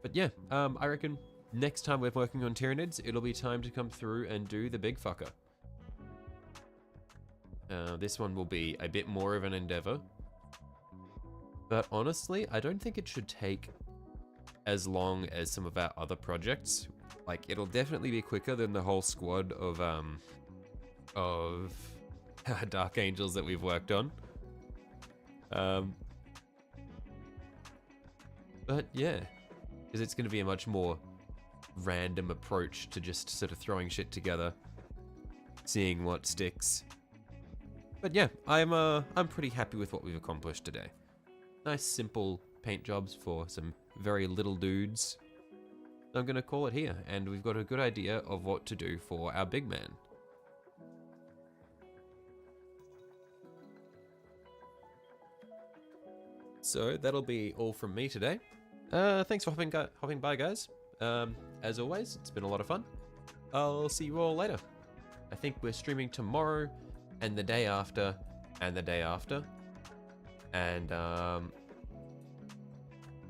But yeah, I reckon next time we're working on Tyranids, it'll be time to come through and do the big fucker. This one will be a bit more of an endeavor. But honestly, I don't think it should take as long as some of our other projects. Like, it'll definitely be quicker than the whole squad of Dark Angels that we've worked on. But yeah, because it's going to be a much more random approach to just sort of throwing shit together, seeing what sticks. But yeah, I'm pretty happy with what we've accomplished today. Nice simple paint jobs for some very little dudes. I'm gonna call it here, and we've got a good idea of what to do for our big man. So that'll be all from me today. Thanks for hopping by, guys. As always, it's been a lot of fun. I'll see you all later. I think we're streaming tomorrow, and the day after, and the day after. And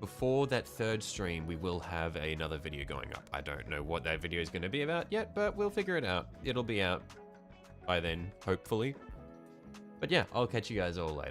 before that third stream, we will have another video going up. I don't know what that video is going to be about yet, but we'll figure it out. It'll be out by then, hopefully. But yeah, I'll catch you guys all later.